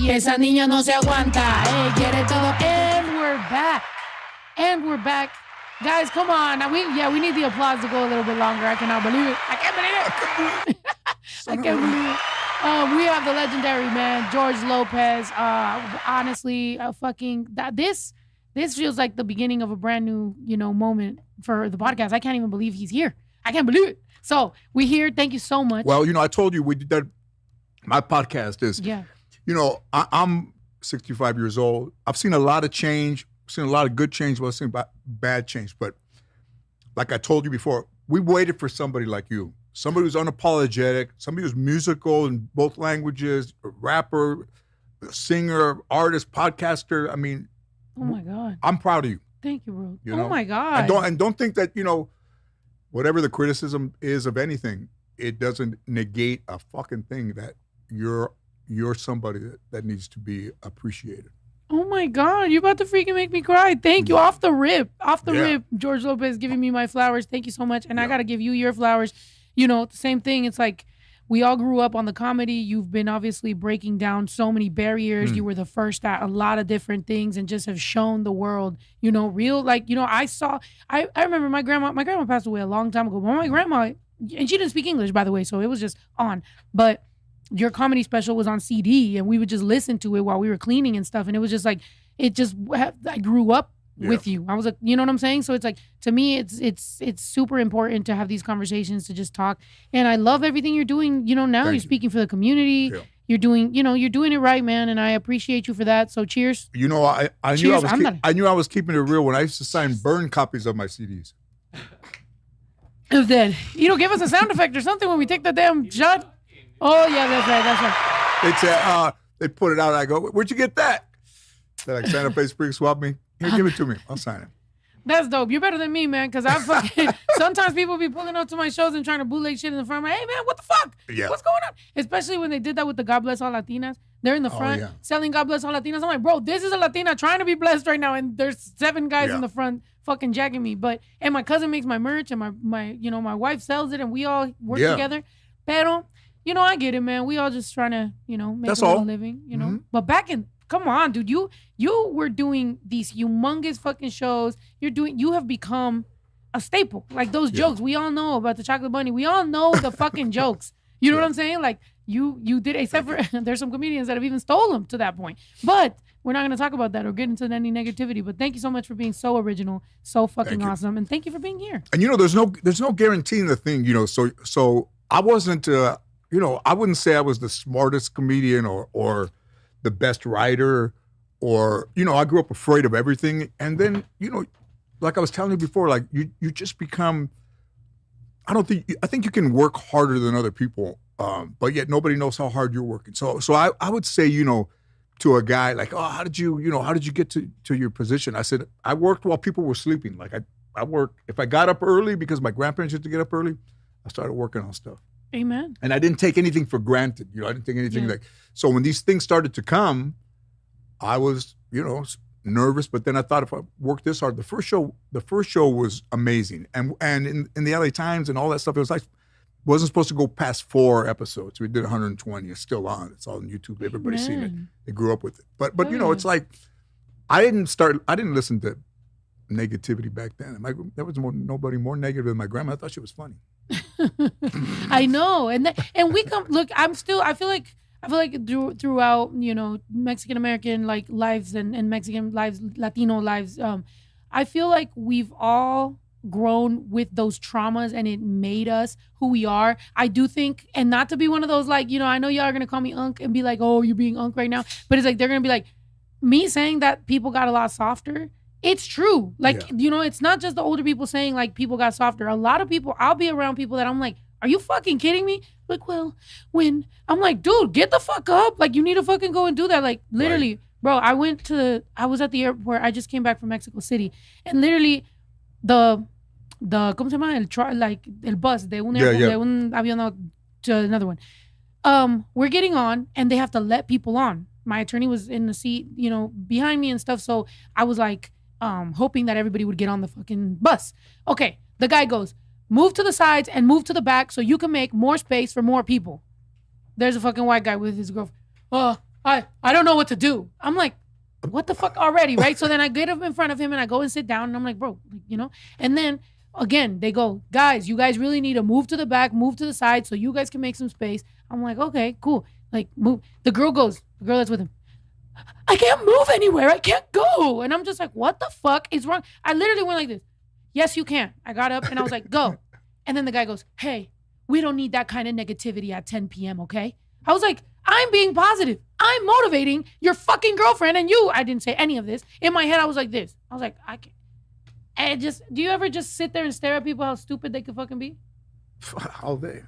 y esa niña no se aguanta. Hey, quiere todo. And we're back. And we're back. Guys, come on. Now we need the applause to go a little bit longer. I cannot believe it. I can't believe it. I can't believe it. We have the legendary man, George Lopez. Honestly, this feels like the beginning of a brand new, moment for the podcast. I can't even believe he's here. I can't believe it. So we're here. Thank you so much. Well, I told you we did that. My podcast is, I'm 65 years old. I've seen a lot of change. I've seen a lot of good change. I've seen bad change. But like I told you before, we waited for somebody like you. Somebody who's unapologetic, somebody who's musical in both languages, a rapper, a singer, artist, podcaster. I mean, oh my God. I'm proud of you. Thank you, bro. Oh my God. And don't think that, whatever the criticism is of anything, it doesn't negate a fucking thing that you're somebody that needs to be appreciated. Oh my God, you about to freaking make me cry. Thank you. Off the rip, George Lopez giving me my flowers. Thank you so much. And I got to give you your flowers. The same thing. It's like we all grew up on the comedy. You've been obviously breaking down so many barriers. You were the first at a lot of different things and just have shown the world, real, I remember my grandma passed away a long time ago. But my grandma, and she didn't speak English, by the way, so it was just on. But your comedy special was on CD and we would just listen to it while we were cleaning and stuff. And it was just like, I grew up with you. I was like, you know what I'm saying? So it's like, to me, it's super important to have these conversations, to just talk. And I love everything you're doing. Now you're speaking for the community. Yeah. You're doing it right, man. And I appreciate you for that. So cheers. I knew I was keeping it real when I used to sign burn copies of my CDs. It was dead. Give us a sound effect or something when we take the damn shot. Oh, yeah, that's right. They said, they put it out. I go, where'd you get that? They're like, Santa Fe Spring swap me. Here, give it to me. I'll sign it. That's dope. You're better than me, man, because I fucking... Sometimes people be pulling up to my shows and trying to bootleg shit in the front. I'm like, hey, man, what the fuck? Yeah. What's going on? Especially when they did that with the God Bless All Latinas. They're in the front selling God Bless All Latinas. I'm like, bro, this is a Latina trying to be blessed right now, and there's 7 guys in the front fucking jacking me. And my cousin makes my merch, and my wife sells it, and we all work together. Pero... I get it, man. We all just trying to, make a little living, Mm-hmm. But come on, dude. You were doing these humongous fucking shows. You have become a staple. Like those jokes. We all know about the chocolate bunny. We all know the fucking jokes. You know what I'm saying? Like you did, except for there's some comedians that have even stole them to that point. But we're not going to talk about that or get into any negativity. But thank you so much for being so original, so fucking awesome. And thank you for being here. And there's no guaranteeing the thing, so I wasn't, I wouldn't say I was the smartest comedian or the best writer or, I grew up afraid of everything. And then, like I was telling you before, like you just become, I think you can work harder than other people, but yet nobody knows how hard you're working. So I would say, to a guy like, oh, how did you get to your position? I said, I worked while people were sleeping. Like I worked, if I got up early because my grandparents used to get up early, I started working on stuff. Amen. And I didn't take anything for granted. I didn't take anything so when these things started to come, I was, nervous, but then I thought if I worked this hard, the first show was amazing. And in the LA Times and all that stuff, it was like, wasn't supposed to go past 4 episodes. We did 120. It's still on. It's all on YouTube. Everybody's seen it. They grew up with it. But it's like, I didn't listen to negativity back then. There was nobody more negative than my grandma. I thought she was funny. I know, and we come. Look, I feel like throughout Mexican American lives and Mexican lives, Latino lives, I feel like we've all grown with those traumas and it made us who we are. I do think, and not to be one of those I know y'all are gonna call me Unc and be like, oh, you're being Unc right now, but it's like they're gonna be like, me saying that people got a lot softer. It's true. It's not just the older people saying people got softer. A lot of people, I'll be around people that I'm like, are you fucking kidding me? Like, well, when I'm like, dude, get the fuck up. You need to fucking go and do that. Literally, bro, I was at the airport. I just came back from Mexico City. And literally the ¿cómo se llama? El bus de un airport, de un avión to another one. We're getting on and they have to let people on. My attorney was in the seat, behind me and stuff. So I was like, hoping that everybody would get on the fucking bus. Okay, the guy goes, move to the sides and move to the back so you can make more space for more people. There's a fucking white guy with his girlfriend. I don't know what to do. I'm like, what the fuck already, right? So then I get up in front of him and I go and sit down and I'm like, bro, you know? And then again, they go, guys, you guys really need to move to the back, move to the side so you guys can make some space. I'm like, okay, cool. Like, move. The girl that's with him, I can't move anywhere. I can't go. And I'm just like, what the fuck is wrong? I literally went like this. Yes, you can. I got up and I was like, go. And then the guy goes, hey, we don't need that kind of negativity at 10 p.m., okay? I was like, I'm being positive. I'm motivating your fucking girlfriend and you. I didn't say any of this. In my head, I was like this. I was like, I can't. And do you ever just sit there and stare at people how stupid they could fucking be? All day.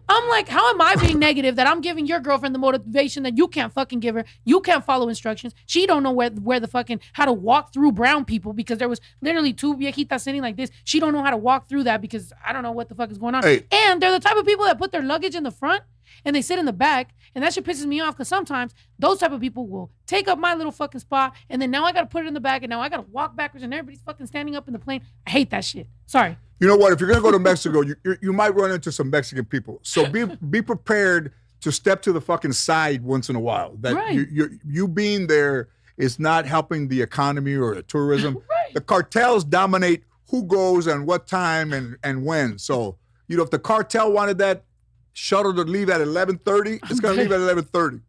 I'm like, how am I being negative that I'm giving your girlfriend the motivation that you can't fucking give her? You can't follow instructions. She don't know where the fucking, how to walk through brown people because there was literally two viejitas sitting like this. She don't know how to walk through that because I don't know what the fuck is going on. Hey. And they're the type of people that put their luggage in the front and they sit in the back. And that shit pisses me off because sometimes those type of people will take up my little fucking spot and then now I got to put it in the back and now I got to walk backwards and everybody's fucking standing up in the plane. I hate that shit. Sorry. You know what? If you're gonna go to Mexico, you might run into some Mexican people. So be prepared to step to the fucking side once in a while. That right. you being there is not helping the economy or the tourism. Right. The cartels dominate who goes and what time and when. So if the cartel wanted that shuttle to leave at 11:30, it's gonna leave at 11:30.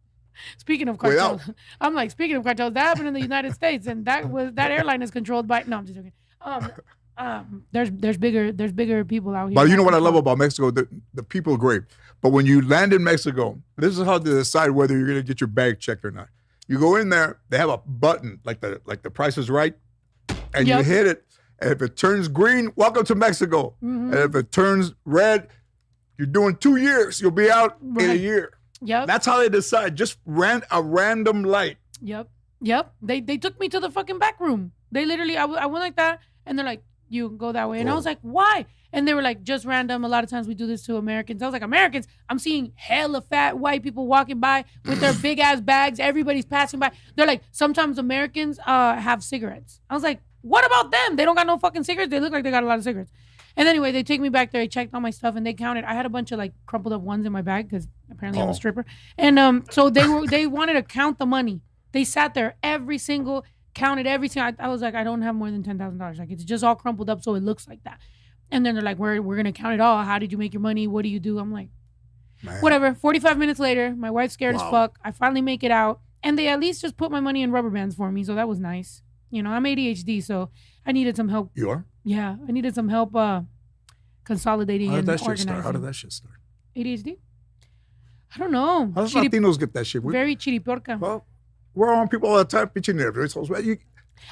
Speaking of cartels, I'm like, speaking of cartels, that happened in the United States, and that airline is controlled by. No, I'm just joking. There's bigger people out here. But you know what I love about Mexico? The people are great. But when you land in Mexico, this is how they decide whether you're gonna get your bag checked or not. You go in there, they have a button like the Price is Right, and you hit it. And if it turns green, welcome to Mexico. Mm-hmm. And if it turns red, you're doing 2 years. You'll be out in a year. Yep. That's how they decide. Just a random light. Yep. They took me to the fucking back room. They literally, I went like that, and they're like, you can go that way. And I was like, why? And they were like, just random. A lot of times we do this to Americans. I was like, Americans? I'm seeing hella fat white people walking by with their big ass bags. Everybody's passing by. They're like, sometimes Americans have cigarettes. I was like, what about them? They don't got no fucking cigarettes. They look like they got a lot of cigarettes. And anyway, they take me back there. I checked all my stuff and they counted. I had a bunch of like crumpled up ones in my bag because apparently I'm a stripper. And so they wanted to count the money. They sat there counted every single. I was like, I don't have more than $10,000. Like, it's just all crumpled up so it looks like that. And then they're like, we're gonna count it all. How did you make your money? What do you do? I'm like, man. Whatever. 45 minutes later, my wife's scared as fuck. I finally make it out, and they at least just put my money in rubber bands for me, so that was nice. You know, I'm ADHD, so I needed some help. You are? Yeah, I needed some help consolidating and organizing. How did that shit start? ADHD? I don't know. How does Latinos get that shit? Very chiripiorca. Well, we're on people all the time pitching nervous.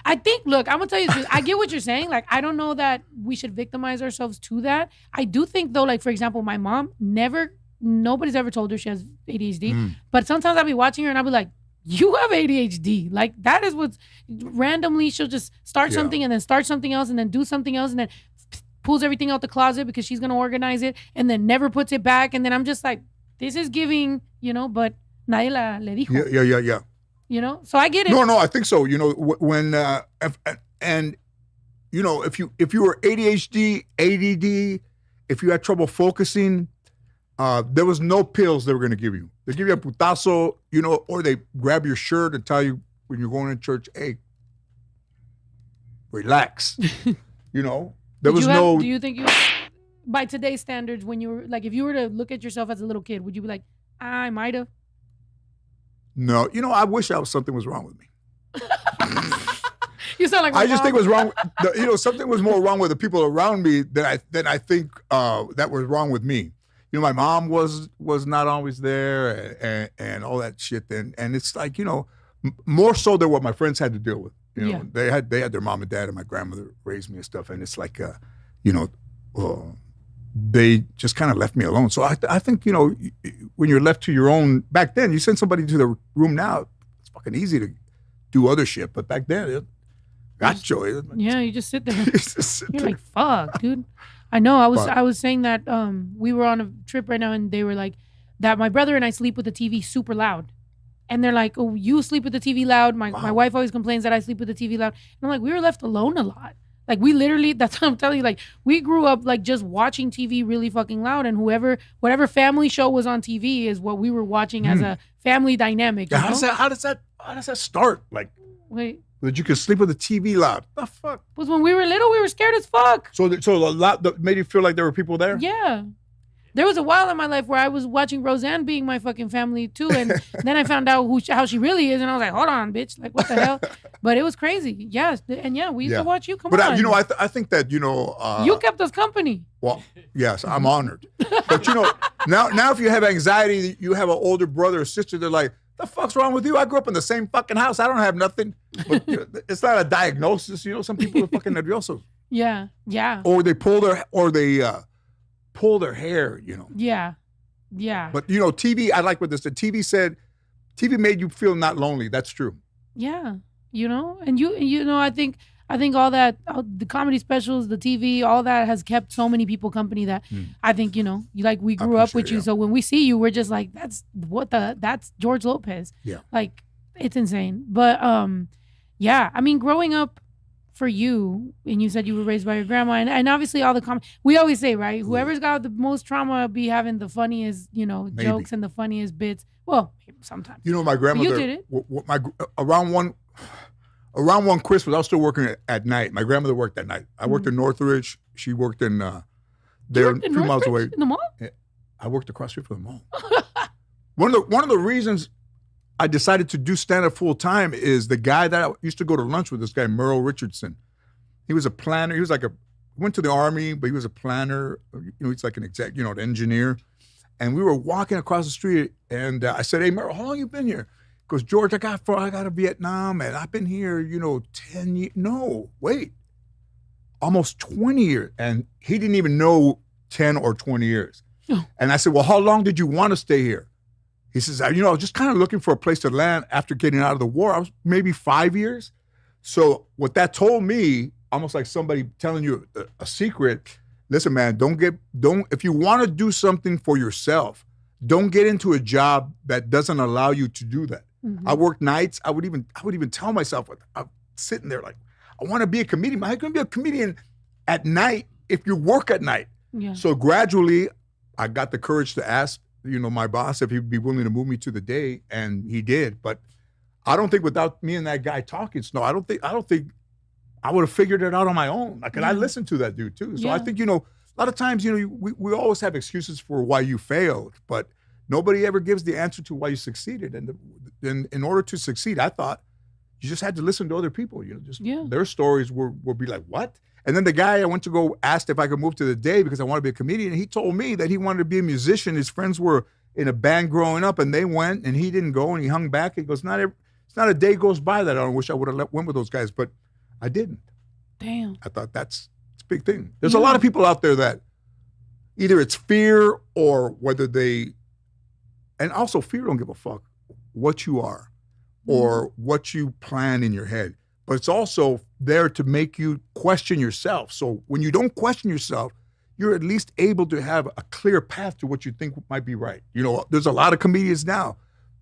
I think, look, I'm going to tell you this. I get what you're saying. Like, I don't know that we should victimize ourselves to that. I do think, though, like, for example, my mom, nobody's ever told her she has ADHD. But sometimes I'll be watching her and I'll be like, you have ADHD. Like, that is what's randomly, she'll just start something and then start something else and then do something else and then pulls everything out the closet because she's going to organize it and then never puts it back. And then I'm just like, this is giving, but nadie le dijo. Yeah. So I get it. No, I think so. When if you were ADHD, ADD, if you had trouble focusing, there was no pills they were going to give you. They give you a putazo, or they grab your shirt and tell you when you're going to church, hey, relax. There was no. Do you think by today's standards, when you were like, if you were to look at yourself as a little kid, would you be like, I might have? No, I wish something was wrong with me. You sound like I just think it was wrong. Something was more wrong with the people around me than I think that was wrong with me. My mom was not always there and all that shit. And it's like more so than what my friends had to deal with. They had their mom and dad and my grandmother raised me and stuff. And it's like they just kind of left me alone. So I think, when you're left to your own, back then, you send somebody to the room now, it's fucking easy to do other shit. But back then, gotcha. Yeah, you just sit there. You're like, fuck, dude. I know. I was saying that we were on a trip right now and they were like, that my brother and I sleep with the TV super loud. And they're like, oh, you sleep with the TV loud. My wife always complains that I sleep with the TV loud. And I'm like, we were left alone a lot. Like we literally, that's what I'm telling you. Like we grew up like just watching TV really fucking loud, and whatever family show was on TV is what we were watching as a family dynamic. Yeah, how does that start? Like, wait, that you could sleep with the TV loud. The fuck? Was when we were little, we were scared as fuck. So a lot that made you feel like there were people there? Yeah. There was a while in my life where I was watching Roseanne being my fucking family too, and then I found out how she really is, and I was like, hold on, bitch, like what the hell? But it was crazy. Yes, and yeah, we used to watch you. Come on. But you know, I think that you kept us company. Well, yes, I'm honored. But you know, now if you have anxiety, you have an older brother or sister. They're like, the fuck's wrong with you? I grew up in the same fucking house. I don't have nothing. But it's not a diagnosis. You know, some people are fucking nerviosos. Yeah, yeah. Or they pull their hair, you know. Yeah. Yeah. But you know, TV, I like what this said. TV made you feel not lonely. That's true. Yeah. You know, and you know, I think all that, the comedy specials, the TV, all that has kept so many people company that I think, you know, we grew up with you. So when we see you, we're just like, that's George Lopez. Yeah. Like, it's insane. But yeah, I mean, growing up, for you, and you said you were raised by your grandma, and obviously all the we always say, right, whoever's got the most trauma be having the funniest, you know, jokes and the funniest bits. Well, sometimes. You know, my grandmother. You did it. Around one Christmas, I was still working at night. My grandmother worked at night. I worked in Northridge. She worked in there, a few miles away. In the mall. Yeah, I worked across the street from the mall. One of the reasons I decided to do stand-up full-time is the guy that I used to go to lunch with, this guy, Merle Richardson. He was a planner. He was like went to the Army, but he was a planner. You know, he's like an exec, you know, an engineer. And we were walking across the street, and I said, hey, Merle, how long you been here? He goes, George, I got to Vietnam, and I've been here, you know, 10 years. No, wait. Almost 20 years. And he didn't even know 10 or 20 years. Oh. And I said, well, how long did you want to stay here? He says, you know, I was just kind of looking for a place to land after getting out of the war. I was maybe 5 years. So what that told me, almost like somebody telling you a secret, listen, man, if you want to do something for yourself, don't get into a job that doesn't allow you to do that. Mm-hmm. I worked nights. I would even tell myself, I'm sitting there like, I want to be a comedian. How can you be a comedian at night if you work at night? Yeah. So gradually, I got the courage to ask, you know, my boss if he'd be willing to move me to the day, and he did. But I don't think without me and that guy talking, Snow, I don't think I would have figured it out on my own. Like, and I listened to that dude too. So I think, you know, a lot of times, you know, we always have excuses for why you failed, but nobody ever gives the answer to why you succeeded. And in order to succeed, I thought you just had to listen to other people. You know, their stories will be like, what? And then the guy I went to go asked if I could move to the day because I wanted to be a comedian. And he told me that he wanted to be a musician. His friends were in a band growing up, and they went, and he didn't go, and he hung back. He goes, it's not a day goes by that I don't wish I would have went with those guys, but I didn't. Damn. I thought it's a big thing. There's a lot of people out there that either it's fear or whether and also fear don't give a fuck what you are or what you plan in your head. But it's also there to make you question yourself. So when you don't question yourself, you're at least able to have a clear path to what you think might be right. You know, there's a lot of comedians now,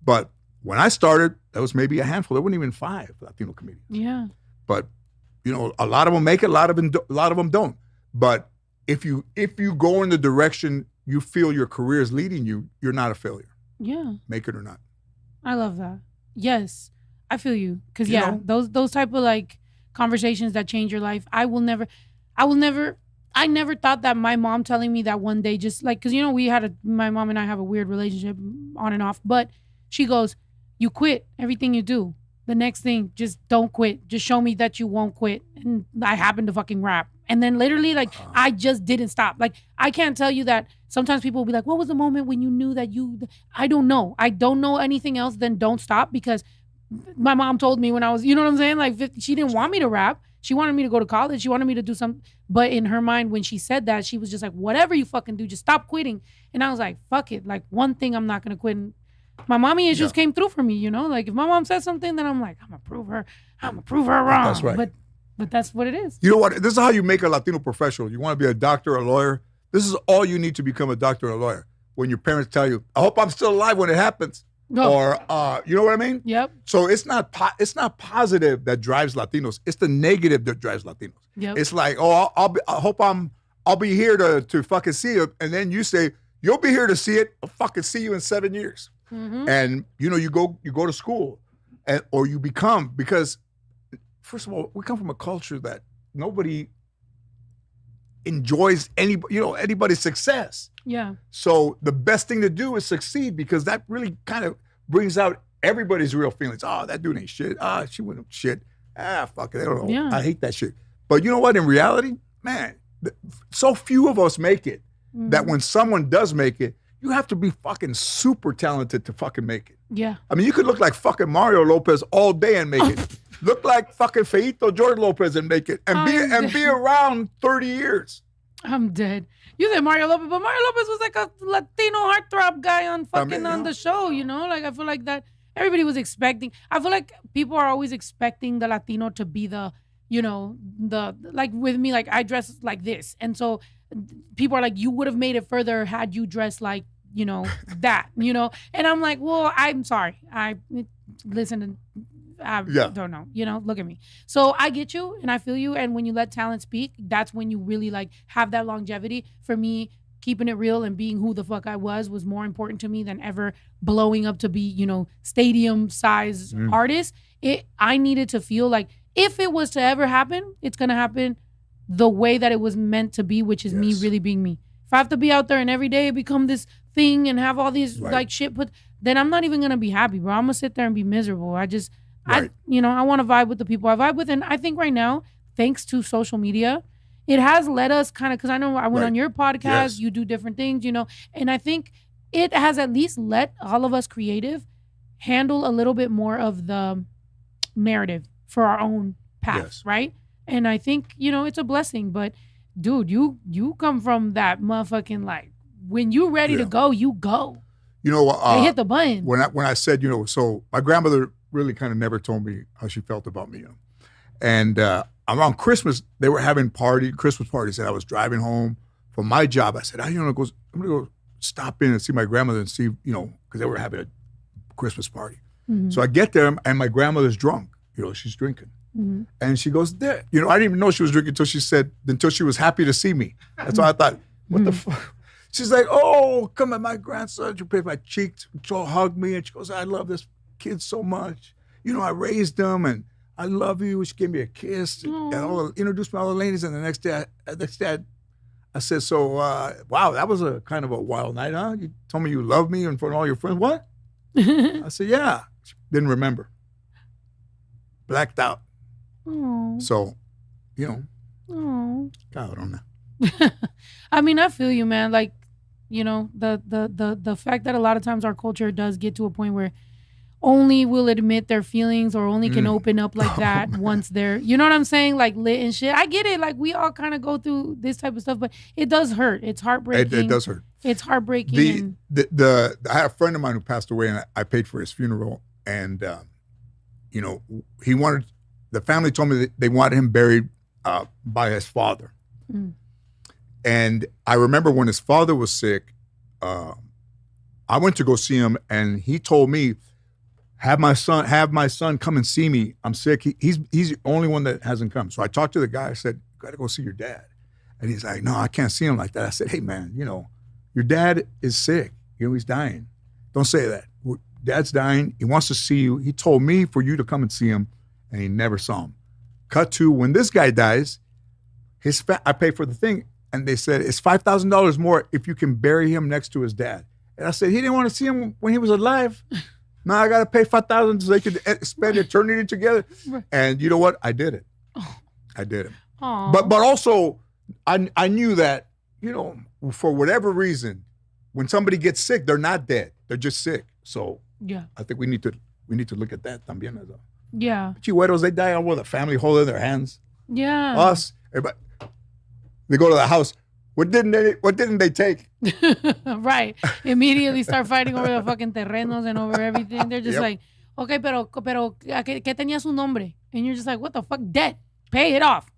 but when I started, there was maybe a handful. There weren't even 5 Latino comedians. Yeah. But, you know, a lot of them make it, a lot of them don't. But if you go in the direction you feel your career is leading you, you're not a failure. Yeah. Make it or not. I love that. Yes. I feel you. Because, those type of, like, conversations that change your life, I never thought that my mom telling me that one day, just like, because, you know, my mom and I have a weird relationship on and off, but she goes, you quit everything you do. The next thing, just don't quit. Just show me that you won't quit. And I happened to fucking rap. And then literally, like, I just didn't stop. Like, I can't tell you that. Sometimes people will be like, what was the moment when you knew that I don't know. I don't know anything else than don't stop, because my mom told me when I was, you know what I'm saying? Like, she didn't want me to rap. She wanted me to go to college. She wanted me to do something. But in her mind, when she said that, she was just like, whatever you fucking do, just stop quitting. And I was like, fuck it. Like, one thing I'm not going to quit. And my mommy issues came through for me, you know? Like, if my mom said something, then I'm like, I'm going to prove her wrong. That's right. But that's what it is. You know what? This is how you make a Latino professional. You want to be a doctor or a lawyer? This is all you need to become a doctor or a lawyer. When your parents tell you, I hope I'm still alive when it happens. No. or you know what I mean? Yep. So it's not positive that drives Latinos. It's the negative that drives Latinos. Yep. It's like, oh, I'll be here to fucking see it, and then you say you'll be here to see it. I'll fucking see you in 7 years. Mm-hmm. And you go to school, or you become, because first of all, we come from a culture that nobody enjoys anybody's success. Yeah. So the best thing to do is succeed, because that really kind of brings out everybody's real feelings. Oh, that dude ain't shit. Ah, she wasn't shit. Ah, fuck it. I don't know. Yeah. I hate that shit. But you know what? In reality, man, so few of us make it that when someone does make it, you have to be fucking super talented to fucking make it. Yeah. I mean, you could look like fucking Mario Lopez all day and make it. Look like fucking Feito George Lopez and make it. And be around 30 years. I'm dead. You said Mario Lopez, but Mario Lopez was like a Latino heartthrob guy on on the show, Like, I feel like that everybody was expecting. I feel like people are always expecting the Latino to be the like with me, like I dress like this. And so people are like, you would have made it further had you dressed like, that, And I'm like, well, I'm sorry. I don't know, look at me. So I get you and I feel you. And when you let talent speak, that's when you really like have that longevity. For me, keeping it real and being who the fuck I was more important to me than ever blowing up to be, stadium size artist. I needed to feel like if it was to ever happen, it's going to happen the way that it was meant to be, which is me really being me. If I have to be out there and every day become this thing and have all these like shit then I'm not even going to be happy, bro. I'm going to sit there and be miserable. I want to vibe with the people I vibe with. And I think right now, thanks to social media, it has let us kind of, because I know I went on your podcast, you do different things, and I think it has at least let all of us creative handle a little bit more of the narrative for our own paths, right? And I think, it's a blessing. But dude, you come from that motherfucking like, when you ready to go, you go. They hit the button. When I said, so my grandmother really kind of never told me how she felt about me, And around Christmas, they were having Christmas parties, and I was driving home from my job. I said, I'm gonna go stop in and see my grandmother and see, because they were having a Christmas party. Mm-hmm. So I get there, and my grandmother's drunk. She's drinking. Mm-hmm. And she goes, there. I didn't even know she was drinking until she was happy to see me. That's why I thought, what the fuck? She's like, oh, come on, my grandson. She put my cheeks, she'll hug me, and she goes, I love this kid so much. I raised him, and I love you. She gave me a kiss and introduced me to all the ladies. And the next day, I said, so, wow, that was a kind of a wild night, huh? You told me you love me in front of all your friends. What? I said, yeah. She didn't remember. Blacked out. Aww. So, Aww. God, I don't know. I mean, I feel you, man. Like, the fact that a lot of times our culture does get to a point where only will admit their feelings or only can open up like that once they're, you know what I'm saying? Like lit and shit. I get it. Like we all kind of go through this type of stuff, but it does hurt. It's heartbreaking. It does hurt. It's heartbreaking. I had a friend of mine who passed away, and I paid for his funeral. And, the family told me that they wanted him buried by his father. Mm. And I remember when his father was sick, I went to go see him, and he told me, have my son come and see me. I'm sick. He's the only one that hasn't come. So I talked to the guy. I said, you got to go see your dad. And he's like, no, I can't see him like that. I said, hey, man, your dad is sick. He's dying. Don't say that. Dad's dying. He wants to see you. He told me for you to come and see him, and he never saw him. Cut to when this guy dies, I pay for the thing, and they said, it's $5,000 more if you can bury him next to his dad. And I said, he didn't want to see him when he was alive. Now I got to pay $5,000 so they could spend eternity together. And you know what? I did it. I did it. Aww. But also, I knew that, for whatever reason, when somebody gets sick, they're not dead. They're just sick. So I think we need to look at that también. Yeah. Chihueros, they die with a family holding their hands. Yeah. Us, everybody, they go to the house. What didn't they take? Right. Immediately start fighting over the fucking terrenos and over everything. They're just like, okay, pero ¿qué tenía su nombre? And you're just like, what the fuck? Debt. Pay it off.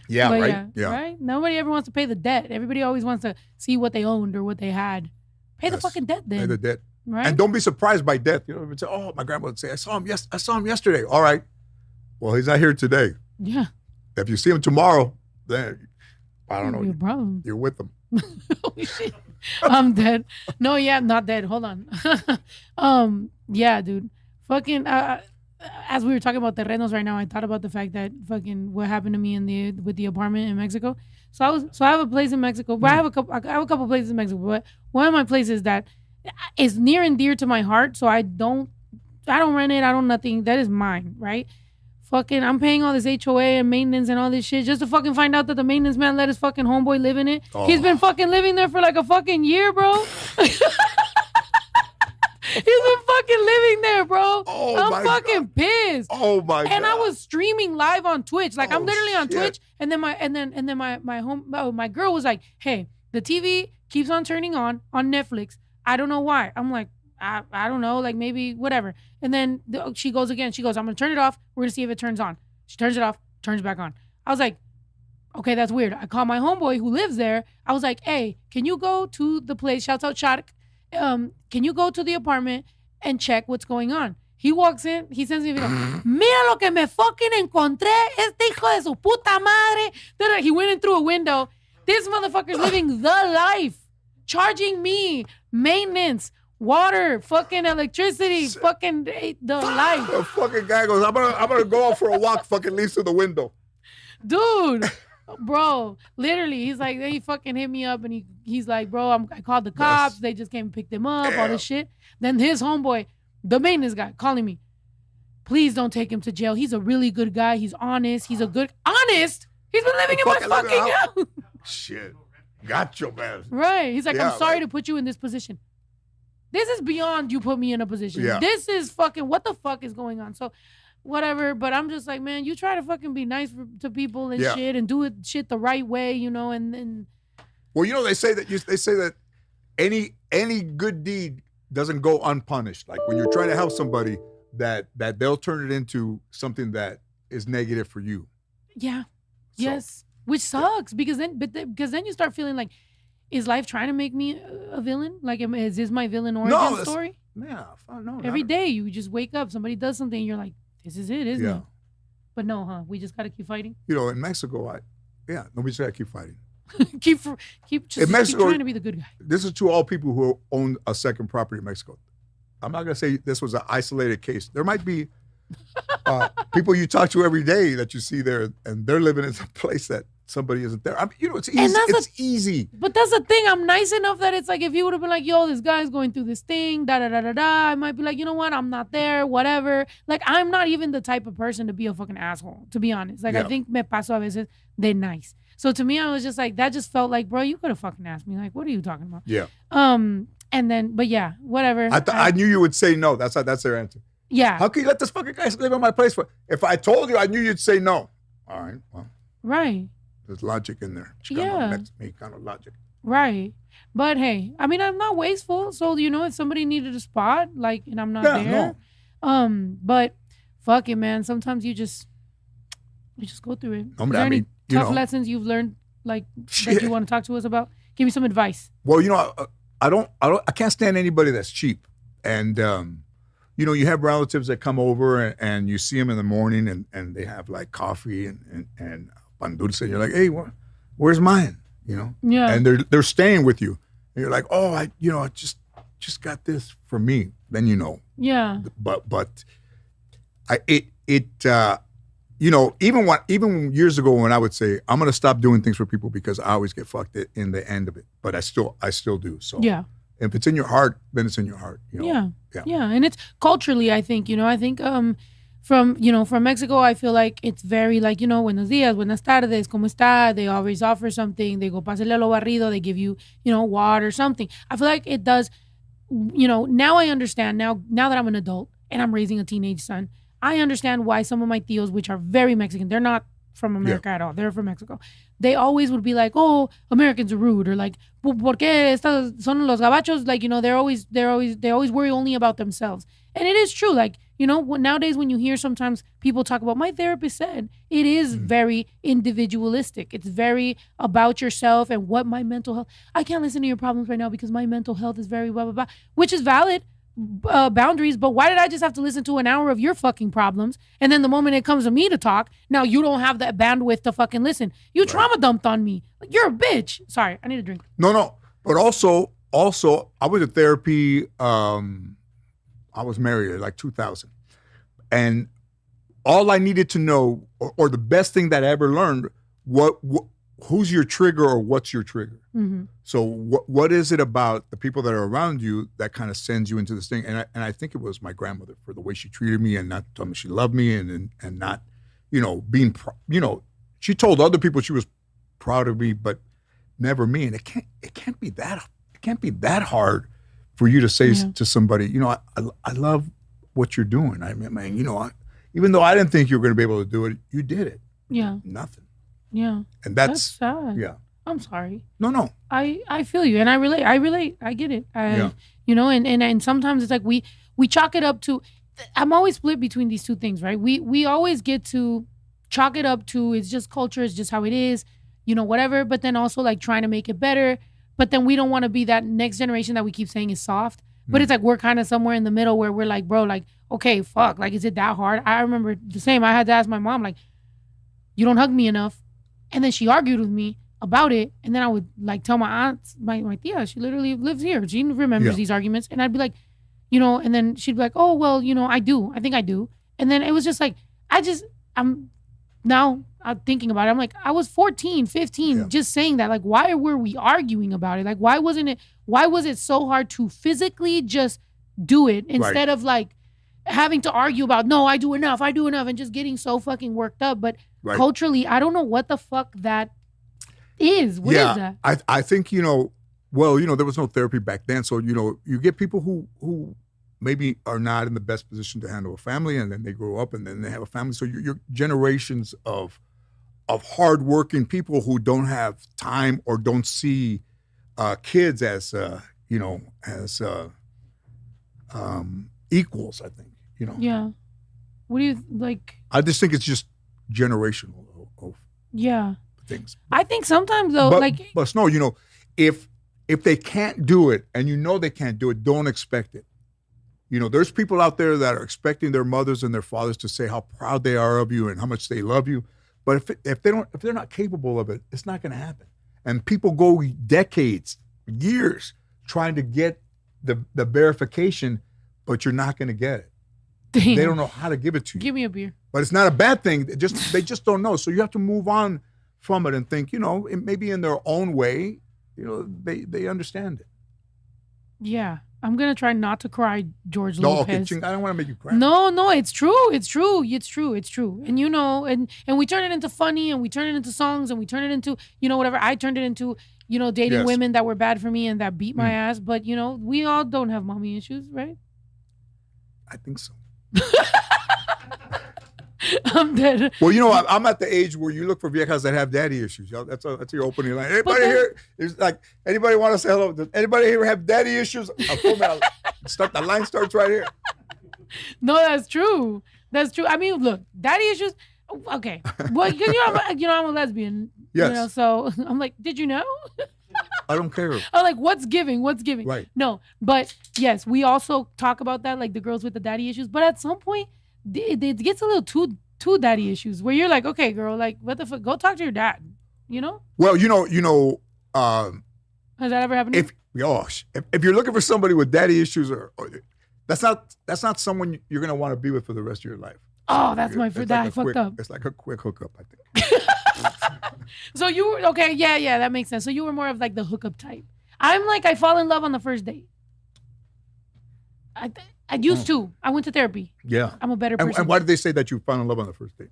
Yeah, right? Yeah. Right? Nobody ever wants to pay the debt. Everybody always wants to see what they owned or what they had. Pay the fucking debt then. Pay the debt. Right. And don't be surprised by death. You know, say, oh, my grandma would say, I saw him yesterday. All right. Well, he's not here today. Yeah. If you see him tomorrow, then I don't know. Your problem. You're with him. Holy shit. I'm dead. No, yeah, not dead. Hold on. Yeah, dude. Fucking as we were talking about terrenos right now, I thought about the fact that fucking what happened to me with the apartment in Mexico. So I have a place in Mexico. Well, I have a couple places in Mexico, but one of my places that is near and dear to my heart, so I don't rent it, I don't nothing. That is mine, right? Fucking, I'm paying all this HOA and maintenance and all this shit just to fucking find out that the maintenance man let his fucking homeboy live in it. Oh. He's been fucking living there for like a fucking year, bro. He's been fucking living there, bro. Oh, I'm fucking pissed. Oh my god. And I was streaming live on Twitch. Like I'm literally on Twitch, and then my girl was like, "Hey, the TV keeps on turning on Netflix. I don't know why." I'm like, I don't know, like maybe whatever. And then she goes again. She goes, "I'm gonna turn it off. We're gonna see if it turns on." She turns it off, turns it back on. I was like, okay, that's weird. I called my homeboy who lives there. I was like, "Hey, can you go to the place? Shouts out Shark. Can you go to the apartment and check what's going on?" He walks in. He sends me a video. Mira lo que me fucking encontré. Este hijo de su puta madre. He went in through a window. This motherfucker's living the life, charging me maintenance, water, fucking electricity, fucking the life. The fucking guy goes, I'm gonna go out for a walk, fucking leaves through the window. Dude, bro, literally, he's like, he fucking hit me up and he's like, bro, I called the cops. Yes. They just came and picked him up, all this shit. Then his homeboy, the maintenance guy, calling me, "Please don't take him to jail. He's a really good guy. He's honest. He's a good, honest. He's been living in my fucking house." Shit. Gotcha, man. Right. He's like, "I'm sorry to put you in this position. This is beyond you put me in a position. Yeah. This is fucking, what the fuck is going on?" So whatever, but I'm just like, man, you try to fucking be nice to people and shit and do shit the right way, you know, and well, you know, they say that any good deed doesn't go unpunished. Like when you're trying to help somebody, that they'll turn it into something that is negative for you. Yeah. So, yes. Which sucks because then you start feeling like, is life trying to make me a villain? Like, is this my villain origin story? Yeah. No. Every day you just wake up, somebody does something, and you're like, this is it, isn't it? But no, huh? We just got to keep fighting. You know, in Mexico, nobody said keep fighting. keep trying to be the good guy. This is to all people who own a second property in Mexico. I'm not going to say this was an isolated case. There might be people you talk to every day that you see there, and they're living in a place that somebody isn't there. I mean, you know, it's easy. It's easy. But that's the thing. I'm nice enough that it's like, if you would have been like, yo, this guy's going through this thing, I might be like, you know what? I'm not there, whatever. Like, I'm not even the type of person to be a fucking asshole, to be honest. Like, I think me paso a veces de nice. So to me, I was just like, that just felt like, bro, you could have fucking asked me. Like, what are you talking about? Yeah. And then, but yeah, whatever. I knew you would say no. That's their answer. Yeah. How can you let this fucking guy live in my place for? If I told you, I knew you'd say no. All right. Well. Right. There's logic in there. Kind of logic. Right. But hey, I mean, I'm not wasteful. So, you know, if somebody needed a spot, like, and I'm not there. No. But fuck it, man. Sometimes you just go through it. Is there any tough lessons you've learned, like, that you want to talk to us about? Give me some advice. Well, you know, I can't stand anybody that's cheap. And, you know, you have relatives that come over and you see them in the morning and they have like coffee and pan dulce, and you're like, hey, where's mine? You know? Yeah. And they're staying with you. And you're like, oh, I just got this for me. Then you know. Yeah. But you know, even years ago when I would say, I'm gonna stop doing things for people because I always get fucked in the end of it. But I still do. So yeah. If it's in your heart, then it's in your heart. You know? Yeah. And it's culturally, I think, from Mexico, I feel like it's very like, you know, buenos días, buenas tardes, ¿cómo está? They always offer something. They go, pásale lo barrido. They give you, you know, water, something. I feel like it does, you know, now I understand, now that I'm an adult and I'm raising a teenage son, I understand why some of my tios, which are very Mexican, they're not from America at all. They're from Mexico. They always would be like, oh, Americans are rude, or like, ¿por qué estos son los gabachos? Like, you know, they always worry only about themselves. And it is true. Like, you know, nowadays when you hear sometimes people talk about, my therapist said, it is very individualistic. It's very about yourself and what my mental health. I can't listen to your problems right now because my mental health is very blah, blah, blah, which is valid. boundaries, but why did I just have to listen to an hour of your fucking problems? And then the moment it comes to me to talk, now you don't have that bandwidth to fucking listen. You trauma dumped on me. Like, you're a bitch. Sorry, I need a drink. No. But also, I was in therapy. I was married in like 2000. And all I needed to know, or the best thing that I ever learned, who's your trigger or what's your trigger? Mm-hmm. So what is it about the people that are around you that kind of sends you into this thing? And I think it was my grandmother for the way she treated me and not telling me she loved me and not, being, she told other people she was proud of me, but never me. And it can't be that hard for you to say to somebody, I love what you're doing. I mean, even though I didn't think you were going to be able to do it, you did it. Yeah. Nothing. Yeah. And that's sad. Yeah. I'm sorry. No. I feel you, and I relate. I get it. And sometimes it's like we chalk it up to. I'm always split between these two things, right? We always get to chalk it up to it's just culture, it's just how it is, whatever. But then also like trying to make it better. But then we don't want to be that next generation that we keep saying is soft. But it's like we're kind of somewhere in the middle where we're like, bro, like, okay, fuck, like, is it that hard? I remember the same. I had to ask my mom, like, you don't hug me enough. And then she argued with me about it. And then I would like tell my aunt, my tia, she literally lives here. She remembers these arguments. And I'd be like, and then she'd be like, oh, well, I do. I think I do. And then it was just like, I'm thinking about it. I'm like, I was 14, 15, just saying that. Like, why were we arguing about it? Like, why was it so hard to physically just do it instead of like having to argue about, no, I do enough and just getting so fucking worked up. But culturally, I don't know what the fuck that is. What is that? I think, there was no therapy back then. So, you get people who maybe are not in the best position to handle a family, and then they grow up and then they have a family. So you're generations of hardworking people who don't have time or don't see kids as equals, I think, Yeah. What do you like? I just think it's just generational of things. I think sometimes though, but no, if they can't do it and they can't do it, don't expect it. There's people out there that are expecting their mothers and their fathers to say how proud they are of you and how much they love you. But if they're not capable of it, it's not going to happen. And people go decades, years trying to get the verification, but you're not going to get it. Damn. They don't know how to give it to you. Give me a beer. But it's not a bad thing. They just don't know. So you have to move on from it and think, maybe in their own way, they understand it. Yeah. I'm going to try not to cry, George Lopez. Okay, I don't want to make you cry. No, it's true. It's true. And and we turn it into funny, and we turn it into songs, and we turn it into, whatever. I turned it into, dating women that were bad for me and that beat my ass. But, we all don't have mommy issues, right? I think so. I'm dead. Well, I'm at the age where you look for viejas that have daddy issues. That's your opening line. Anybody here is like, anybody want to say hello? Does anybody here have daddy issues? The line starts right here. No, that's true. That's true. I mean, look, daddy issues. Okay. Well, because I'm a lesbian. Yes. So I'm like, did you know? I don't care. I'm like, what's giving? Right. No, but yes, we also talk about that, like the girls with the daddy issues. But at some point, it gets a little too daddy issues where you're like, okay, girl, like, what the fuck? Go talk to your dad. Well, has that ever happened to you? If you're looking for somebody with daddy issues, or that's not someone you're gonna want to be with for the rest of your life. Oh, that's my friend. I fucked up. It's like a quick hookup, I think. So you were okay, yeah, that makes sense. So you were more of like the hookup type. I'm like, I fall in love on the first date. I used to. I went to therapy. Yeah. I'm a better person. And why did they say that you fell in love on the first date?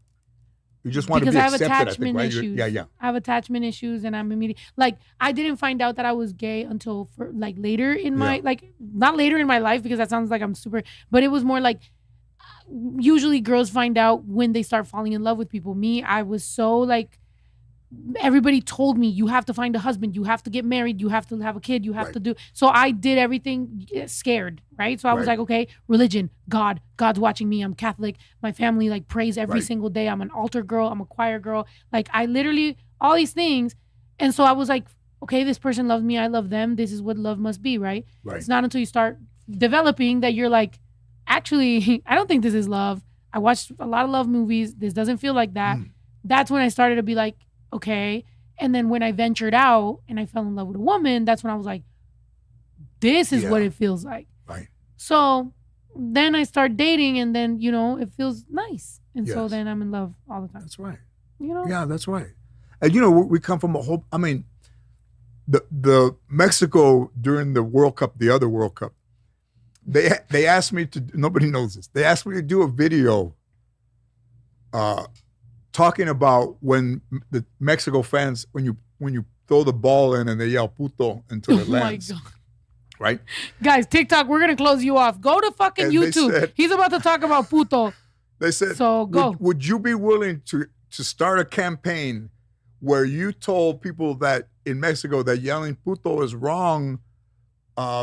You just want to be accepted, I have attachment right? issues. Yeah. I have attachment issues, and I'm immediately like, I didn't find out that I was gay until later in my not later in my life, because that sounds like I'm super, but it was more like usually girls find out when they start falling in love with people. Me, I was so like, everybody told me, you have to find a husband, you have to get married, you have to have a kid, you have to do. So I did everything scared, right? So I was like, okay, religion, God's watching me. I'm Catholic. My family like prays every single day. I'm an altar girl. I'm a choir girl. Like I literally, all these things. And so I was like, okay, this person loves me. I love them. This is what love must be, right? It's not until you start developing that you're like, actually, I don't think this is love. I watched a lot of love movies. This doesn't feel like that. That's when I started to be like, okay. And then when I ventured out and I fell in love with a woman, that's when I was like, this is what it feels like. Right. So then I start dating, and then, you know, it feels nice. And so then I'm in love all the time. That's right. You know? Yeah, that's right. And, you know, we come from a whole, I mean, the Mexico during the World Cup, the other World Cup, they asked me to, nobody knows this, they asked me to do a video talking about when the Mexico fans, when you throw the ball in and they yell puto until it lands. My God. Right? Guys, TikTok, we're going to close you off. Go to fucking YouTube. He's about to talk about puto. They said, so go. Would you be willing to start a campaign where you told people that in Mexico that yelling puto is wrong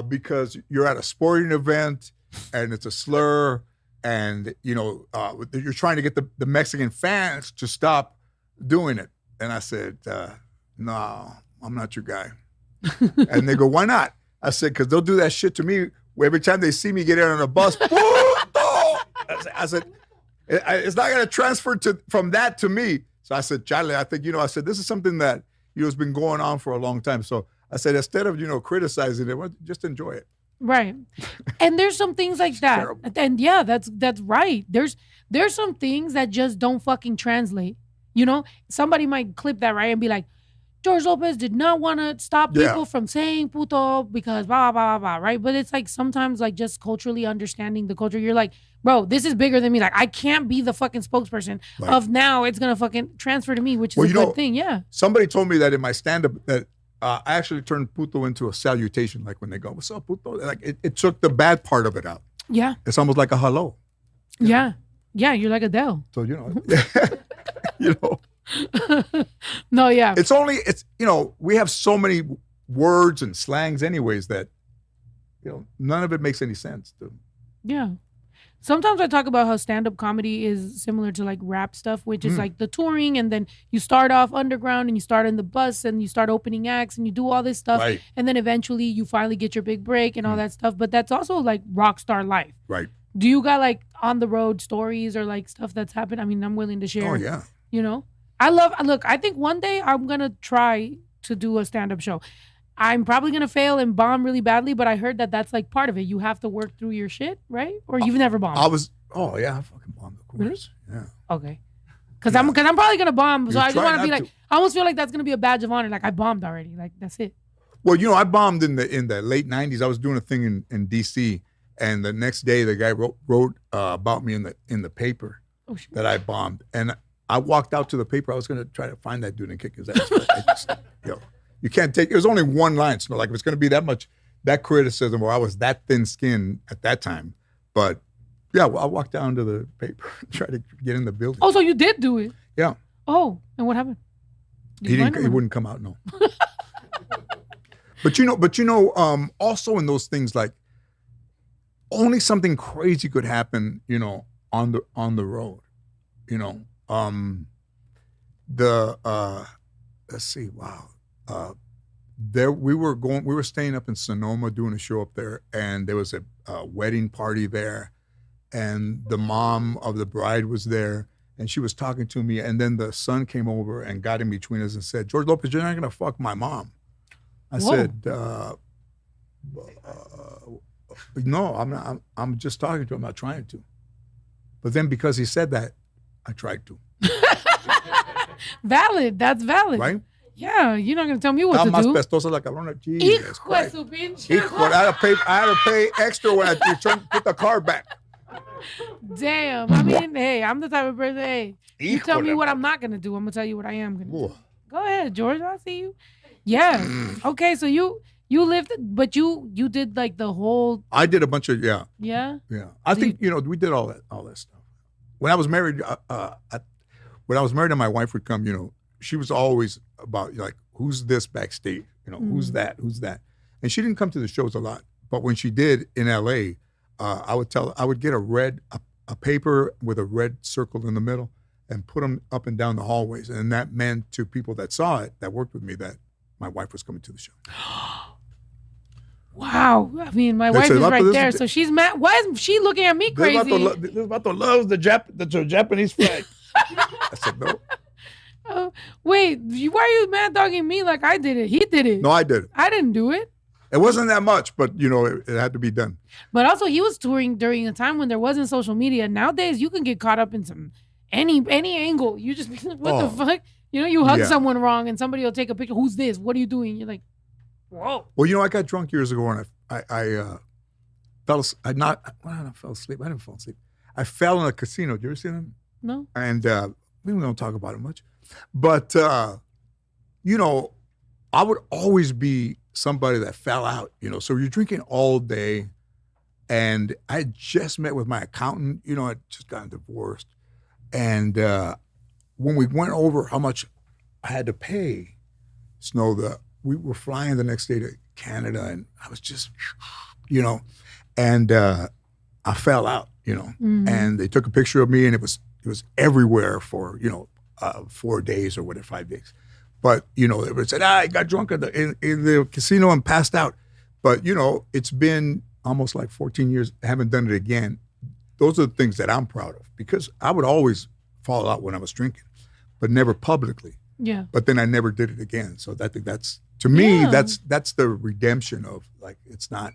because you're at a sporting event and it's a slur, and, you know, you're trying to get the Mexican fans to stop doing it? And I said, no, I'm not your guy. And they go, why not? I said, because they'll do that shit to me every time they see me get on a bus. I said, it's not going to transfer from that to me. So I said, Charlie, I think, you know, I said, this is something that, you know, has been going on for a long time. So I said, instead of, you know, criticizing it, well, just enjoy it. Right. And there's some things like that. Terrible. And yeah, that's right. There's some things that just don't fucking translate. You know, somebody might clip that, right, and be like, George Lopez did not want to stop people from saying puto because blah, blah, blah, blah, right? But it's like sometimes like just culturally understanding the culture. You're like, bro, this is bigger than me. Like, I can't be the fucking spokesperson of now it's going to fucking transfer to me, which is a good thing. Yeah. Somebody told me that in my stand-up that I actually turned puto into a salutation. Like when they go, what's up, puto? Like it took the bad part of it out. Yeah. It's almost like a hello. Yeah. Yeah, you're like Adele. So, you know, you know. No, yeah. It's you know, we have so many words and slangs anyways that, you know, none of it makes any sense. Yeah. Sometimes I talk about how stand-up comedy is similar to like rap stuff, which is like the touring, and then you start off underground and you start in the bus and you start opening acts and you do all this stuff. Right. And then eventually you finally get your big break and all that stuff. But that's also like rock star life. Right. Do you got like on the road stories or like stuff that's happened? I mean, I'm willing to share. Oh, yeah. You know? I think one day I'm going to try to do a stand-up show. I'm probably going to fail and bomb really badly, but I heard that that's like part of it. You have to work through your shit, right? Or you've never bombed? I fucking bombed, of course. Really? Yeah. Okay. Because I'm probably going to bomb, so I just want to be like, to. I almost feel like that's going to be a badge of honor. Like, I bombed already. Like, that's it. Well, you know, I bombed in the late 90s. I was doing a thing in D.C., and the next day the guy wrote about me in the paper that I bombed. And I walked out to the paper. I was going to try to find that dude and kick his ass. But you can't take, it was only one line. So like, if it's going to be that criticism, or I was that thin skinned at that time. But yeah, well, I walked down to the paper and tried to get in the building. Oh, so you did do it? Yeah. Oh, and what happened? He wouldn't come out, no. But you know, also in those things, like, only something crazy could happen, you know, on the road, you know. Let's see, wow. We were staying up in Sonoma doing a show up there, and there was a wedding party there, and the mom of the bride was there, and she was talking to me, and then the son came over and got in between us and said, George Lopez, you're not gonna fuck my mom. I said, no, I'm not. I'm just talking to him. I'm not trying to. But then because he said that, I tried to. Valid. That's valid. Right? Yeah, you're not going to tell me what to más do. pestosa la cabrona. Jesus Christ. I had to pay extra when I put the car back. Damn. I mean, hey, I'm the type of person, hey, you tell me what I'm not going to do, I'm going to tell you what I am going to do. Go ahead, George. I see you. Yeah. Okay, so you lived, but you did like the whole. I did a bunch of, yeah. Yeah? Yeah. I think, you know, we did all that stuff. When I was married, and my wife would come, you know, she was always about like, who's this backstage? You know, who's that? And she didn't come to the shows a lot. But when she did in LA, I would get a paper with a red circle in the middle and put them up and down the hallways. And that meant to people that saw it, that worked with me, that my wife was coming to the show. Wow. I mean, my wife is right there, so she's mad. Why is she looking at me crazy? This is about to love the Japanese flag. I said, no. Wait, why are you mad dogging me like I did it? He did it. No, I did it. I didn't do it. It wasn't that much, but it had to be done. But also, he was touring during a time when there wasn't social media. Nowadays, you can get caught up in any angle. You just what the fuck? You hug someone wrong and somebody will take a picture. Who's this? What are you doing? You're like, whoa. Well, I got drunk years ago and I fell. I fell asleep. I didn't fall asleep. I fell in a casino. Did you ever see them? No. And we don't talk about it much, but I would always be somebody that fell out. So you're drinking all day, and I had just met with my accountant. I'd just gotten divorced, and when we went over how much I had to pay, we were flying the next day to Canada, and I was just, and I fell out, and they took a picture of me, and it was everywhere for 4 days or whatever, 5 days. But they said, I got drunk in the casino and passed out. But it's been almost like 14 years. I haven't done it again. Those are the things that I'm proud of, because I would always fall out when I was drinking, but never publicly. Yeah. But then I never did it again. So I think that's, to me, that's the redemption of, like, it's not,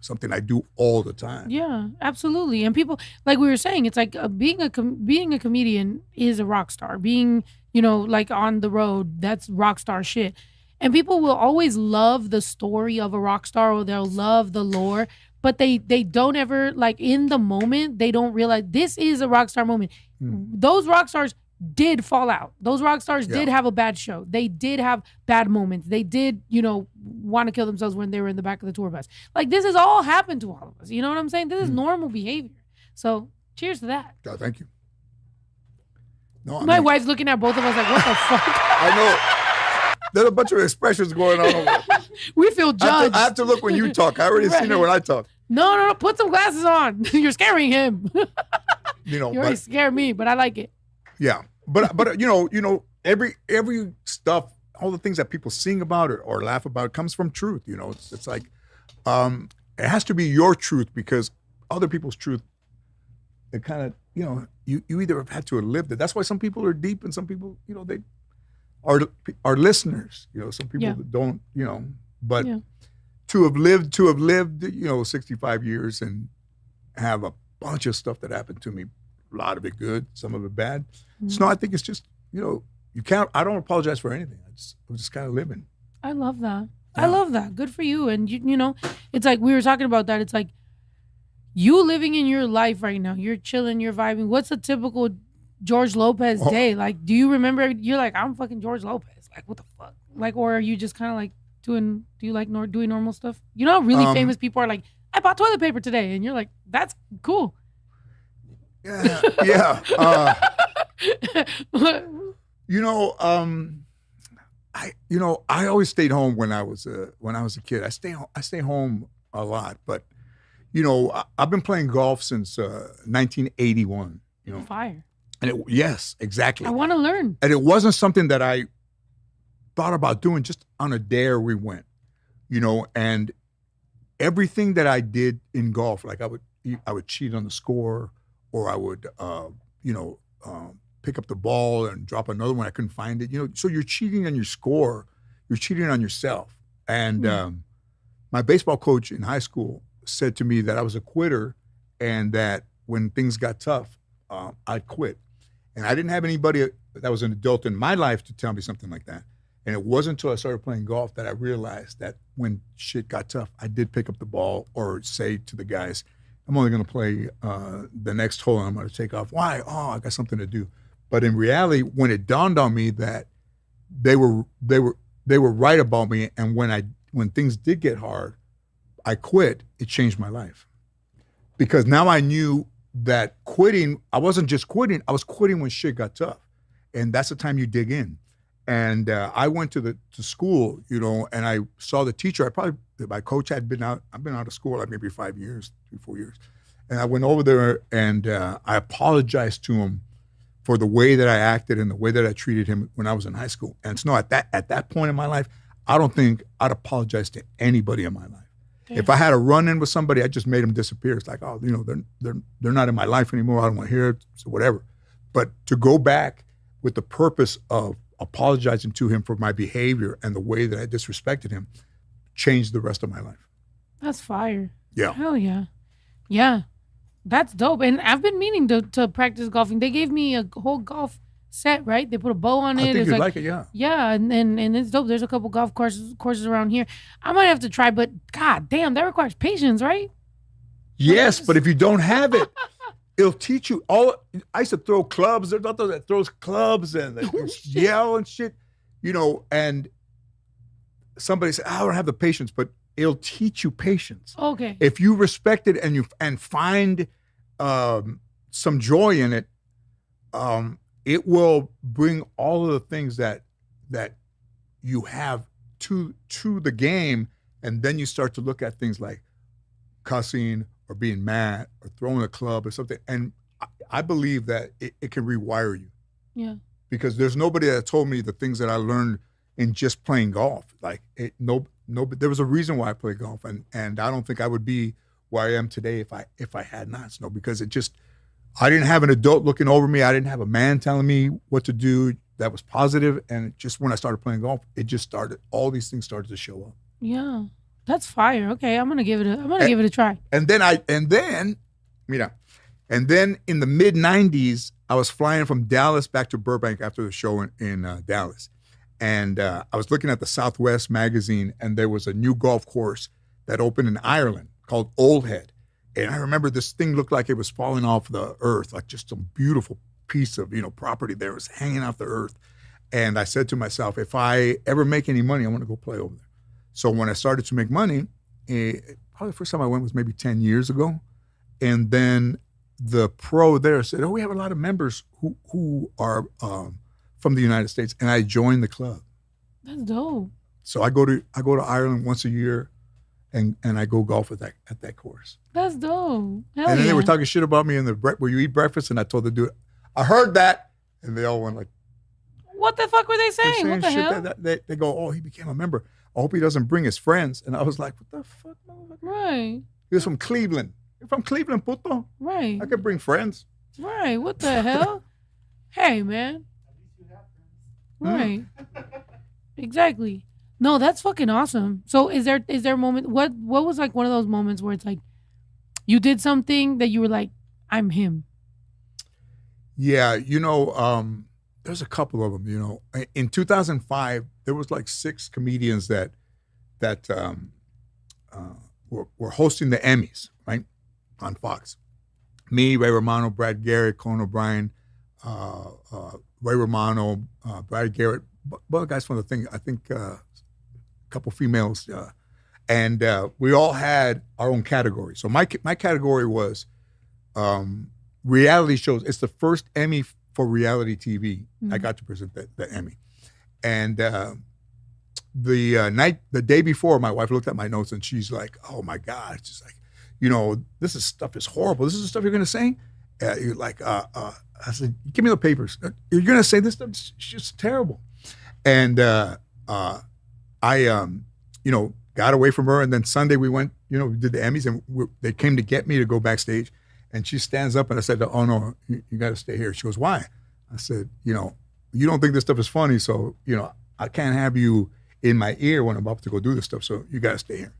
something I do all the time. Yeah, absolutely. And people, like we were saying, it's like being a comedian is a rock star. Being, like on the road, that's rock star shit. And people will always love the story of a rock star, or they'll love the lore, but they don't ever, like, in the moment, they don't realize this is a rock star moment. Those rock stars did fall out. Those rock stars did have a bad show. They did have bad moments. They did, want to kill themselves when they were in the back of the tour bus. Like, this has all happened to all of us. You know what I'm saying? This is normal behavior. So cheers to that. God, thank you. No, my wife's looking at both of us like, what the fuck? I know. There's a bunch of expressions going on over there. We feel judged. I have to look when you talk. I already seen it when I talk. No. Put some glasses on. You're scaring him. You already scared me, but I like it. Yeah. But every stuff, all the things that people sing about or laugh about comes from truth. It's like, it has to be your truth, because other people's truth, it kind of, you either have had to have lived it. That's why some people are deep and some people, they are listeners. Some people don't, but to have lived, 65 years and have a bunch of stuff that happened to me, a lot of it good, some of it bad. So no, I think it's just, you can't, I don't apologize for anything. I'm just kind of living. I love that. Yeah. I love that. Good for you. And it's like, we were talking about that. It's like, you living in your life right now. You're chilling, you're vibing. What's a typical George Lopez day? Like, do you remember, you're like, I'm fucking George Lopez. Like, what the fuck? Like, or are you just kind of like doing normal stuff? Really famous people are like, I bought toilet paper today. And you're like, that's cool. Yeah. I always stayed home when I was a kid. I stay home a lot, but I've been playing golf since 1981. Fire. And yes, exactly. I want to learn. And it wasn't something that I thought about doing. Just on a dare we went, and everything that I did in golf, like I would cheat on the score, or I would pick up the ball and drop another one. I couldn't find it. So you're cheating on your score. You're cheating on yourself. And my baseball coach in high school said to me that I was a quitter, and that when things got tough, I'd quit. And I didn't have anybody that was an adult in my life to tell me something like that. And it wasn't until I started playing golf that I realized that when shit got tough, I did pick up the ball or say to the guys, I'm only going to play the next hole and I'm going to take off. Why? Oh, I got something to do. But in reality, when it dawned on me that they were right about me, and when things did get hard, I quit, it changed my life. Because now I knew that quitting, I wasn't just quitting, I was quitting when shit got tough. And that's the time you dig in. And I went to school, and I saw the teacher. My coach I've been out of school like maybe 5 years, 3-4 years. And I went over there and I apologized to him for the way that I acted and the way that I treated him when I was in high school. And so at that point in my life, I don't think I'd apologize to anybody in my life. Okay. If I had a run-in with somebody, I just made them disappear. It's like, oh, they're not in my life anymore. I don't want to hear it, so whatever. But to go back with the purpose of apologizing to him for my behavior and the way that I disrespected him changed the rest of my life. That's fire. Yeah. Hell yeah. Yeah. That's dope. And I've been meaning to practice golfing. They gave me a whole golf set, right? They put a bow on it. I think It's you'd like it, yeah. Yeah, and it's dope. There's a couple golf courses around here. I might have to try, but god damn, that requires patience, right? Yes, but if you don't have it, it'll teach you all. I used to throw clubs. There's nothing that throws clubs and they yell and shit, and somebody said, I don't have the patience, but it'll teach you patience. Okay. If you respect it and find some joy in it, it will bring all of the things that you have to the game, and then you start to look at things like cussing or being mad or throwing a club or something. And I believe that it can rewire you. Yeah. Because there's nobody that told me the things that I learned in just playing golf. Like there was a reason why I played golf, and I don't think I would be where I am today if I had not. Because I didn't have an adult looking over me. I didn't have a man telling me what to do that was positive. And just when I started playing golf, all these things started to show up. Yeah. That's fire. Okay, I'm gonna give it a try. And then in the mid '90s, I was flying from Dallas back to Burbank after the show in Dallas, and I was looking at the Southwest magazine, and there was a new golf course that opened in Ireland called Old Head. And I remember this thing looked like it was falling off the earth, like just a beautiful piece of property there. It was hanging off the earth. And I said to myself, if I ever make any money, I want to go play over there. So when I started to make money, probably the first time I went was maybe 10 years ago. And then the pro there said, we have a lot of members who are from the United States. And I joined the club. That's dope. So I go to Ireland once a year. And I go golf at that course. That's dope. Hell and then they yeah. were talking shit about me in where you eat breakfast, and I told the dude, I heard that, and they all went like, "What the fuck were they saying? What the hell?" They go, he became a member. I hope he doesn't bring his friends. And I was like, what the fuck? Right. He was from Cleveland. You're from Cleveland, puto. Right. I could bring friends. Right. What the hell? Hey, man. Right. Exactly. No, that's fucking awesome. So is there a moment, what was like one of those moments where it's like you did something that you were like, I'm him? Yeah, there's a couple of them, In 2005, there was like 6 comedians that were hosting the Emmys, right, on Fox. Me, Ray Romano, Brad Garrett, Conan O'Brien, Ray Romano, Brad Garrett, well, guys from the thing, I think couple females, and we all had our own category. So my category was reality shows. It's the first Emmy for reality TV. I got to present the Emmy, and the day before, my wife looked at my notes and she's like, "Oh my God!" She's like, stuff is horrible. This is the stuff you're gonna say. You're like, I said, "Give me the papers. You're gonna say this stuff? It's just terrible." And I got away from her, and then Sunday we went, we did the Emmys, and they came to get me to go backstage, and she stands up, and I said, "Oh no, you got to stay here." She goes, "Why?" I said, "You don't think this stuff is funny, so I can't have you in my ear when I'm about to go do this stuff, so you got to stay here."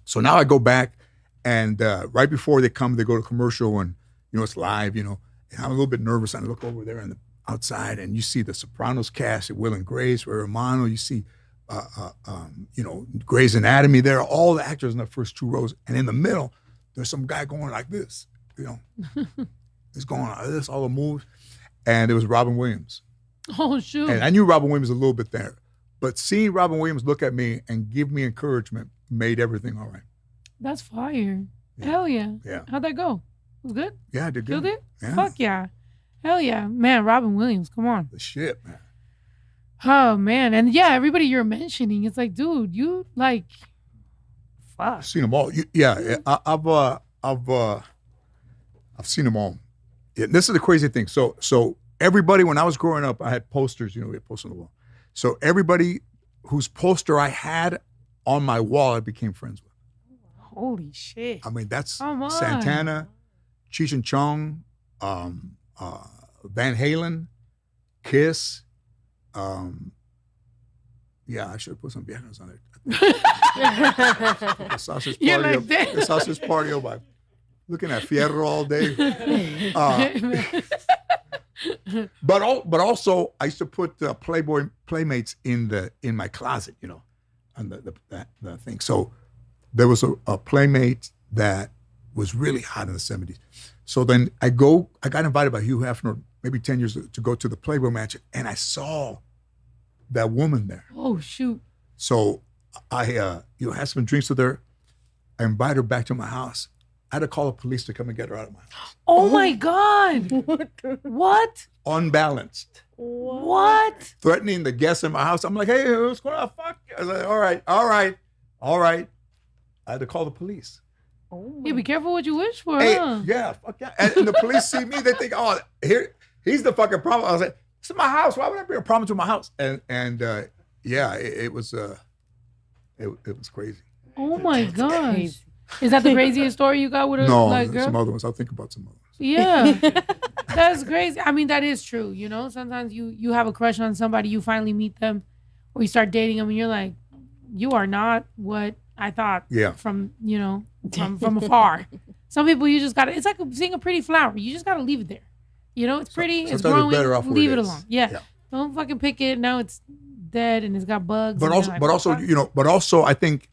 So now I go back, and right before they go to commercial, and it's live, and I'm a little bit nervous, and I look over there outside, and you see the Sopranos cast, Will and Grace, Ray Romano, you see Grey's Anatomy there, all the actors in the first 2 rows. And in the middle, there's some guy going like this, He's going like this, all the moves. And it was Robin Williams. Oh, shoot. And I knew Robin Williams a little bit there. But seeing Robin Williams look at me and give me encouragement made everything all right. That's fire. Yeah. Hell yeah. Yeah. How'd that go? Was it good? Yeah, I did good. Killed it? Yeah. Fuck yeah. Hell yeah. Man, Robin Williams, come on. The shit, man. Oh man, and yeah, everybody you're mentioning, it's like, dude, you like, fuck. I've seen them all. I've seen them all. Yeah, this is the crazy thing. So everybody, when I was growing up, I had posters. We had posters on the wall. So everybody whose poster I had on my wall, I became friends with. Holy shit. I mean, that's Come on. Santana, Cheech and Chong, Van Halen, Kiss. Yeah, I should have put some viejas on there. The sausage You're party. like that. The sausage party by looking at Fierro all day. But also, I used to put Playboy Playmates in my closet, you know, on the thing. So there was a Playmate that was really hot in the 70s. So then I got invited by Hugh Hefner, maybe 10 years to go to the Playboy Mansion, and I saw that woman there. Oh, shoot. So I had some drinks with her. I invited her back to my house. I had to call the police to come and get her out of my house. Oh my God. What? Unbalanced. What? Threatening the guests in my house. I'm like, hey, what's going on? Fuck you. I was like, all right. I had to call the police. Oh. Yeah, be careful what you wish for, Hey, huh? yeah, fuck yeah. And the police see me, they think, oh, he's the fucking problem. I was like, this is my house. Why would I bring a problem to my house? And yeah, it was crazy. Oh my gosh. crazy. Is that the craziest story you got with a No, like girl? some other ones. I'll think about some other ones. Yeah. That's crazy. I mean, that is true, you know? Sometimes you have a crush on somebody, you finally meet them, or you start dating them, and you're like, you are not what I thought from, you know, from afar. Some people you just gotta, it's like seeing a pretty flower. You just gotta leave it there. You know, it's pretty, it's Sometimes growing, it's better off where leave it it is. alone. Yeah. Don't fucking pick it. Now it's dead and it's got bugs. But and also, you're like, but also, fuck. you know, but also, I think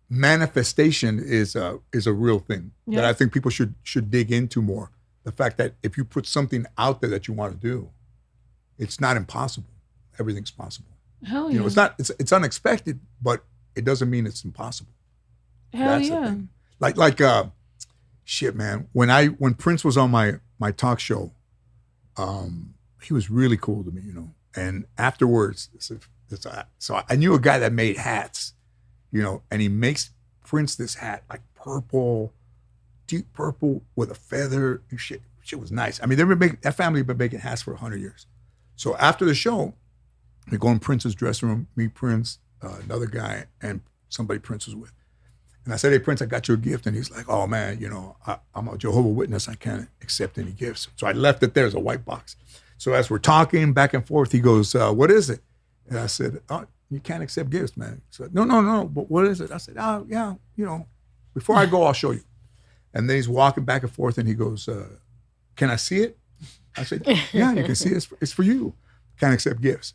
manifestation is a real thing that I think people should dig into more. The fact that if you put something out there that you want to do, it's not impossible. Everything's possible. Hell yeah. You know, it's not. It's unexpected, but it doesn't mean it's impossible. Hell That's yeah. the thing. Like shit, man. When Prince was on my talk show, he was really cool to me, you know. And afterwards, so I knew a guy that made hats, you know, and he makes Prince this hat like purple, deep purple with a feather and shit. Shit was nice. I mean, that family had been making hats for 100 years. So after the show, we go in Prince's dressing room, meet Prince, another guy, and somebody Prince was with. And I said, hey, Prince, I got you a gift. And he's like, oh, man, you know, I'm a Jehovah's Witness. I can't accept any gifts. So I left it there as a white box. So as we're talking back and forth, he goes, what is it? And I said, oh, you can't accept gifts, man. He said, no, but what is it? I said, oh, yeah, you know, before I go, I'll show you. And then he's walking back and forth, and he goes, can I see it? I said, yeah, you can see it. It's for you. Can't accept gifts.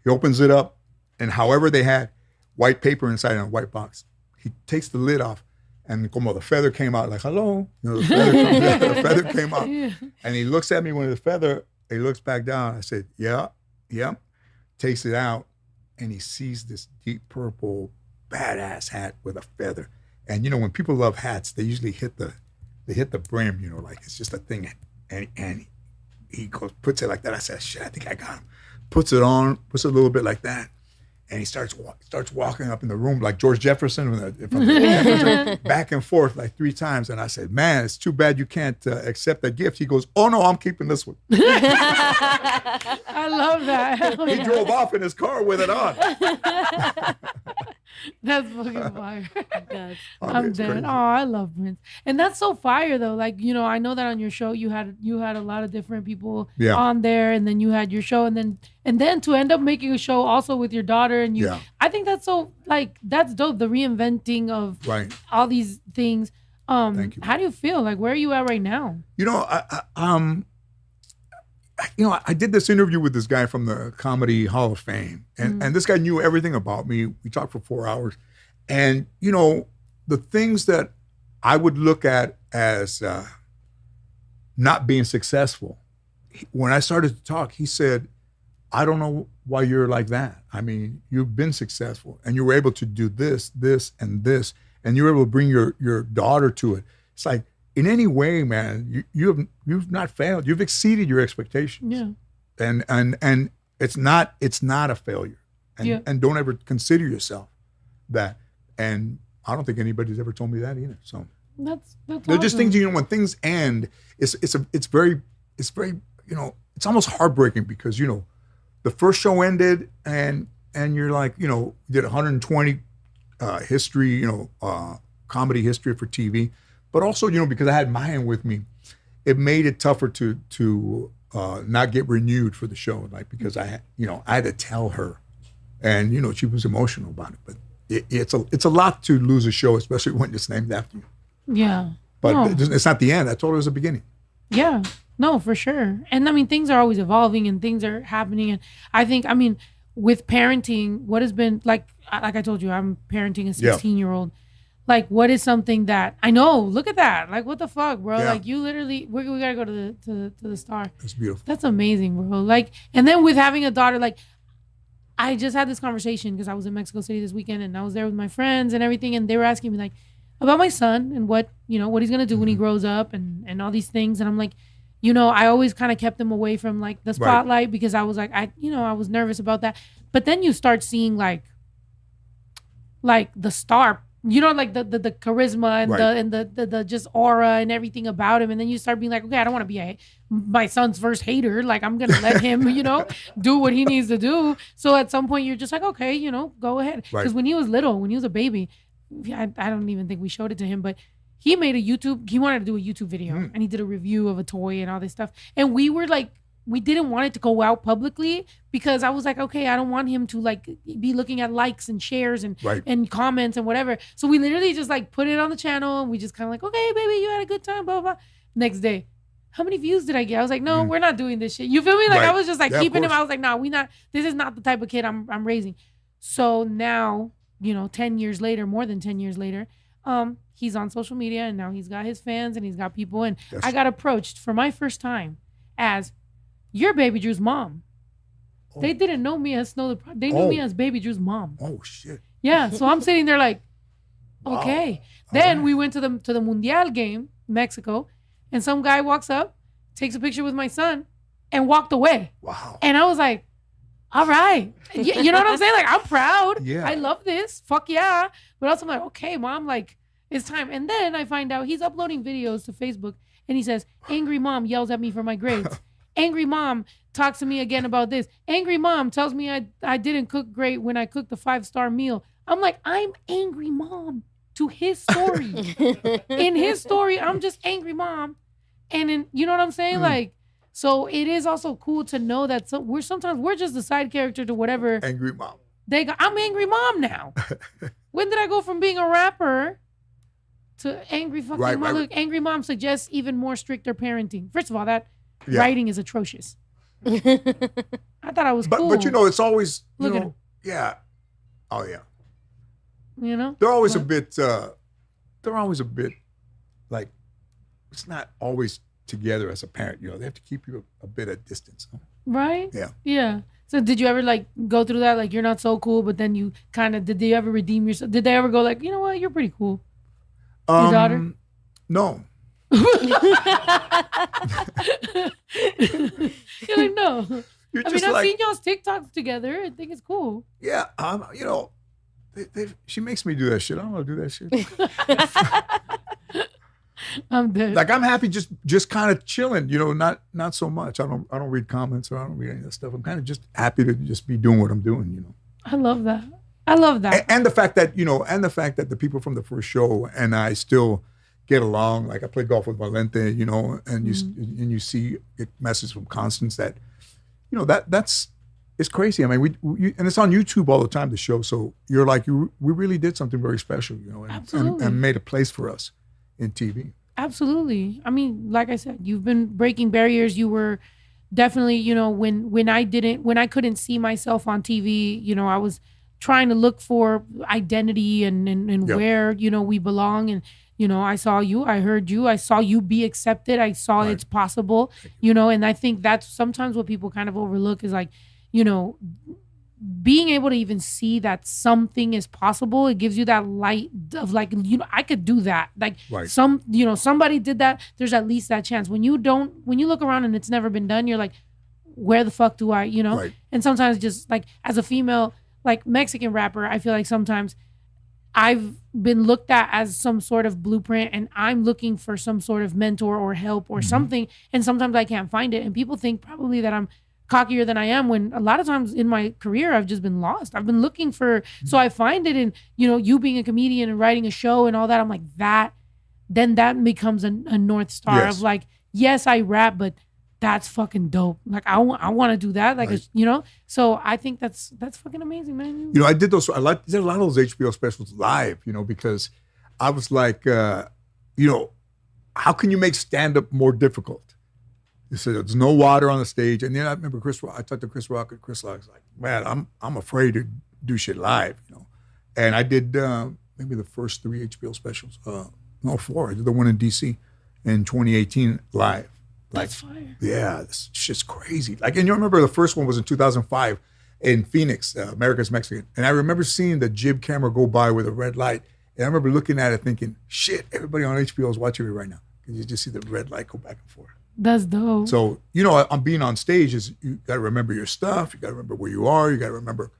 He opens it up, and however they had white paper inside in a white box, he takes the lid off, and como the feather came out, like, hello. You know, the feather came out. Yeah. And he looks at me when the feather, he looks back down. I said, yeah. Takes it out, and he sees this deep purple badass hat with a feather. And you know, when people love hats, they usually hit the brim, you know, like it's just a thing. And he goes, puts it like that. I said, shit, I think I got him. Puts it on, puts it a little bit like that. And he starts walking up in the room like George Jefferson, back and forth like 3 times. And I said, man, it's too bad you can't accept that gift. He goes, oh no, I'm keeping this one. I love that. Hell He yeah. drove off in his car with it on. That's fucking fire. God. I'm it's dead. crazy. Oh, I love Prince. And that's so fire though. Like, you know, I know that on your show you had a lot of different people on there, and then you had your show, and then to end up making a show also with your daughter, and you I think that's so, like, that's dope, the reinventing of all these things. Thank you. How do you feel? Like, where are you at right now? You know, I did this interview with this guy from the Comedy Hall of Fame, and this guy knew everything about me. We talked for 4 hours, and you know, the things that I would look at as not being successful. When I started to talk, he said, "I don't know why you're like that. I mean, you've been successful, and you were able to do this, this, and this, and you were able to bring your daughter to it. It's like." In any way, man, you've not failed. You've exceeded your expectations. Yeah. And it's not a failure. And don't ever consider yourself that. And I don't think anybody's ever told me that either. So That's they're just awesome. things, you know, when things end, it's very, you know, it's almost heartbreaking because, you know, the first show ended and you're like, you know, did 120 history, you know, comedy history for TV, but also, because I had Mayan with me, it made it tougher to not get renewed for the show, like, because I had to tell her, and she was emotional about it. But it's a lot to lose a show, especially when it's named after you. Yeah, but it's not the end. I told her it was the beginning. Yeah, no, for sure. And I mean, things are always evolving and things are happening. And I think, with parenting, what has been like I told you, I'm parenting a 16-year-old. Like, what is something that I know? Look at that! Like, what the fuck, bro? Yeah. Like, you literally, we gotta go to the star. That's beautiful. That's amazing, bro. Like, and then with having a daughter, like, I just had this conversation because I was in Mexico City this weekend and I was there with my friends and everything, and they were asking me like about my son and what he's gonna do when he grows up and all these things, and I'm like, I always kind of kept him away from like the spotlight because I was like, I was nervous about that. But then you start seeing like the star, like the charisma and the just aura and everything about him. And then you start being like, okay, I don't want to be my son's first hater. Like, I'm going to let him, do what he needs to do. So at some point you're just like, okay, go ahead. Because when he was little, when he was a baby, I don't even think we showed it to him, but he made he wanted to do a YouTube video and he did a review of a toy and all this stuff. And we were like, we didn't want it to go out publicly because I was like, okay, I don't want him to like be looking at likes and shares and comments and whatever. So we literally just like put it on the channel and we just kind of like, okay, baby, you had a good time, blah, blah, blah. Next day, how many views did I get? I was like, no, we're not doing this shit. You feel me? Like I was just like keeping him. I was like, no, this is not the type of kid I'm raising. So now, 10 years later, more than 10 years later, he's on social media and now he's got his fans and he's got people. And I got approached for my first time as, you're Baby Drew's mom. Oh. They didn't know me as Snow. They knew me as Baby Drew's mom. Oh shit. Yeah. So I'm sitting there like, okay. Wow. Then we went to the Mundial game, Mexico, and some guy walks up, takes a picture with my son, and walked away. Wow. And I was like, all right. You know what I'm saying? Like, I'm proud. Yeah. I love this. Fuck yeah. But also I'm like, okay, mom, like, it's time. And then I find out he's uploading videos to Facebook and he says, angry mom yells at me for my grades. Angry mom talks to me again about this. Angry mom tells me I didn't cook great when I cooked the 5-star meal. I'm like, I'm angry mom to his story. In his story, I'm just angry mom. And you know what I'm saying? Like, so it is also cool to know that we're just the side character to whatever. Angry mom. I'm angry mom now. When did I go from being a rapper to angry fucking mom? Look, angry mom suggests even more stricter parenting. First of all, that writing is atrocious. I thought I was cool. But it's always, yeah. Oh yeah. They're always a bit like, it's not always together as a parent. They have to keep you a bit at distance. Huh? Right? Yeah. Yeah. So did you ever like go through that? Like, you're not so cool, but then you did they ever redeem yourself? Did they ever go like, you know what, you're pretty cool? Your daughter? No. You're like, no. I've seen y'all's TikToks together. I think it's cool. Yeah, she makes me do that shit. I don't want to do that shit. I'm dead. Like, I'm happy just kind of chilling, not so much. I don't read comments or I don't read any of that stuff. I'm kind of just happy to just be doing what I'm doing, I love that. I love that. And the fact that, the people from the first show and I still get along. Like, I play golf with Valente, and you see messages from Constance that, that's it's crazy. I mean, we and it's on YouTube all the time, the show. So you're like, we really did something very special, and made a place for us in TV. Absolutely. I mean, like I said, you've been breaking barriers. You were definitely, when I couldn't see myself on TV, I was trying to look for identity and where, we belong. And, I saw you, I heard you, I saw you be accepted. I saw it's possible, and I think that's sometimes what people kind of overlook is like, being able to even see that something is possible. It gives you that light of like, I could do that. Like somebody did that. There's at least that chance. When you look around and it's never been done, you're like, where the fuck do I, Right. And sometimes just like as a female, like Mexican rapper, I feel like sometimes I've been looked at as some sort of blueprint and I'm looking for some sort of mentor or help or something. And sometimes I can't find it. And people think probably that I'm cockier than I am, when a lot of times in my career I've just been lost. I've been looking for, so I find it in, you being a comedian and writing a show and all that. I'm like, then that becomes a North Star of like, yes, I rap, but that's fucking dope. Like I want to do that. Like, so I think that's fucking amazing, man. I did did a lot of those HBO specials live, because I was like, how can you make stand-up more difficult? They said there's no water on the stage. And then I remember I talked to Chris Rock, and Chris Rock was like, man, I'm afraid to do shit live, And I did maybe the first 3 HBO specials. No, 4. I did the one in DC in 2018 live. That's fire. Yeah, this shit's crazy. Like, and you remember the first one was in 2005 in Phoenix, America's Mexican. And I remember seeing the jib camera go by with a red light. And I remember looking at it thinking, shit, everybody on HBO is watching me right now. Because you just see the red light go back and forth. That's dope. So, I'm being on stage is you got to remember your stuff. You got to remember where you are. You got to remember,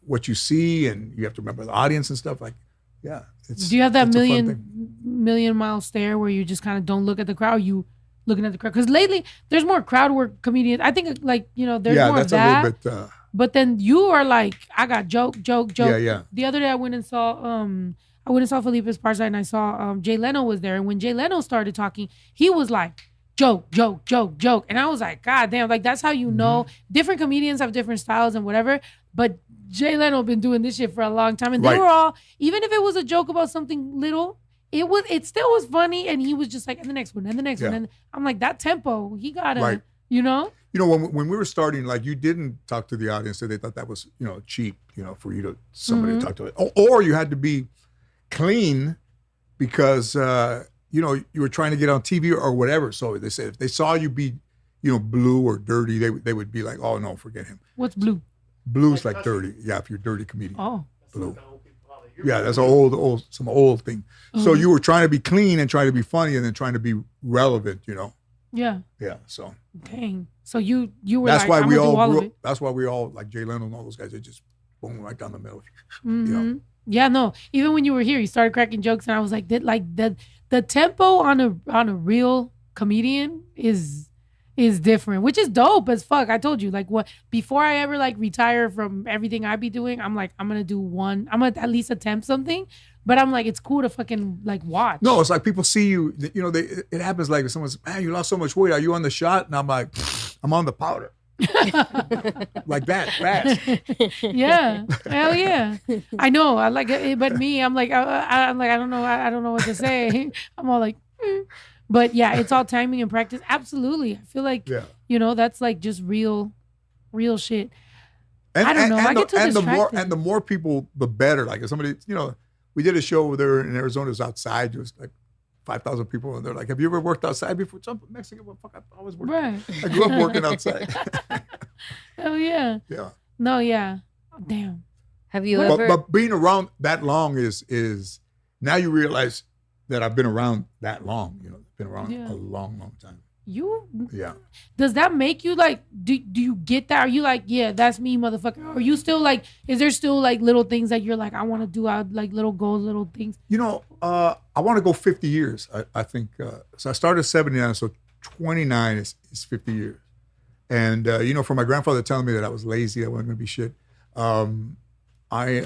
what you see, and you have to remember the audience and stuff. Like, yeah. Do you have that million mile stare where you just kind of don't look at the crowd? You looking at the crowd? Because lately there's more crowd work comedians. I think there's more of that. A little bit, but then you are like, I got joke. Yeah. The other day I went and saw Felipe's Parkside, and I saw Jay Leno was there. And when Jay Leno started talking, he was like, joke. And I was like, God damn, like that's how you know. Different comedians have different styles and whatever. But Jay Leno been doing this shit for a long time. And they were all, even if it was a joke about something little, it still was funny. And he was just like, and the next one. And I'm like, that tempo, he got it, when we were starting, like you didn't talk to the audience, so they thought that was, cheap, for you to somebody to talk to it. Or you had to be clean because, you were trying to get on TV or whatever. So they said if they saw you be, blue or dirty, they would be like, oh no, forget him. What's blue? Blue's like dirty. Yeah, if you're a dirty comedian. Oh. Blue. Yeah, that's an old thing. So you were trying to be clean and trying to be funny and then trying to be relevant, Yeah. Yeah. So. Dang. So you were. That's like, why we all. That's why we all like Jay Leno and all those guys. They just boom right down the middle. Mm-hmm. Yeah. No. Even when you were here, you started cracking jokes, and I was like, the tempo on a real comedian is different, which is dope as fuck. I told you, like, what before I ever like retire from everything I be doing, I'm like, I'm gonna do one. I'm gonna at least attempt something. But I'm like, it's cool to fucking like watch. No, it's like people see you. It happens like if someone's, man, you lost so much weight. Are you on the shot? And I'm like, I'm on the powder. Like that, fast. Yeah, hell yeah. I know. I like it, but me, I'm like, I'm like, I don't know what to say. I'm all like, But yeah, it's all timing and practice. Absolutely, I feel like that's like just real shit. And, I don't know. I get too distracted. The more people, the better. Like if somebody, we did a show over there in Arizona. It was outside. It was like 5,000 people, and they're like, "Have you ever worked outside before?" Some Mexican, well, fuck, I always worked. Right. I grew up working outside. Oh yeah. Yeah. No, yeah. Oh, damn. Have you ever? But being around that long is now you realize that I've been around that long. Been around a long time. Yeah. Does that make you like? Do you get that? Are you like, yeah, that's me, motherfucker? Or are you still like? Is there still like little things that you're like, I want to do? Like little goals, little things. I want to go 50 years. I think so. I started 79, so 29 is 50 years. And for my grandfather telling me that I was lazy, I wasn't gonna be shit. I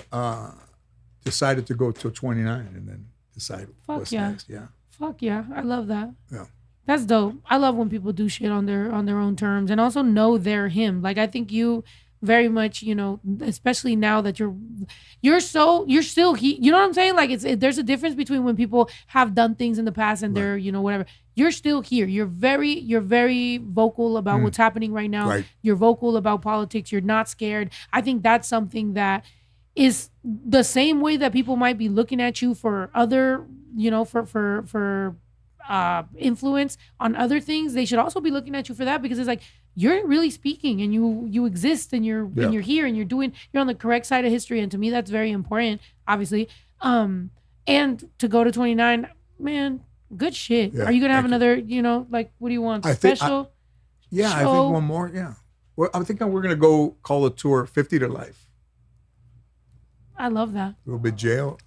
decided to go till 29 and then decide what's next. Yeah. Fuck yeah, I love that. Yeah. That's dope. I love when people do shit on their own terms and also know they're him. Like I think you very much, especially now that you're still you know what I'm saying? Like there's a difference between when people have done things in the past and they're, whatever. You're still here. You're very vocal about what's happening right now. Right. You're vocal about politics. You're not scared. I think that's something that is the same way that people might be looking at you for other, for influence on other things. They should also be looking at you for that because it's like you're really speaking and you exist and you're here and you're on the correct side of history, and to me that's very important, obviously. And to go to 29, man, good shit. Are you gonna have another, like what do you want? Special? I think one more. Yeah. Well, I'm thinking we're gonna go call the tour 50 to Life. I love that. A little bit jail.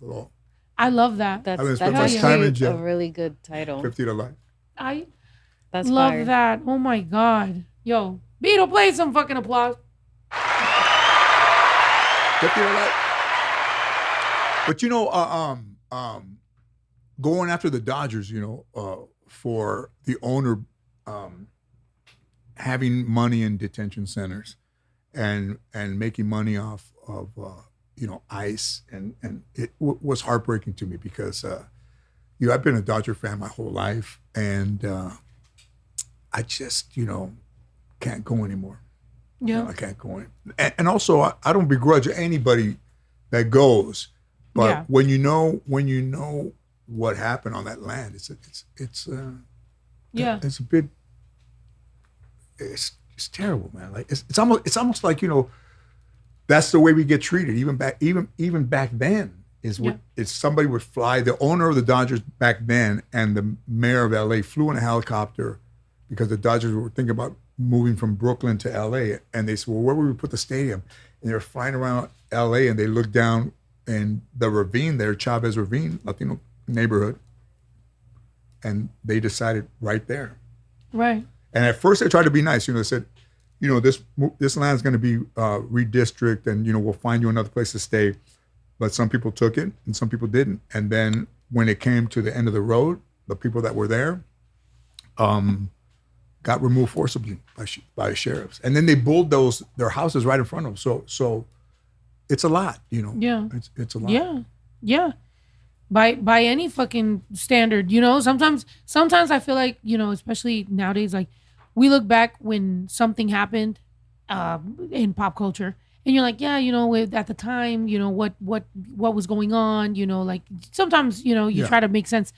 I love that. That's actually a really good title. 50 to Life. I That's love fire. that. Oh my God. Yo, Beto, play some fucking applause. But going after the Dodgers, for the owner having money in detention centers and making money off of ICE, and it was heartbreaking to me because I've been a Dodger fan my whole life, and I just can't go anymore. Yeah, I can't go in, and also I don't begrudge anybody that goes, but when you know what happened on that land, it's a bit, it's terrible, man. Like it's almost like that's the way we get treated. Even back then it's somebody would fly, the owner of the Dodgers back then and the mayor of LA flew in a helicopter because the Dodgers were thinking about moving from Brooklyn to LA, and they said, well, where would we put the stadium? And they were flying around LA, and they looked down in the ravine there, Chavez Ravine, Latino neighborhood, and they decided right there. Right. And at first they tried to be nice. They said, this land's going to be redistricted, and we'll find you another place to stay. But some people took it, and some people didn't. And then when it came to the end of the road, the people that were there got removed forcibly by sheriffs, and then they bulldozed their houses right in front of them. So it's a lot, Yeah. It's a lot. Yeah. By any fucking standard, Sometimes I feel like, especially nowadays, like we look back when something happened in pop culture, and you're like, yeah, at the time, what was going on, like sometimes, you try to make sense.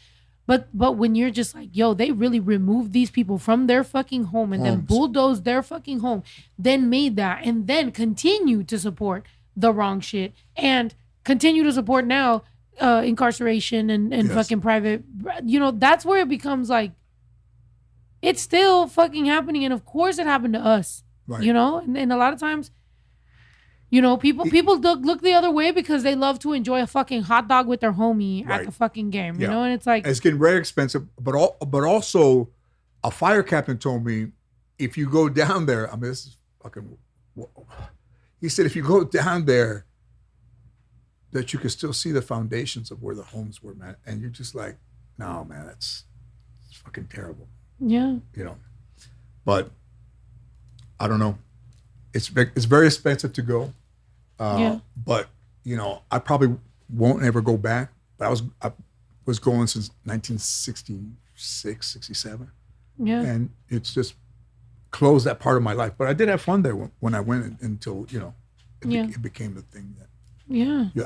But when you're just like, yo, they really removed these people from their fucking home and then bulldozed their fucking home, then made that, and then continue to support the wrong shit and continue to support now incarceration and fucking private, that's where it becomes like, it's still fucking happening. And of course it happened to us, right. And a lot of times, people look the other way because they love to enjoy a fucking hot dog with their homie at the fucking game, and it's like, it's getting very expensive. But also, a fire captain told me, if you go down there, I mean, this is fucking. He said, if you go down there, that you can still see the foundations of where the homes were, man, and you're just like, no, man, it's fucking terrible. Yeah. But I don't know. It's very expensive to go. But I probably won't ever go back. But I was going since 1966, 67. Yeah. And it's just closed that part of my life. But I did have fun there when I went until it became the thing that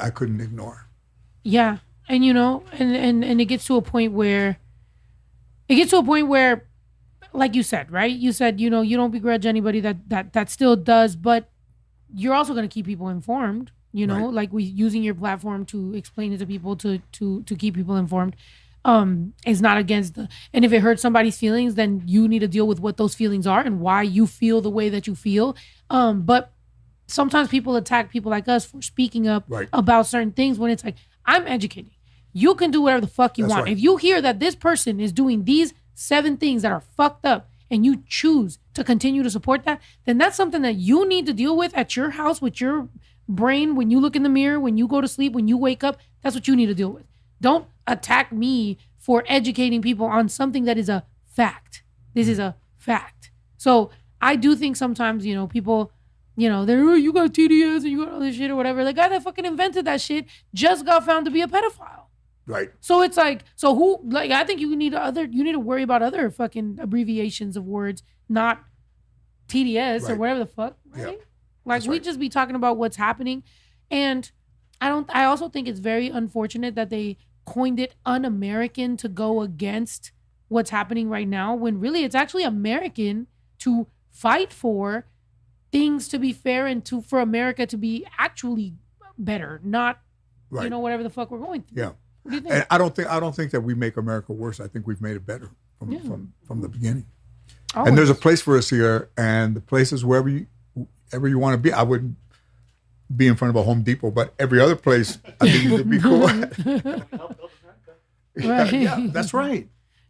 I couldn't ignore. Yeah. And and it gets to a point where like you said, right? You said, you don't begrudge anybody that still does, but you're also going to keep people informed, right. Like using your platform to explain it to people, to keep people informed, is not against and if it hurts somebody's feelings, then you need to deal with what those feelings are and why you feel the way that you feel. But sometimes people attack people like us for speaking up about certain things when it's like, I'm educating. You can do whatever the fuck you want. Right. If you hear that this person is doing these 7 things that are fucked up and you choose to continue to support that, then that's something that you need to deal with at your house with your brain. When you look in the mirror, when you go to sleep, when you wake up, that's what you need to deal with. Don't attack me for educating people on something that is a fact. This is a fact. So I do think sometimes, people, they're, you got TDS and you got all this shit or whatever. The guy that fucking invented that shit just got found to be a pedophile. Right. So it's like, I think you need to worry about other fucking abbreviations of words, not TDS or whatever the fuck, right? Yep. Like we just be talking about what's happening. And I also think it's very unfortunate that they coined it un-American to go against what's happening right now, when really it's actually American to fight for things to be fair and for America to be actually better, not, whatever the fuck we're going through. Yeah. What do you think? And I don't think that we make America worse. I think we've made it better from the beginning. Always. And there's a place for us here, and the places wherever you want to be. I wouldn't be in front of a Home Depot, but every other place I think it would be cool. Right. Yeah, that's right.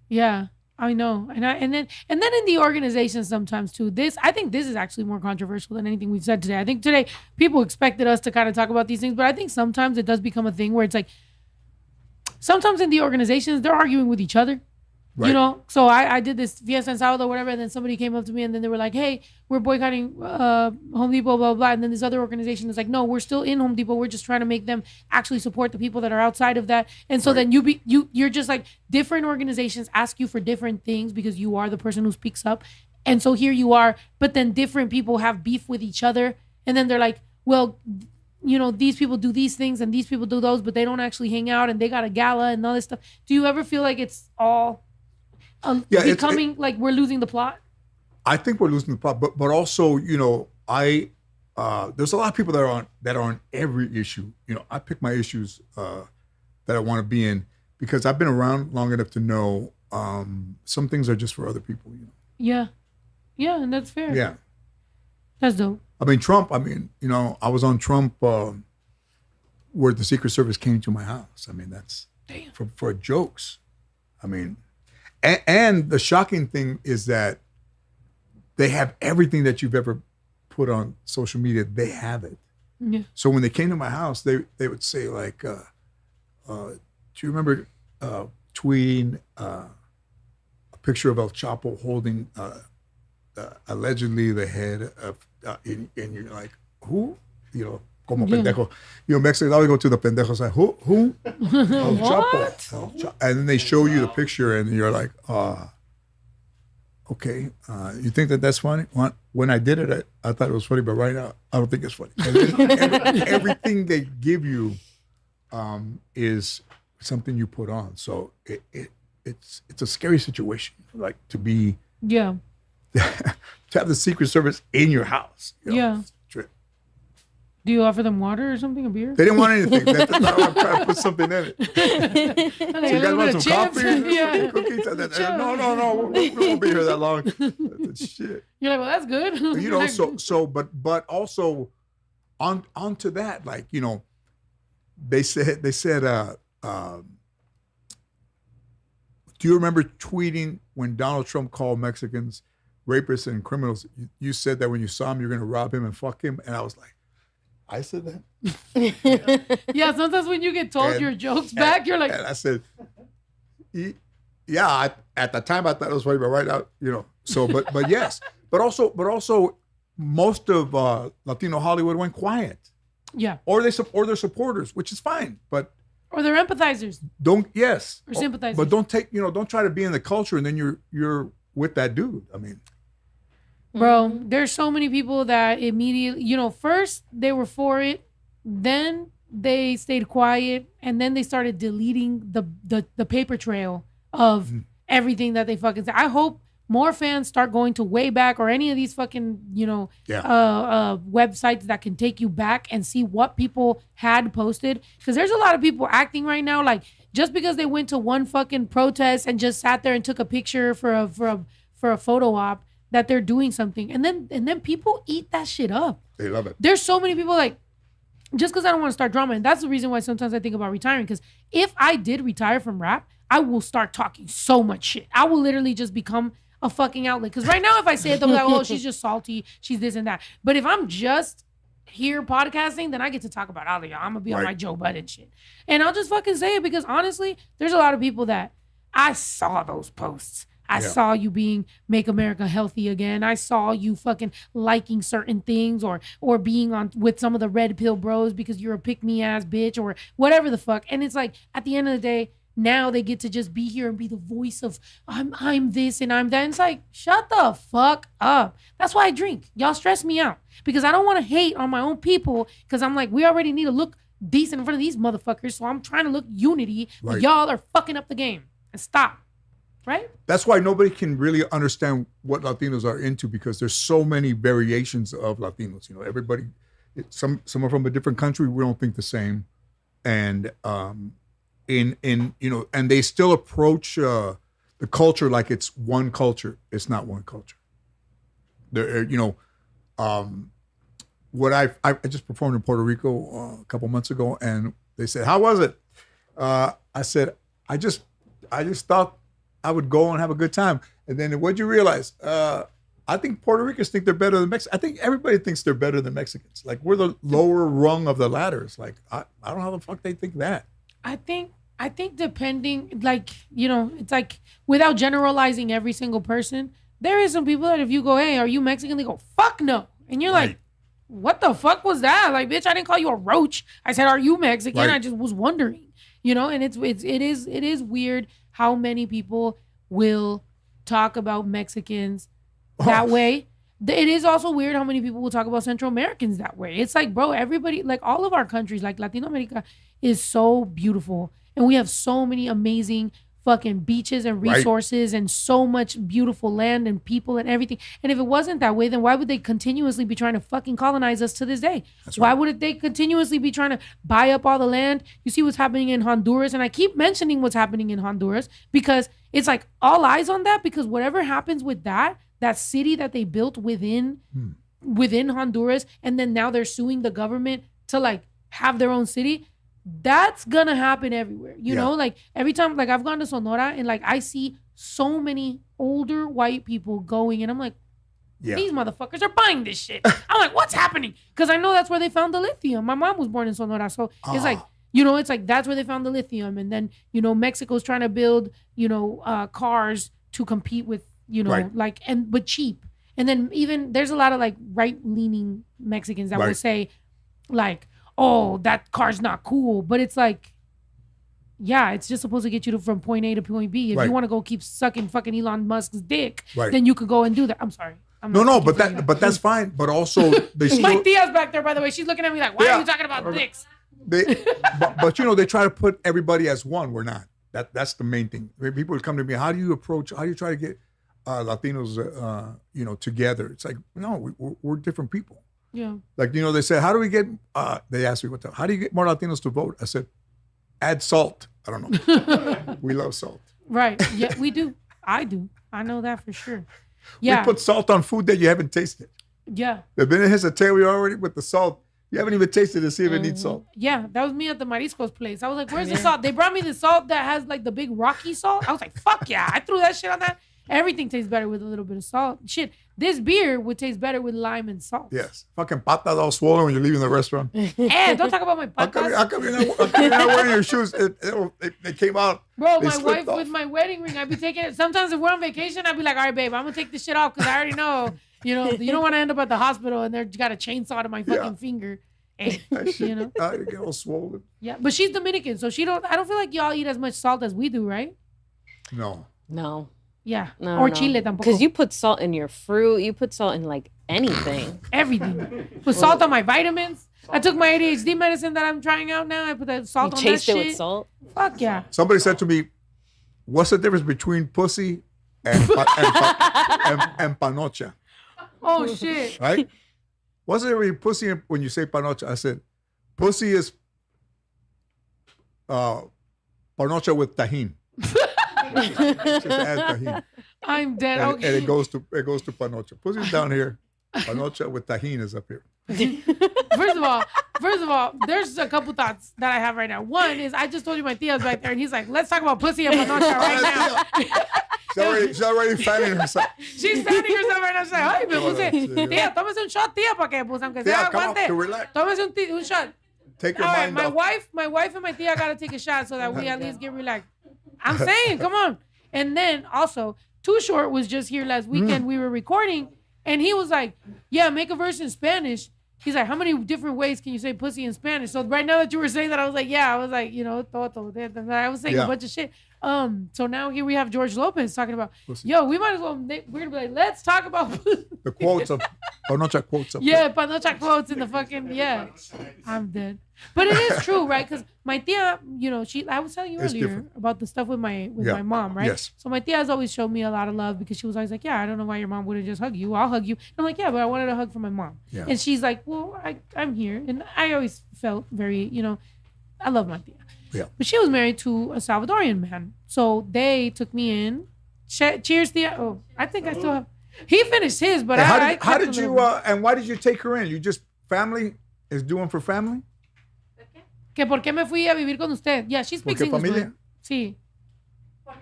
Yeah. I know, and then in the organization sometimes too. I think this is actually more controversial than anything we've said today. I think today people expected us to kind of talk about these things, but I think sometimes it does become a thing where it's like sometimes in the organizations they're arguing with each other. Right. You know, so I did this Fiesta en Salvador, whatever, and then somebody came up to me and then they were like, hey, we're boycotting Home Depot, blah, blah, blah. And then this other organization is like, no, we're still in Home Depot. We're just trying to make them actually support the people that are outside of that. And so then you're just like, different organizations ask you for different things because you are the person who speaks up. And so here you are, but then different people have beef with each other. And then they're like, well, you know, these people do these things and these people do those, but they don't actually hang out and they got a gala and all this stuff. Do you ever feel like it's all... becoming like we're losing the plot? I think we're losing the plot, but also, you know, there's a lot of people that are on every issue. You know, I pick my issues that I want to be in because I've been around long enough to know some things are just for other people. You know. Yeah, and that's fair. Yeah, that's dope. I mean, Trump. I mean, you know, I was on Trump where the Secret Service came to my house. I mean, that's for jokes. I mean. And the shocking thing is that they have everything that you've ever put on social media. They have it. Yeah. So when they came to my house, they would say like, do you remember tweeting a picture of El Chapo holding allegedly the head of, and you're like, who? You know, como pendejo. You know, Mexicans always go to the pendejos like, who? El Chapo. And then they show you the picture and you're like, okay. You think that's funny? When I did it, I thought it was funny, but right now, I don't think it's funny. And then everything they give you is something you put on. So it's a scary situation, like to be... Yeah. to have the Secret Service in your house. You know? Yeah. Do you offer them water or something, a beer? They didn't want anything. I'm trying to put something in it. So you guys want some coffee? Yeah. Cookies? No. We won't be here that long. Shit. You're like, well, that's good. You know, but also onto that, like, you know, they said, do you remember tweeting when Donald Trump called Mexicans rapists and criminals? You said that when you saw him, you're going to rob him and fuck him. And I was like, I said that. Yeah, sometimes when you get told your jokes back, you're like... And I said, yeah, at the time I thought it was funny, but right now, you know. So, but yes. But also, most of Latino Hollywood went quiet. Yeah. Or their supporters, which is fine, but... Or they're empathizers. Yes. Or sympathizers. But don't try to be in the culture and then you're with that dude. I mean... Bro, there's so many people that immediately, you know, first they were for it, then they stayed quiet, and then they started deleting the paper trail of everything that they fucking said. I hope more fans start going to Wayback or any of these fucking, you know, websites that can take you back and see what people had posted. Because there's a lot of people acting right now like just because they went to one fucking protest and just sat there and took a picture for a photo op, that they're doing something, and then people eat that shit up. They love it. There's so many people like, just because I don't want to start drama, and that's the reason why sometimes I think about retiring. Because if I did retire from rap, I will start talking so much shit. I will literally just become a fucking outlet. Because right now, if I say it, they'll be like, "Oh, she's just salty. She's this and that." But if I'm just here podcasting, then I get to talk about all of y'all. I'm gonna be on my Joe Budden shit, and I'll just fucking say it because honestly, there's a lot of people that I saw those posts. I saw you make America healthy again. I saw you fucking liking certain things or being on with some of the red pill bros because you're a pick me ass bitch or whatever the fuck. And it's like at the end of the day, now they get to just be here and be the voice of I'm this and I'm that. And it's like, shut the fuck up. That's why I drink. Y'all stress me out because I don't want to hate on my own people because I'm like, we already need to look decent in front of these motherfuckers. So I'm trying to look unity. But y'all are fucking up the game. And stop. Right? That's why nobody can really understand what Latinos are into because there's so many variations of Latinos. You know, everybody, some are from a different country. We don't think the same, and you know, and they still approach the culture like it's one culture. It's not one culture. There, you know, what I just performed in Puerto Rico a couple months ago, and they said, "How was it?" I said, "I just thought." I would go and have a good time. And then what'd you realize? I think Puerto Ricans think they're better than Mexicans. I think everybody thinks they're better than Mexicans. Like we're the lower rung of the ladder. It's like I don't know how the fuck they think that. I think depending, like, you know, it's like without generalizing every single person, there is some people that if you go, hey, are you Mexican? They go, fuck no. And you're like, what the fuck was that? Like, bitch, I didn't call you a roach. I said, are you Mexican? Right. I just was wondering, you know, and it is weird how many people will talk about Mexicans that way. It is also weird how many people will talk about Central Americans that way. It's like, bro, everybody, like all of our countries, like Latino America is so beautiful. And we have so many amazing fucking beaches and resources and so much beautiful land and people and everything. And if it wasn't that way, then why would they continuously be trying to fucking colonize us to this day? Why would they continuously be trying to buy up all the land? You see what's happening in Honduras. And I keep mentioning what's happening in Honduras because it's like all eyes on that, because whatever happens with that city that they built within Honduras, and then now they're suing the government to like have their own city. That's gonna happen everywhere, you know. Like every time, like I've gone to Sonora and like I see so many older white people going, and I'm like, these motherfuckers are buying this shit. I'm like, what's happening? Because I know that's where they found the lithium. My mom was born in Sonora, so it's like, you know, it's like that's where they found the lithium, and then you know Mexico's trying to build, you know, cars to compete with, you know, like but cheap. And then even there's a lot of like right-leaning Mexicans that will say, like, oh, that car's not cool. But it's like, yeah, it's just supposed to get you from point A to point B. If you want to go keep sucking fucking Elon Musk's dick, then you could go and do that. I'm sorry. But that's fine. But also, they still... My tia's back there, by the way. She's looking at me like, why are you talking about dicks? But you know, they try to put everybody as one. We're not. That's the main thing. People would come to me, how do you try to get Latinos, you know, together? It's like, no, we're different people. Yeah. Like, you know, they said, how do we get, they asked me, how do you get more Latinos to vote? I said, add salt. I don't know. We love salt. Right. Yeah, we do. I do. I know that for sure. Yeah. We put salt on food that you haven't tasted. Yeah. The minute has a tail, we already with the salt. You haven't even tasted to see if it needs salt. Yeah, that was me at the Mariscos place. I was like, where's the salt? They brought me the salt that has like the big rocky salt. I was like, fuck yeah. I threw that shit on that. Everything tastes better with a little bit of salt. Shit, this beer would taste better with lime and salt. Yes. Fucking patas all swollen when you're leaving the restaurant. Don't talk about my patas. How come you're not wearing your shoes? They came out. Bro, my wife with my wedding ring, I'd be taking it. Sometimes if we're on vacation, I'd be like, all right, babe, I'm going to take this shit off because I already know, you know, you don't want to end up at the hospital and they've got a chainsaw to my fucking finger. And, you know? You get all swollen. Yeah, but she's Dominican, so I don't feel like y'all eat as much salt as we do, right? No. Yeah. No, or chile tampoco. Because you put salt in your fruit. You put salt in like anything. Everything. Put salt on my vitamins. I took my ADHD medicine that I'm trying out now. I put that salt on that shit. You chased it with salt? Fuck yeah. Somebody said to me, what's the difference between pussy and panocha? Oh, shit. Right? What's the difference between pussy and when you say panocha? I said, pussy is panocha with tajin. Just add tajin. I'm dead. And, Okay. and it goes to panocha. Pussy's down here. Panocha with tajin is up here. First of all, there's a couple thoughts that I have right now. One is I just told you my tia's back there, and he's like, "Let's talk about pussy and panocha right now." She's already fanning herself. She's fanning herself right now. She's like, "Ay, me puse, tía, tómese un shot, tía, para que pues aunque sea aguante, tómese un shot." Take your all mind right, off. my wife and my tia gotta take a shot so that we at least get relaxed. I'm saying, come on. And then also, Too Short was just here last weekend. We were recording, and he was like, "Yeah, make a verse in Spanish." He's like, "How many different ways can you say pussy in Spanish?" So right now that you were saying that, I was like, "Yeah," I was like, you know, toto. I was saying a bunch of shit. So now here we have George Lopez talking about, pussy. Yo, we might as well, we're gonna be like, let's talk about the quotes of Panocha quotes. Panocha quotes in the fucking, I'm dead. But it is true, right? Because my tia, you know, I was telling you earlier about the stuff with my mom, right? Yes. So my tia has always showed me a lot of love because she was always like, "Yeah, I don't know why your mom wouldn't just hug you. I'll hug you." And I'm like, "Yeah, but I wanted a hug from my mom." Yeah. And she's like, "Well, I'm here." And I always felt very, you know, I love my tia. Yeah. But she was married to a Salvadorian man. So they took me in. Cheers, tia. Oh, I think I still have. He finished his, but how did you, and why did you take her in? You just, family is doing for family? Que por qué me fui a vivir con usted. Yeah, she speaks English. Familia? Sí.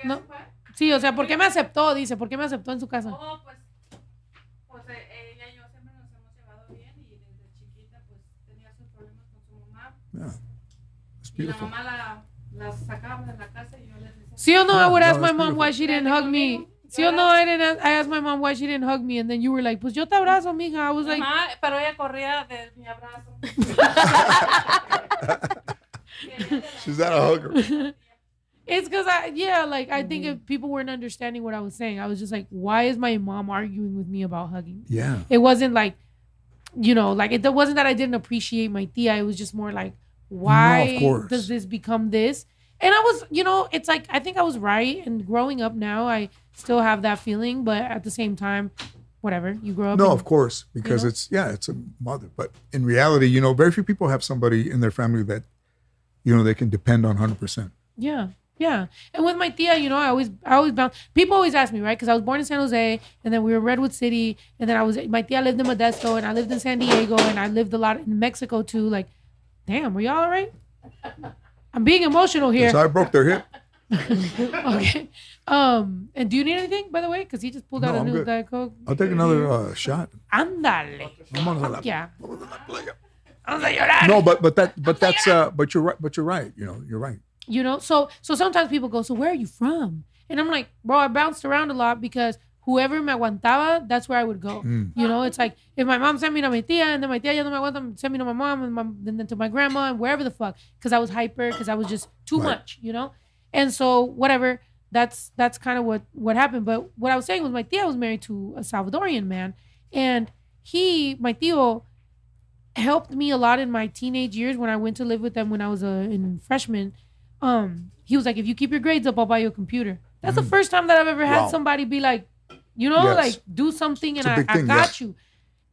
No, Sí, o sea, ¿por qué me aceptó? Dice, ¿por qué me aceptó en su casa? Oh, pues ella y yo siempre nos hemos llevado bien y desde chiquita pues tenía sus problemas con su mamá. Yeah. It's Y la beautiful. mamá la sacaba de la casa y yo les decía. Sí o no, I would no, ask my it's mom why she didn't hug me. Sí o no, I asked my mom why she didn't hug me, and then you were like, pues yo te abrazo, mija. I was like, Ajá, pero ella corría de mi abrazo. She's not a hugger. it's because I think if people weren't understanding what I was saying, I was just like, why is my mom arguing with me about hugging? Yeah. It wasn't like, it wasn't that I didn't appreciate my tia. It was just more like, why does this become this? And I was, it's like, I think I was right. And growing up now, I still have that feeling. But at the same time, whatever, you grow up. No, of course, because it's a mother. But in reality, very few people have somebody in their family that, they can depend on 100%. Yeah. Yeah. And with my tia, I always bounce. People always ask me, right? Because I was born in San Jose, and then we were in Redwood City, and then my tia lived in Modesto, and I lived in San Diego, and I lived a lot in Mexico too. Like, damn, were y'all all right? I'm being emotional here. So I broke their hip. Okay. And do you need anything, by the way? Because he just pulled out a new Diet Coke. I'll take another shot. Ándale. Fuck yeah. No, but you're right. You're right. So sometimes people go, so where are you from? And I'm like, bro, I bounced around a lot because whoever me aguantaba, that's where I would go. It's like if my mom sent me to my tia, and then my tia ya no me aguanta, sent me to my mom, and then to my grandma, and wherever the fuck, because I was hyper, because I was just too much, And so whatever, that's kind of what happened. But what I was saying was my tia was married to a Salvadorian man, and my tío, helped me a lot in my teenage years when I went to live with them when I was in freshman. He was like, if you keep your grades up, I'll buy you a computer. That's the first time that I've ever had somebody be like, like do something and I got you.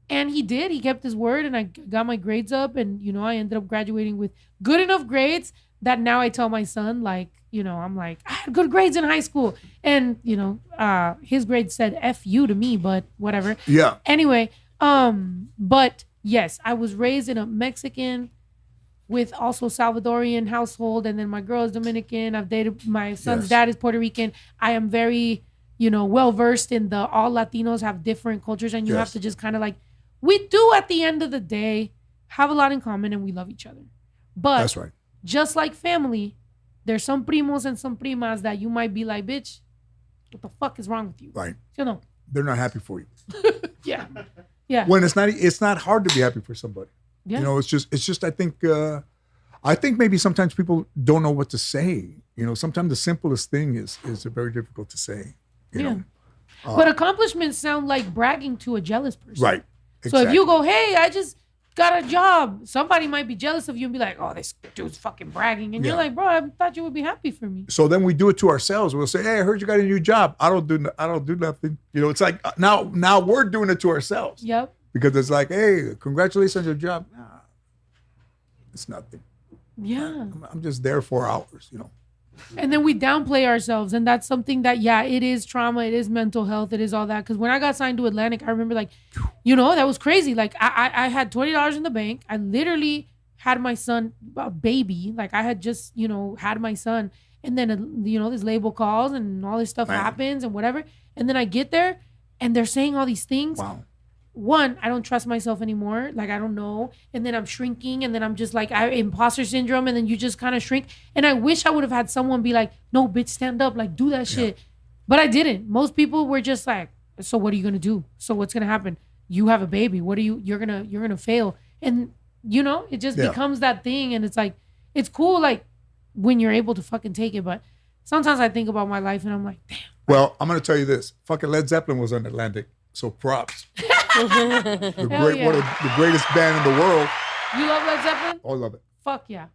And he did. He kept his word, and I got my grades up, and I ended up graduating with good enough grades that now I tell my son, like, I'm like, I had good grades in high school, and his grades said F you to me, but whatever. Yeah. Anyway, but yes, I was raised in a Mexican with also Salvadorian household, and then my girl is Dominican. I've dated my son's dad is Puerto Rican. I am very well versed in the all Latinos have different cultures, and you have to just kind of like, we do at the end of the day have a lot in common, and we love each other. But that's right. Just like family, there's some primos and some primas that you might be like, bitch, what the fuck is wrong with you? Right. No. They're not happy for you. Yeah. Yeah. When it's not hard to be happy for somebody. Yeah. It's just I think maybe sometimes people don't know what to say. Sometimes the simplest thing is very difficult to say. You know. But accomplishments sound like bragging to a jealous person. Right. Exactly. So if you go, hey, I just got a job, somebody might be jealous of you and be like, oh, this dude's fucking bragging. And you're like, bro, I thought you would be happy for me. So then we do it to ourselves. We'll say, hey, I heard you got a new job. I don't do nothing. It's like now we're doing it to ourselves. Yep. Because it's like, hey, congratulations on your job. Nah, it's nothing. Yeah. I'm just there 4 hours, And then we downplay ourselves. And that's something that, it is trauma. It is mental health. It is all that. Because when I got signed to Atlantic, I remember that was crazy. Like I had $20 in the bank. I literally had my son, a baby. Like I had just, had my son. And then, this label calls and all this stuff happens and whatever. And then I get there and they're saying all these things. Wow. One, I don't trust myself anymore. Like, I don't know. And then I'm shrinking. And then I'm just like, imposter syndrome. And then you just kind of shrink. And I wish I would have had someone be like, no, bitch, stand up. Like, do that shit. But I didn't. Most people were just like, so what are you going to do? So what's going to happen? You have a baby. You're going to fail. And, it just becomes that thing. And it's like, it's cool, like, when you're able to fucking take it. But sometimes I think about my life and I'm like, damn. Well, I'm going to tell you this. Fucking Led Zeppelin was on Atlantic. So props. One of the greatest band in the world. You love Led Zeppelin? Oh, I love it. Fuck yeah.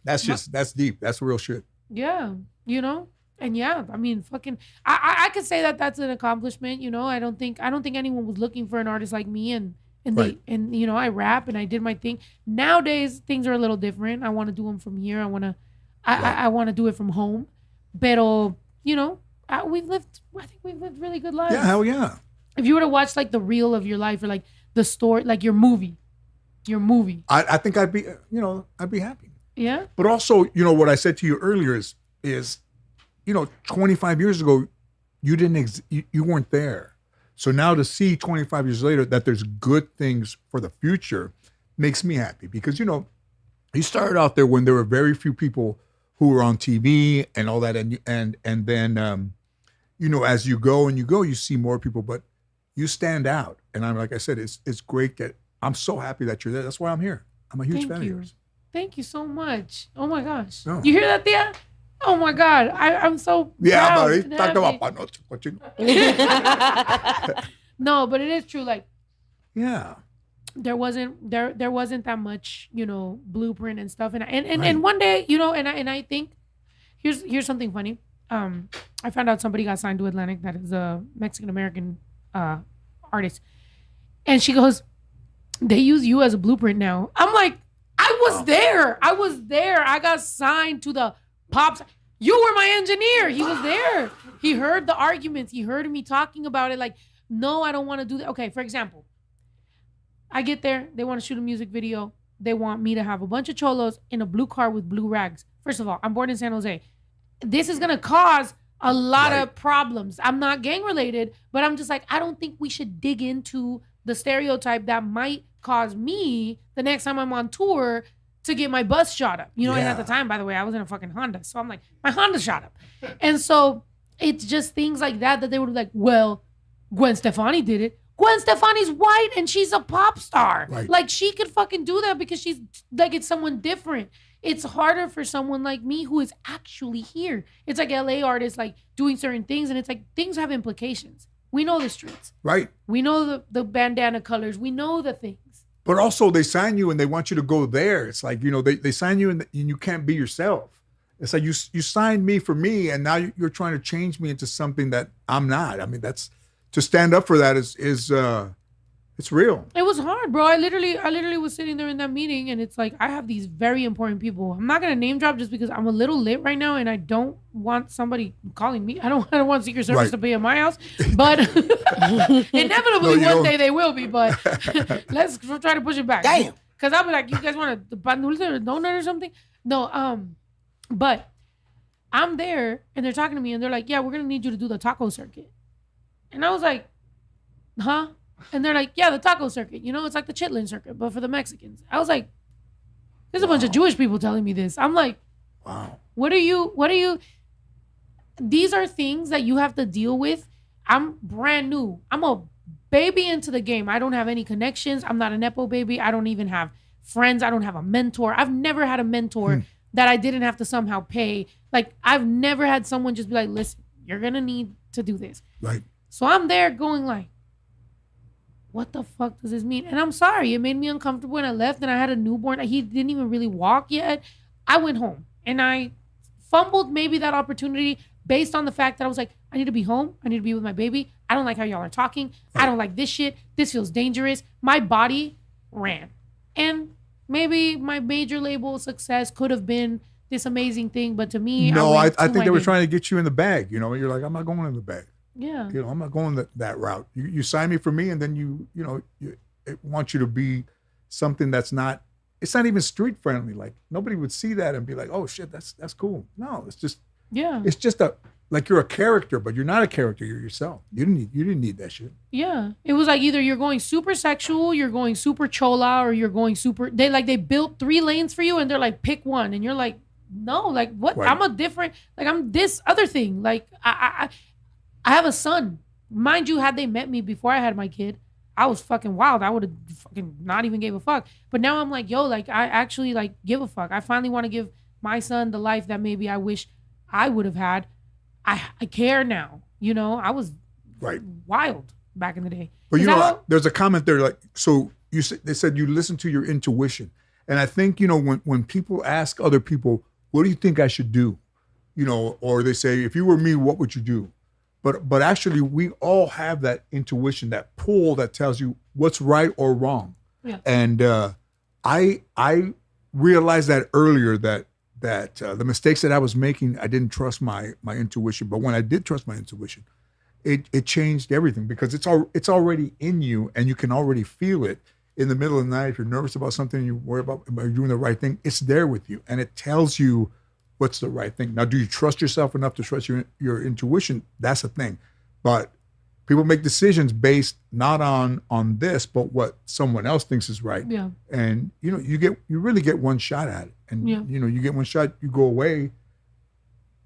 That's deep. That's real shit. Yeah. And I mean, fucking, I could say that that's an accomplishment. I don't think anyone was looking for an artist like me, and I rap and I did my thing. Nowadays, things are a little different. I want to do them from here. I want to do it from home. Pero, I think we've lived really good lives. Yeah, hell yeah. If you were to watch like the reel of your life or like the story, like your movie. I think I'd be happy. Yeah. But also, what I said to you earlier is is, 25 years ago, you didn't you weren't there. So now to see 25 years later that there's good things for the future makes me happy because, you started out there when there were very few people who were on TV and all that. And then, as you go, you see more people, but you stand out. And I'm, like I said, it's great that I'm so happy that you're there. That's why I'm here. I'm a huge fan of yours. Thank you so much. Oh my gosh. No. You hear that, Tia? Oh my God. I'm so Yeah, proud but he and talked happy. about panoche. No, but it is true. Like, Yeah. there wasn't that much, blueprint and stuff. And Right. and one day, and I think here's something funny. I found out somebody got signed to Atlantic that is a Mexican American artist. And she goes, they use you as a blueprint now. I'm like, I was there. I got signed to the Pops. You were my engineer. He was there. He heard the arguments. He heard me talking about it. Like, no, I don't want to do that. Okay, for example, I get there. They want to shoot a music video. They want me to have a bunch of cholos in a blue car with blue rags. First of all, I'm born in San Jose. This is going to cause a lot of problems. I'm not gang related, but I'm just like, I don't think we should dig into the stereotype that might cause me the next time I'm on tour to get my bus shot up. And at the time, by the way, I was in a fucking Honda. So I'm like, my Honda shot up. And so it's just things like that they would be like, well, Gwen Stefani did it. Gwen Stefani's white and she's a pop star. Right. Like, she could fucking do that because she's like, it's someone different. It's harder for someone like me who is actually here. It's like LA artists like doing certain things, and it's like things have implications. We know the streets. Right. We know the bandana colors. We know the things. But also they sign you and they want you to go there. It's like, they sign you and you can't be yourself. It's like you signed me for me, and now you're trying to change me into something that I'm not. I mean, that's to stand up for that is it's real. It was hard, bro. I literally was sitting there in that meeting, and it's like I have these very important people. I'm not gonna name drop just because I'm a little lit right now, and I don't want somebody calling me. I don't want Secret Service to be in my house, but inevitably one day they will be. But let's try to push it back. Damn. Because I'll be like, you guys want a pan dulce or a donut or something? No, but I'm there, and they're talking to me, and they're like, yeah, we're gonna need you to do the taco circuit, and I was like, huh? And they're like, yeah, the taco circuit. It's like the chitlin circuit, but for the Mexicans. I was like, there's a bunch of Jewish people telling me this. I'm like, wow. What are you? These are things that you have to deal with. I'm brand new. I'm a baby into the game. I don't have any connections. I'm not a Nepo baby. I don't even have friends. I don't have a mentor. I've never had a mentor that I didn't have to somehow pay. Like, I've never had someone just be like, listen, you're going to need to do this. Right. So I'm there going like, what the fuck does this mean? And I'm sorry, it made me uncomfortable when I left, and I had a newborn. He didn't even really walk yet. I went home, and I fumbled maybe that opportunity based on the fact that I was like, I need to be home. I need to be with my baby. I don't like how y'all are talking. I don't like this shit. This feels dangerous. My body ran. And maybe my major label success could have been this amazing thing, but to me, No, I think they were trying to get you in the bag. You're like, I'm not going in the bag. Yeah. I'm not going that route. You sign me for me, and then you want you to be something that's not. It's not even street friendly. Like, nobody would see that and be like, oh shit, that's cool. No, it's just. Yeah. It's just like you're a character, but you're not a character. You're yourself. You didn't need that shit. Yeah. It was like either you're going super sexual, you're going super chola, or you're going super. They built 3 lanes for you, and they're like, pick one, and you're like, no, like what? Right. I'm this other thing. Like I have a son. Mind you, had they met me before I had my kid, I was fucking wild. I would have fucking not even gave a fuck. But now I'm like, yo, like I actually like give a fuck. I finally want to give my son the life that maybe I wish I would have had. I care now. I was wild back in the day. But there's a comment there like, so they said you listen to your intuition. And I think, when people ask other people, what do you think I should do? Or they say, if you were me, what would you do? But actually, we all have that intuition, that pull that tells you what's right or wrong. Yeah. And I realized that earlier that the mistakes that I was making, I didn't trust my intuition. But when I did trust my intuition, it changed everything, because it's already in you, and you can already feel it in the middle of the night. If you're nervous about something, you worry about are you doing the right thing, it's there with you, and it tells you what's the right thing. Now, do you trust yourself enough to trust your intuition? That's a thing. But people make decisions based not on this, but what someone else thinks is right. Yeah. And you really get one shot at it. And you get one shot, you go away.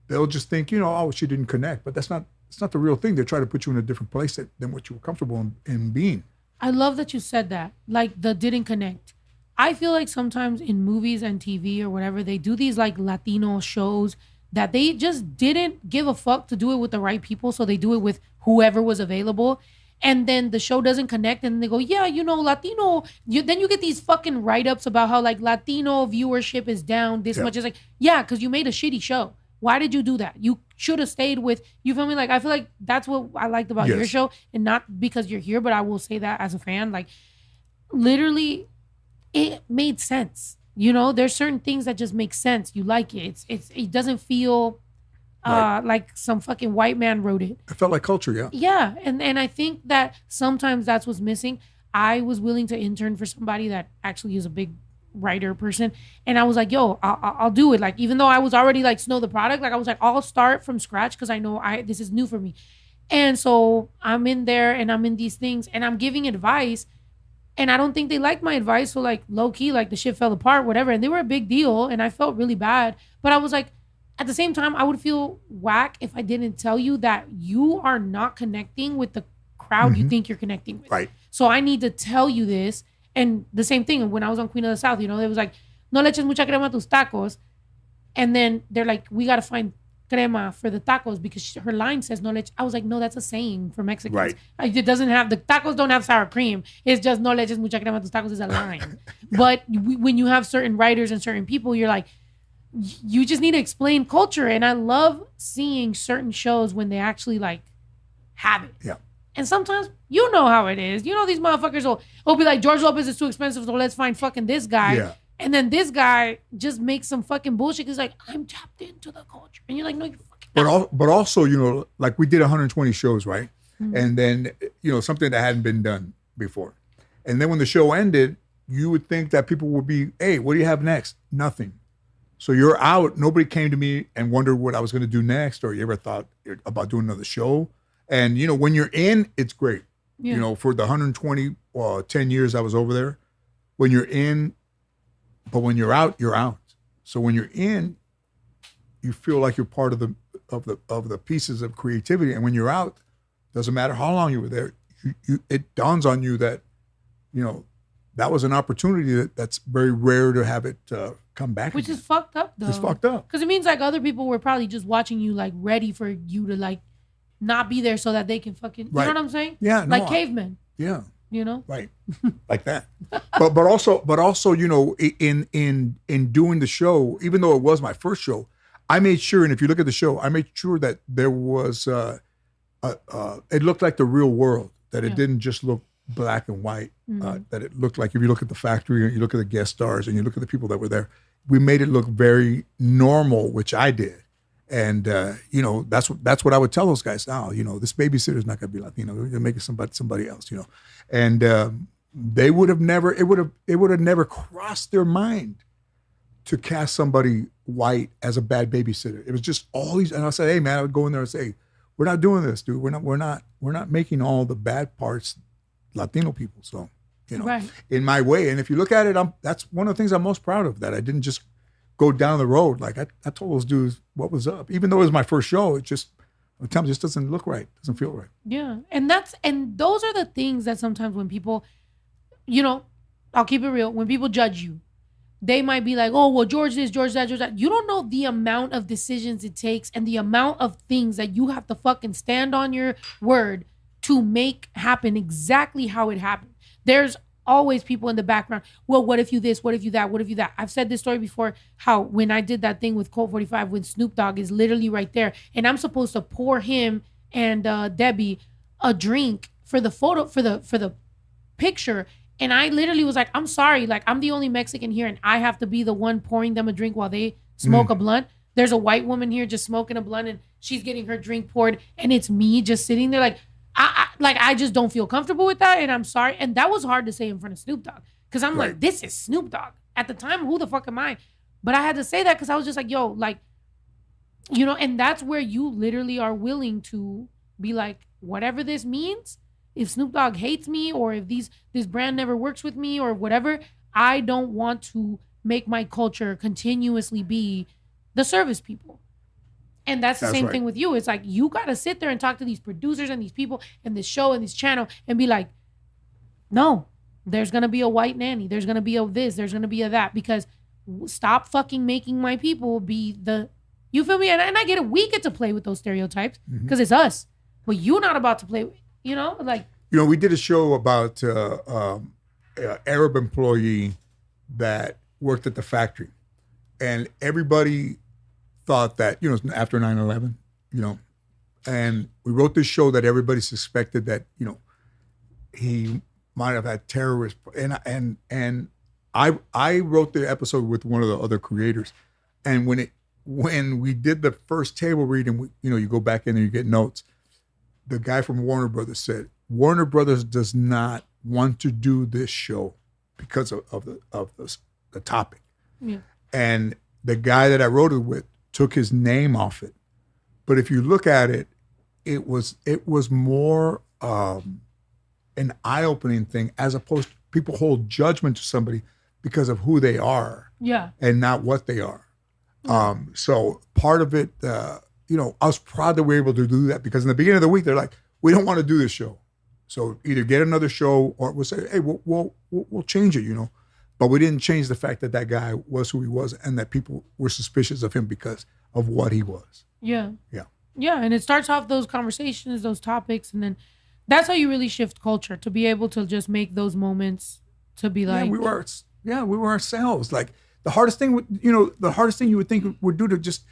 They'll just think, oh, she didn't connect. But it's not the real thing. They're trying to put you in a different place than what you were comfortable in being. I love that you said that. Like the didn't connect. I feel like sometimes in movies and TV or whatever, they do these like Latino shows that they just didn't give a fuck to do it with the right people. So they do it with whoever was available. And then the show doesn't connect. And they go, yeah, Latino. Then you get these fucking write-ups about how like Latino viewership is down this much. It's like, yeah, because you made a shitty show. Why did you do that? You should have stayed with, you feel me? Like, I feel like that's what I liked about your show. And not because you're here, but I will say that as a fan. Like, literally, it made sense. There's certain things that just make sense. You like it. It doesn't feel like some fucking white man wrote it. It felt like culture, yeah. Yeah, and I think that sometimes that's what's missing. I was willing to intern for somebody that actually is a big writer person, and I was like, yo, I'll do it. Like, even though I was already like Snow the product, like I was like, I'll start from scratch because I know this is new for me. And so I'm in there and I'm in these things and I'm giving advice. And I don't think they liked my advice. So like low key, like the shit fell apart, whatever. And they were a big deal. And I felt really bad. But I was like, at the same time, I would feel whack if I didn't tell you that you are not connecting with the crowd you think you're connecting with. Right. So I need to tell you this. And the same thing, when I was on Queen of the South, it was like, no le eches mucha crema a tus tacos. And then they're like, we got to find crema for the tacos because her line says no leche. I was like, no, that's a saying for Mexicans. Right. It doesn't have, the tacos don't have sour cream. It's just no le eches mucha crema a tus tacos is a line. But when you have certain writers and certain people, you're like, you just need to explain culture. And I love seeing certain shows when they actually like have it. Yeah. And sometimes you know how it is. These motherfuckers will be like, George Lopez is too expensive, so let's find fucking this guy. Yeah. And then this guy just makes some fucking bullshit. He's like, I'm tapped into the culture. And you're like, no, you fucking not. But also, like we did 120 shows, right? And then, something that hadn't been done before. And then when the show ended, you would think that people would be, hey, what do you have next? Nothing. So you're out. Nobody came to me and wondered what I was going to do next, or you ever thought about doing another show. And, when you're in, it's great. Yeah. For the 120, 10 years I was over there, when you're in, but when you're out, you're out. So when you're in, you feel like you're part of the pieces of creativity. And when you're out, doesn't matter how long you were there, it dawns on you that, that was an opportunity that's very rare to have it come back. Which again. is fucked up, though. It's fucked up. Because it means like other people were probably just watching you, like ready for you to like not be there so that they can fucking, Right. you know what I'm saying? Yeah, no, like cavemen. Yeah. Right. Like that. But also, in doing the show, even though it was my first show, I made sure, and if you look at the show, I made sure that there was it looked like the real world, that it didn't just look black and white, that it looked like, if you look at the factory and you look at the guest stars and you look at the people that were there, we made it look very normal, which I did. And that's what I would tell those guys now. This babysitter is not going to be Latino. We're going to make it somebody else. And they would have never. It would have never crossed their mind to cast somebody white as a bad babysitter. It was just all these. And I said, hey man, I would go in there and say, we're not doing this, dude. We're not making all the bad parts Latino people. So Right. in my way. And if you look at it, that's one of the things I'm most proud of. That I didn't just go down the road. Like I told those dudes what was up. Even though it was my first show, it just at times just doesn't look right. Doesn't feel right. Yeah. And those are the things that sometimes when people, I'll keep it real. When people judge you, they might be like, oh, well, George this, George that, George that. You don't know the amount of decisions it takes and the amount of things that you have to fucking stand on your word to make happen exactly how it happened. There's always people in the background. Well, what if you this? What if you that? What if you that? I've said this story before, how when I did that thing with Colt 45, when Snoop Dogg is literally right there, and I'm supposed to pour him and Debbie a drink for the photo, for the picture. And I literally was like, I'm sorry, like I'm the only Mexican here and I have to be the one pouring them a drink while they smoke a blunt. There's a white woman here just smoking a blunt and she's getting her drink poured and it's me just sitting there like, I just don't feel comfortable with that, and I'm sorry. And that was hard to say in front of Snoop Dogg because I'm like, this is Snoop Dogg. At the time, who the fuck am I? But I had to say that because I was just like, yo, like And that's where you literally are willing to be like, whatever this means, if Snoop Dogg hates me or if this brand never works with me or whatever, I don't want to make my culture continuously be the service people. And that's the same thing with you. It's like, you got to sit there and talk to these producers and these people and this show and this channel and be like, no, there's going to be a white nanny. There's going to be a this. There's going to be a that. Because stop fucking making my people be the, you feel me? And I get it. We get to play with those stereotypes because it's us. But you're not about to play, like. We did a show about an Arab employee that worked at the factory. And everybody thought that, after 9/11, and we wrote this show that everybody suspected that, he might have had terrorists. And I wrote the episode with one of the other creators. And when we did the first table reading, you go back in and you get notes. The guy from Warner Brothers said, Warner Brothers does not want to do this show because of the topic. Yeah. And the guy that I wrote it with took his name off it. But if you look at it, it was more an eye-opening thing, as opposed to people hold judgment to somebody because of who they are, and not what they are. So part of it, I was proud that we were able to do that, because in the beginning of the week they're like, we don't want to do this show, so either get another show or we'll say, hey, we'll change it, But we didn't change the fact that that guy was who he was, and that people were suspicious of him because of what he was. Yeah. And it starts off those conversations, those topics, and then that's how you really shift culture, to be able to just make those moments to be like, we were ourselves. Like the hardest thing you would think would do to just,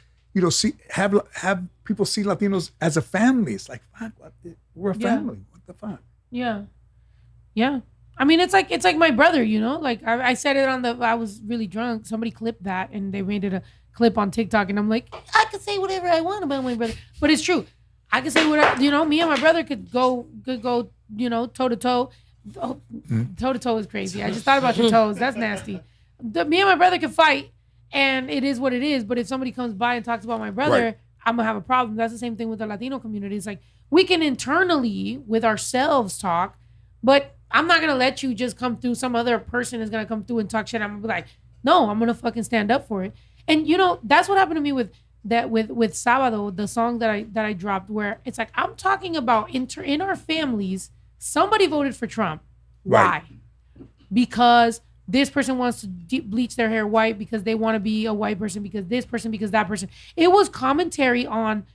have people see Latinos as a family. It's like, fuck, we're a family. What the fuck? Yeah. I mean, it's like my brother, like I said it I was really drunk. Somebody clipped that and they made it a clip on TikTok, and I'm like, I can say whatever I want about my brother, but it's true. I can say whatever, me and my brother could go, toe to toe. Toe to toe is crazy. I just thought about your toes. That's nasty. Me and my brother could fight, and it is what it is. But if somebody comes by and talks about my brother, I'm gonna have a problem. That's the same thing with the Latino community. It's like, we can internally with ourselves talk, but I'm not gonna let you just come through. Some other person is gonna come through and talk shit. I'm gonna be like, no, I'm gonna fucking stand up for it. And that's what happened to me with Salvador, the song that I dropped, where it's like, I'm talking about in our families, somebody voted for Trump. Why? Because this person wants to bleach their hair white, because they want to be a white person, because this person, because that person. It was commentary on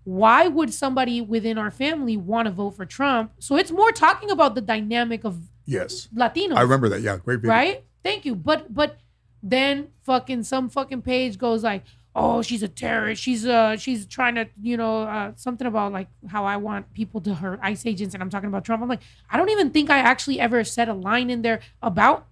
why would somebody within our family want to vote for Trump. So it's more talking about the dynamic of Latinos. I remember that. Yeah, great video. Right? Thank you. But then some fucking page goes like, oh, she's a terrorist. She's trying to, something about like how I want people to hurt ICE agents, and I'm talking about Trump. I'm like, I don't even think I actually ever said a line in there about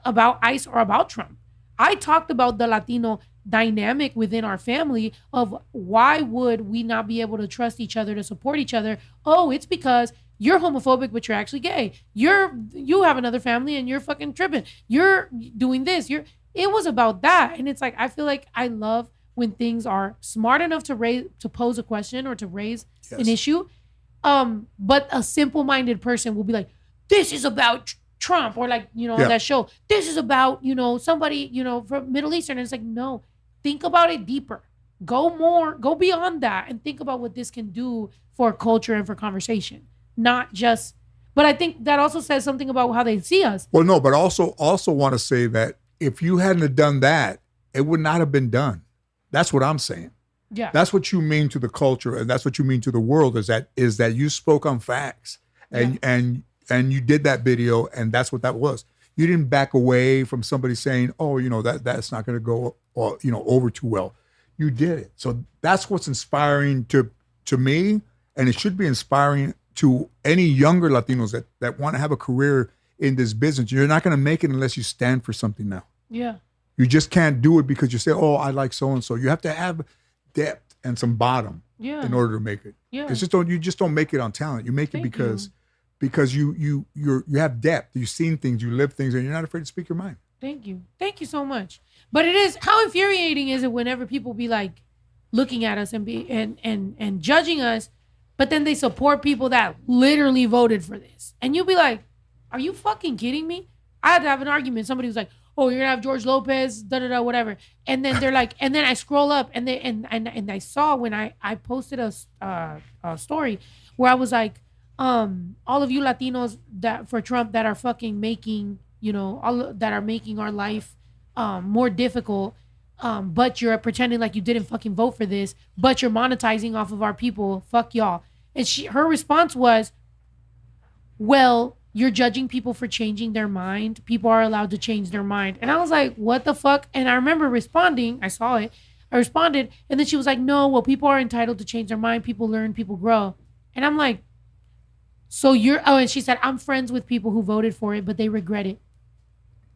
ICE or about Trump. I talked about the Latino dynamic within our family of why would we not be able to trust each other, to support each other. Oh, it's because you're homophobic, but you're actually gay. You have another family and you're fucking tripping. You're doing this. It was about that. And it's like, I feel like I love when things are smart enough to pose a question or to raise an issue. But a simple-minded person will be like, this is about Trump, or like, on that show, this is about, somebody, from Middle Eastern. And it's like, no, think about it deeper. Go beyond that and think about what this can do for culture and for conversation. Not just, but I think that also says something about how they see us. Well, no, but also want to say that if you hadn't have done that, it would not have been done. That's what I'm saying. Yeah. That's what you mean to the culture, and that's what you mean to the world, is that you spoke on facts, and you did that video, and that's what that was. You didn't back away from somebody saying, oh, that's not going to go over too well. You did it. So that's what's inspiring to me, and it should be inspiring to any younger Latinos that want to have a career in this business. You're not going to make it unless you stand for something now. Yeah. You just can't do it because you say, oh, I like so-and-so. You have to have depth and some bottom in order to make it. Yeah. You just don't make it on talent. You make it because you have depth. You've seen things, you live things, and you're not afraid to speak your mind. Thank you. Thank you so much. But it is, how infuriating is it whenever people be like, looking at us and judging us, but then they support people that literally voted for this. And you'll be like, are you fucking kidding me? I had to have an argument. Somebody was like, oh, you're gonna have George Lopez, da-da-da, whatever. And then they're like, and then I scroll up and I saw when I posted a story where I was like, all of you Latinos that for Trump that are fucking making, all that are making our life more difficult, but you're pretending like you didn't fucking vote for this, but you're monetizing off of our people, fuck y'all. And her response was, well, you're judging people for changing their mind. People are allowed to change their mind. And I was like, what the fuck? And I remember responding, I saw it, I responded, and then she was like, no, well, people are entitled to change their mind. People learn, people grow. And I'm like, so and she said, I'm friends with people who voted for it, but they regret it.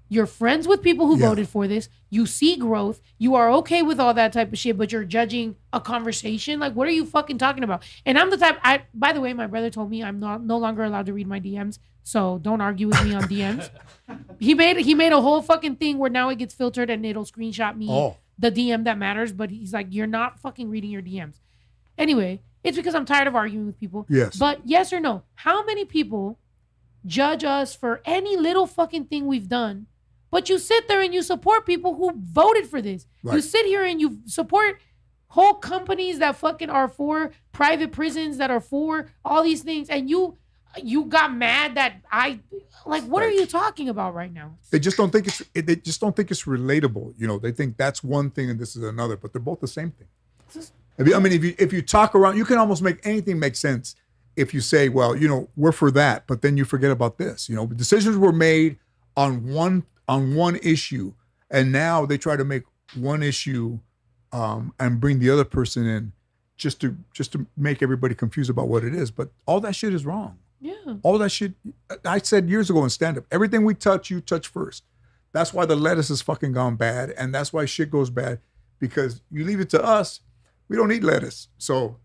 You're friends with people who voted for this. You see growth. You are okay with all that type of shit, but you're judging a conversation. Like, what are you fucking talking about? And I'm the type, by the way, my brother told me I'm no longer allowed to read my DMs. So don't argue with me on DMs. He made a whole fucking thing where now it gets filtered and it'll screenshot me the DM that matters. But he's like, you're not fucking reading your DMs. Anyway, it's because I'm tired of arguing with people. Yes. But yes or no, how many people judge us for any little fucking thing we've done? But you sit there and you support people who voted for this. Right. You sit here and you support whole companies that fucking are for private prisons, that are for all these things. And you got mad that what are you talking about right now? They just don't think it's relatable. They think that's one thing and this is another, but they're both the same thing. If you talk around, you can almost make anything make sense if you say, well, we're for that, but then you forget about this. Decisions were made on one issue, and now they try to make one issue and bring the other person in just to make everybody confused about what it is. But all that shit is wrong. Yeah. All that shit, I said years ago in stand-up, everything we touch, you touch first. That's why the lettuce has fucking gone bad, and that's why shit goes bad, because you leave it to us, we don't eat lettuce. So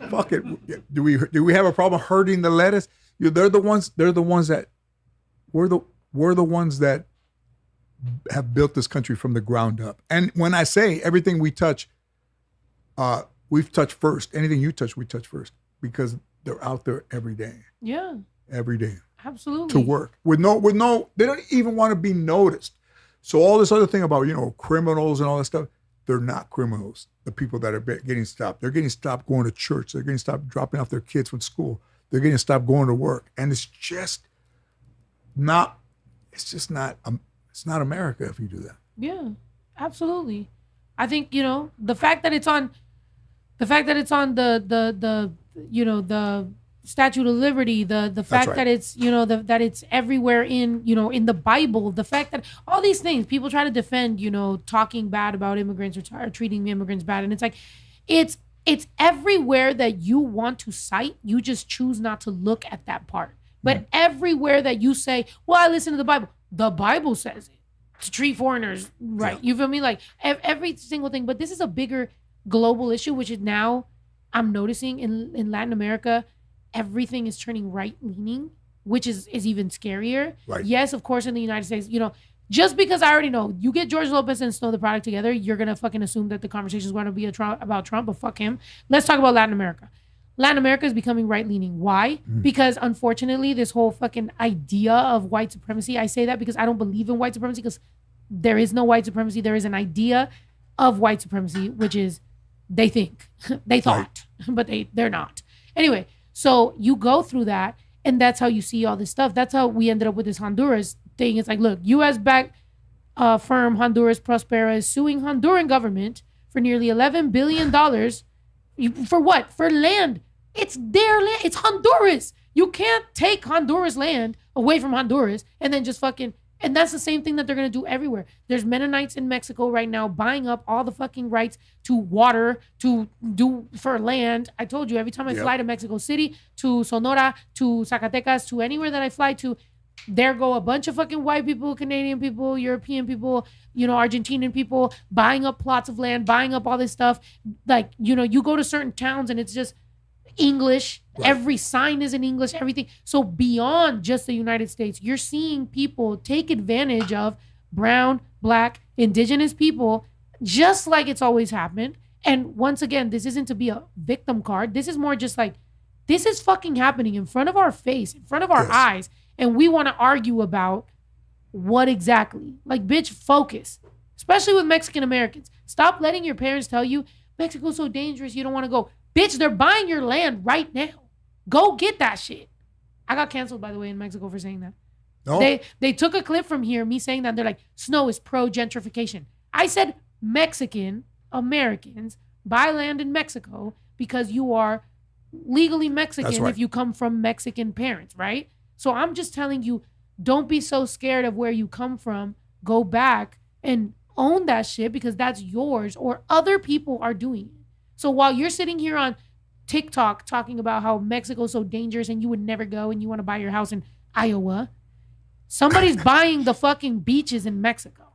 fuck it. Do we have a problem hurting the lettuce? They're the ones that we're the ones that have built this country from the ground up. And when I say everything we touch, we've touched first. Anything you touch, we touch first, because they're out there every day. Yeah. Every day. Absolutely. To work with no, they don't even want to be noticed. So all this other thing about, criminals and all that stuff, they're not criminals. The people that are getting stopped, they're getting stopped going to church. They're getting stopped dropping off their kids from school. They're getting stopped going to work. And it's not America if you do that. Yeah, absolutely. I think, the fact that it's on the Statue of Liberty, the fact that it's, that it's everywhere in the Bible, the fact that all these things, people try to defend, talking bad about immigrants or treating immigrants bad. And it's like, it's everywhere that you want to cite, you just choose not to look at that part. But everywhere that you say, well, I listen to the Bible says it, to treat foreigners right. Yeah. You feel me? Like every single thing. But this is a bigger global issue, which is now I'm noticing in Latin America, everything is turning right-leaning, which is even scarier. Right. Yes, of course, in the United States, just because I already know, you get George Lopez and Snow the Product together, you're going to fucking assume that the conversation is going to be about Trump, but fuck him. Let's talk about Latin America. Latin America is becoming right-leaning. Why? Because unfortunately, this whole fucking idea of white supremacy, I say that because I don't believe in white supremacy, because there is no white supremacy. There is an idea of white supremacy, which is they think, they thought, but they're not. Anyway, so you go through that, and that's how you see all this stuff. That's how we ended up with this Honduras thing. It's like, look, U.S.-backed firm Honduras Prospera is suing Honduran government for nearly $11 billion. For what? For land. It's their land. It's Honduras. You can't take Honduras land away from Honduras and then just fucking... And that's the same thing that they're going to do everywhere. There's Mennonites in Mexico right now buying up all the fucking rights to water, to do for land. I told you, every time I fly to Mexico City, to Sonora, to Zacatecas, to anywhere that I fly to, there go a bunch of fucking white people, Canadian people, European people, Argentinian people buying up plots of land, buying up all this stuff. Like, you go to certain towns and it's just English. Right. Every sign is in English, everything. So beyond just the United States, you're seeing people take advantage of brown, black, indigenous people, just like it's always happened. And once again, this isn't to be a victim card. This is more just like, this is fucking happening in front of our face, in front of our eyes. And we want to argue about what exactly. Like, bitch, focus. Especially with Mexican Americans. Stop letting your parents tell you, Mexico's so dangerous, you don't want to go. Bitch, they're buying your land right now. Go get that shit. I got canceled, by the way, in Mexico for saying that. No. They took a clip from here, me saying that. They're like, Snow is pro-gentrification. I said Mexican Americans buy land in Mexico because you are legally Mexican if you come from Mexican parents, right? So I'm just telling you, don't be so scared of where you come from. Go back and own that shit because that's yours, or other people are doing it. So while you're sitting here on TikTok talking about how Mexico's so dangerous and you would never go and you want to buy your house in Iowa, somebody's buying the fucking beaches in Mexico.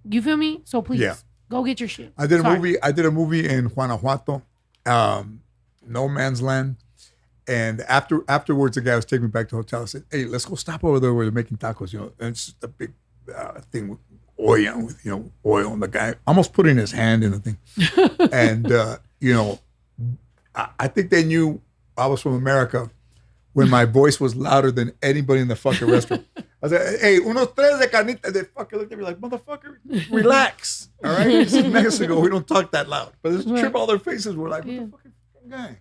You feel me? So please, go get your shit. I did a movie in Guanajuato, No Man's Land. And afterwards, the guy was taking me back to the hotel. I said, hey, let's go stop over there where they're making tacos, you know. And it's just a big thing with oil. And the guy almost putting his hand in the thing. And, I think they knew I was from America when my voice was louder than anybody in the fucking restaurant. I said, hey, unos tres de carnita. They fucking looked at me like, motherfucker, relax. All right? This is Mexico. We don't talk that loud. But this trip, all their faces were like, what the fucking guy?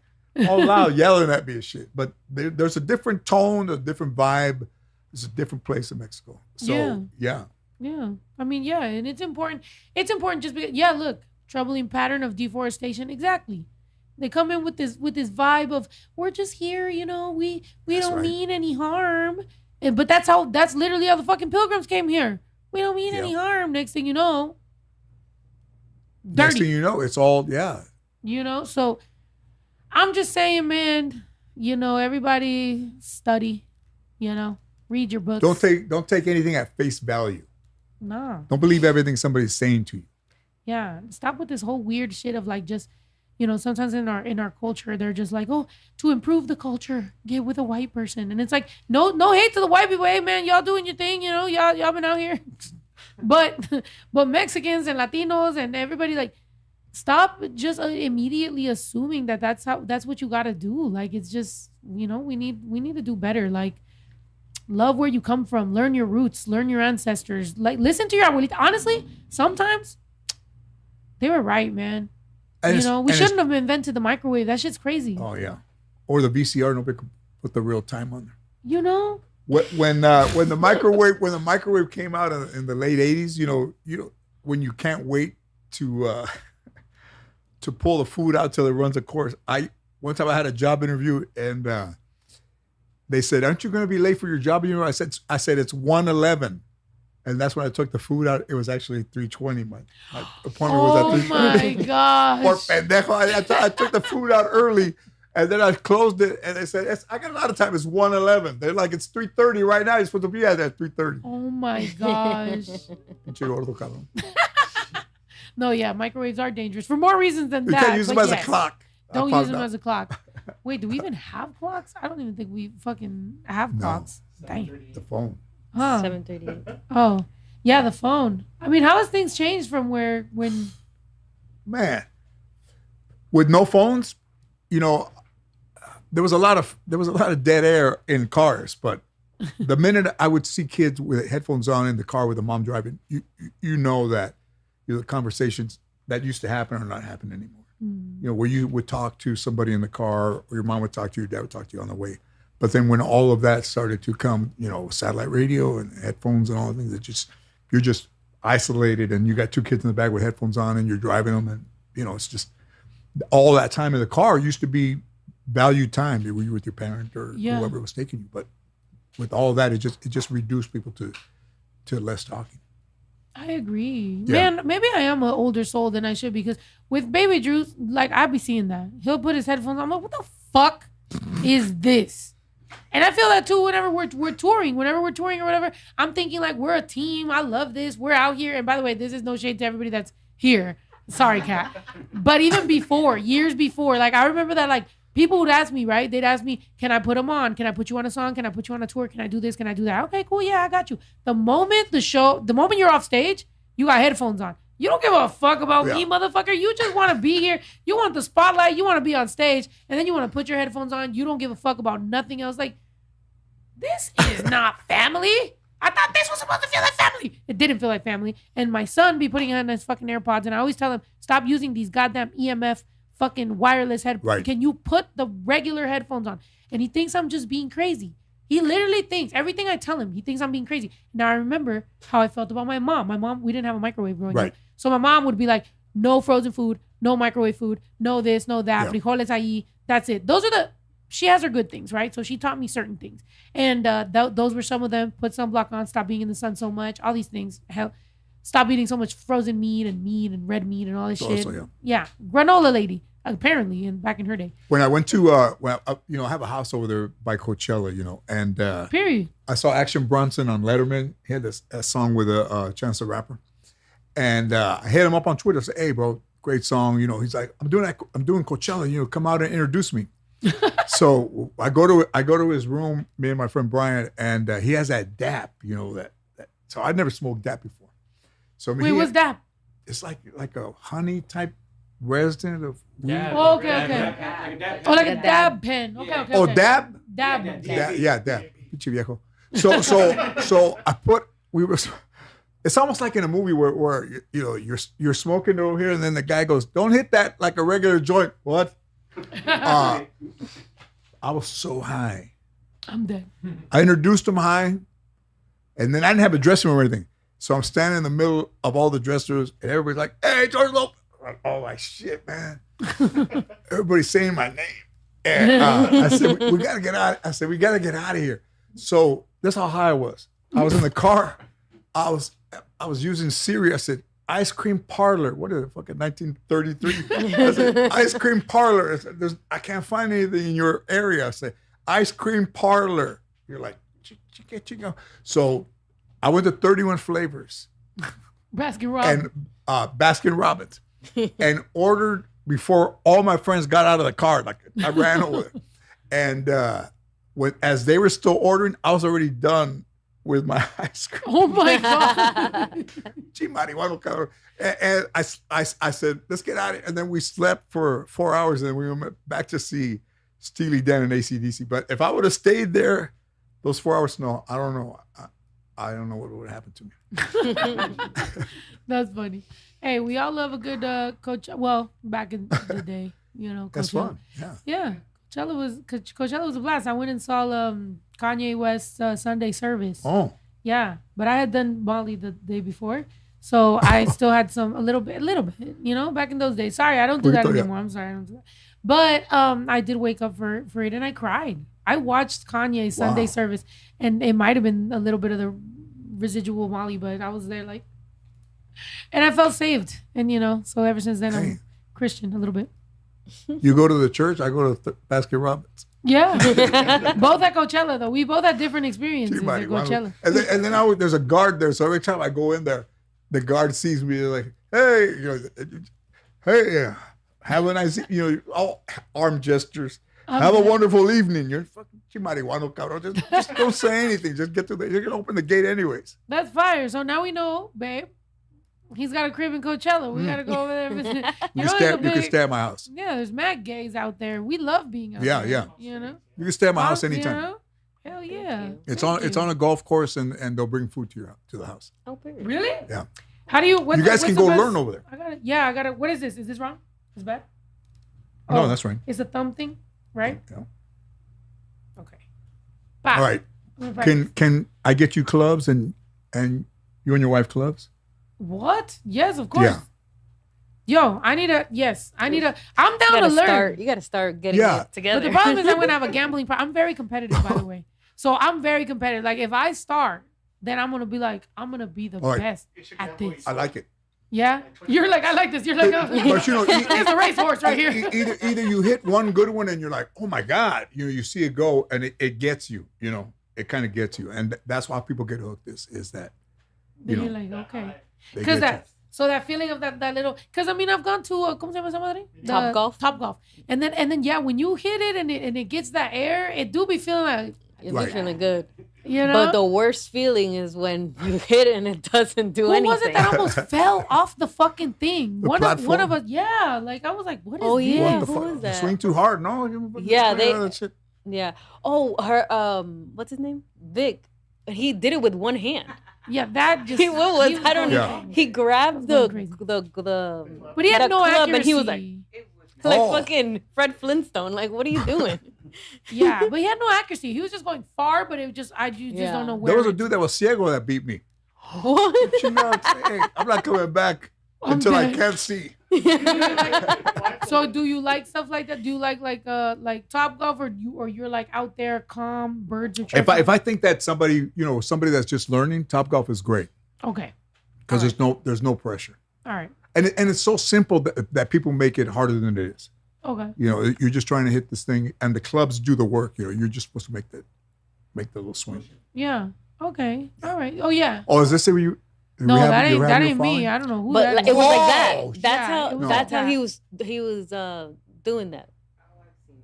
All loud, yelling at me and shit. But there's a different tone, a different vibe. It's a different place in Mexico. So, yeah. I mean, and it's important. It's important just because, look, troubling pattern of deforestation. Exactly. They come in with this vibe of, we're just here, we don't mean any harm. But that's literally how the fucking pilgrims came here. We don't mean any harm. Next thing you know, dirty. Next thing you know, it's all, so I'm just saying, man, everybody study, read your books. Don't take anything at face value. No. Don't believe everything somebody's saying to you. Yeah. Stop with this whole weird shit of like just, sometimes in our culture, they're just like, oh, to improve the culture, get with a white person. And it's like, no hate to the white people. Hey, man, y'all doing your thing, y'all been out here. but Mexicans and Latinos and everybody, like, stop just immediately assuming that's what you got to do. Like, it's just, we need to do better. Like, love where you come from, learn your roots, learn your ancestors. Like, listen to your abuelita. Honestly, sometimes they were right, man. We shouldn't have invented the microwave. That shit's crazy. Oh yeah, or the VCR. Nobody could put the real time on there. When the microwave came out in the late '80s, when you can't wait to pull the food out till it runs a course. One time I had a job interview and they said, "Aren't you going to be late for your job?" I said it's 1:11. And that's when I took the food out. It was actually 3:20. My appointment was at 3:20. Oh my gosh. Poor pendejo. I took the food out early and then I closed it and they said, I got a lot of time. It's 1:11. They're like, it's 3:30 right now. You're supposed to be at 3:30. Oh my gosh. No, microwaves are dangerous for more reasons than that. You can't use them as a clock. Don't use them as a clock. Wait, do we even have clocks? I don't even think we fucking have clocks. Dang. The phone. Huh. 7:38. Oh, yeah, the phone. I mean, how has things changed from when? Man, with no phones, there was a lot of dead air in cars. But the minute I would see kids with headphones on in the car with a mom driving, you know that the conversations that used to happen are not happening anymore. Where you would talk to somebody in the car, or your mom would talk to you, your dad would talk to you on the way. But then when all of that started to come, satellite radio and headphones and all the things, you're just isolated, and you got two kids in the back with headphones on, and you're driving them, and it's just all that time in the car used to be valued time. Were you with your parent or whoever was taking you? But with all of that, it just reduced people to less talking. I agree. Yeah. Man, maybe I am an older soul than I should, because with baby Drew, like, I be seeing that. He'll put his headphones on. I'm like, what the fuck is this? And I feel that too whenever we're touring. Whenever we're touring or whatever, I'm thinking like, we're a team. I love this. We're out here. And by the way, this is no shade to everybody that's here. Sorry, Kat. But even before, years before, like, I remember that, like, people would ask me, right? They'd ask me, can I put them on? Can I put you on a song? Can I put you on a tour? Can I do this? Can I do that? Okay, cool. Yeah, I got you. The moment you're off stage, you got headphones on. You don't give a fuck about me, Yeah. motherfucker. You just want to be here. You want the spotlight. You want to be on stage. And then you want to put your headphones on. You don't give a fuck about nothing else. Like, this is not family. I thought this was supposed to feel like family. It didn't feel like family. And my son be putting on his fucking AirPods. And I always tell him, stop using these goddamn EMF fucking wireless headphones. Right. Can you put the regular headphones on? And he thinks I'm just being crazy. He literally thinks, everything I tell him, he thinks I'm being crazy. Now I remember how I felt about my mom. My mom, we didn't have a microwave growing up. So my mom would be like, no frozen food, no microwave food, no this, no that, frijoles ahí, that's it. She has her good things, right? So she taught me certain things. And those were some of them. Put sunblock on, stop being in the sun so much, all these things. Hell, stop eating so much frozen meat and red meat and all this shit. Yeah, granola lady, apparently, back in her day. When I went to, I have a house over there by Coachella, and Period. I saw Action Bronson on Letterman. He had a song with Chance the Rapper. And I hit him up on Twitter. I said, hey, bro, great song. He's like, I'm doing Coachella. Come out and introduce me. So I go to his room, me and my friend Brian, and he has that dap, that. So I'd never smoked dap before. So Wait, what's dap? It's like a honey type resident of weed. Oh, okay. Oh, like a dab pen. Okay. Oh, dab? Dab. Yeah, dab. Pinche viejo. So it's almost like in a movie where you're smoking over here, and then the guy goes, "Don't hit that like a regular joint." What? I was so high. I'm dead. I introduced him high, and then I didn't have a dressing room or anything. So I'm standing in the middle of all the dressers, and everybody's like, "Hey, George Lopez!" Oh my shit, man! Everybody's saying my name, and I said, "We gotta get out." I said, "We gotta get out of here." So that's how high I was. I was in the car. I was using Siri. I said, ice cream parlor. What is it? Fucking 1933. I said, ice cream parlor. I said, I can't find anything in your area. I said, ice cream parlor. You're like, chico. So I went to 31 flavors. Baskin Robbins. And Baskin Robbins. And ordered before all my friends got out of the car. Like I ran over. And as they were still ordering, I was already done with my ice cream. Oh my God. And I said, let's get out of here. And then we slept for 4 hours, and then we went back to see Steely Dan and AC/DC. But if I would have stayed there those 4 hours, no, I don't know. I don't know what would have happened to me. That's funny. Hey, we all love a good coach. Well, back in the day, Coachella. That's fun. Yeah. Coachella was a blast. I went and saw Kanye West's Sunday service. Oh. Yeah, but I had done Molly the day before, so I still had a little bit, back in those days. Sorry, I don't do that anymore. I'm sorry, I don't do that. But I did wake up for it, and I cried. I watched Kanye's Sunday service, and it might have been a little bit of the residual Molly, but I was there and I felt saved. And so ever since then, I'm Christian a little bit. You go to the church, I go to Baskin Robbins. Yeah. Both at Coachella, though. We both had different experiences at Coachella. And then there's a guard there. So every time I go in there, the guard sees me. They're like, hey, have a nice, all arm gestures. Have a wonderful evening. You're fucking chimarihuano, cabrón. Just don't say anything. Just get to you're going to open the gate anyways. That's fire. So now we know, babe. He's got a crib in Coachella. We got to go over there. You can stay at my house. Yeah, there's mad gays out there. We love being out there. Yeah. You can stay at my house anytime. Hell yeah. It's on a golf course, and they'll bring food to the house. Oh, period. Really? Yeah. How do you? You guys can go learn over there. I got it. What is this? Is this wrong? Is bad? No, that's right. It's a thumb thing, right? Yeah. Okay. Bye. All right. Can I get you clubs and you and your wife clubs? What? Yes, of course. Yeah. Yo, I'm down to learn. You got to start getting it together. But the problem is I'm going to have a gambling problem. I'm very competitive, by the way. So I'm very competitive. Like if I start, then I'm going to be like, I'm going to be the best at this. I like it. Yeah? You're like, I like this. You're like, but there's a racehorse right here. Either you hit one good one and you're like, oh my God, you see it go and it gets you, it kind of gets you. And that's why people get hooked is that, Then you're like, okay. Because that feeling of that little, because I've gone to ¿cómo se llama esa madre? Top Golf, and then yeah, when you hit it and it gets that air, it do be feeling like be feeling good. You know? But the worst feeling is when you hit it and it doesn't do Who anything. was it that almost fell off the fucking thing? The One of platform? us, yeah. Like I was like, what is Oh, this? yeah. What the who fuck? was that? Swing too hard? No. Yeah, they- that shit. Yeah. Oh, her what's his name? Vic. He did it with one hand. Yeah, that just. What was he I don't going know. Yeah. He grabbed That the was the But he had the no club accuracy. and he was like Oh. fucking Fred Flintstone. Like, what are you doing? Yeah, but he had no accuracy. He was just going far, but it just you just Yeah. don't know where. There was a it- dude that was ciego that beat me. What? You know, hey, I'm not coming back I'm until I dead. can't see. So do you like stuff like that? Do you like Top Golf, or you're like out there calm, birds are chirping? If I think that somebody that's just learning, Top Golf is great Okay, because there's no pressure, all right, and it's so simple that people make it harder than it is. okay. You know, you're just trying to hit this thing, and the clubs do the work. You know, you're just supposed to make the little swing. Yeah. Okay. All right. Oh yeah. Oh, is this where you? No, you have- that you're ain't having your me. following? I don't know who But that like, is. it was like Oh, that. yeah, it That's was how like he was doing that.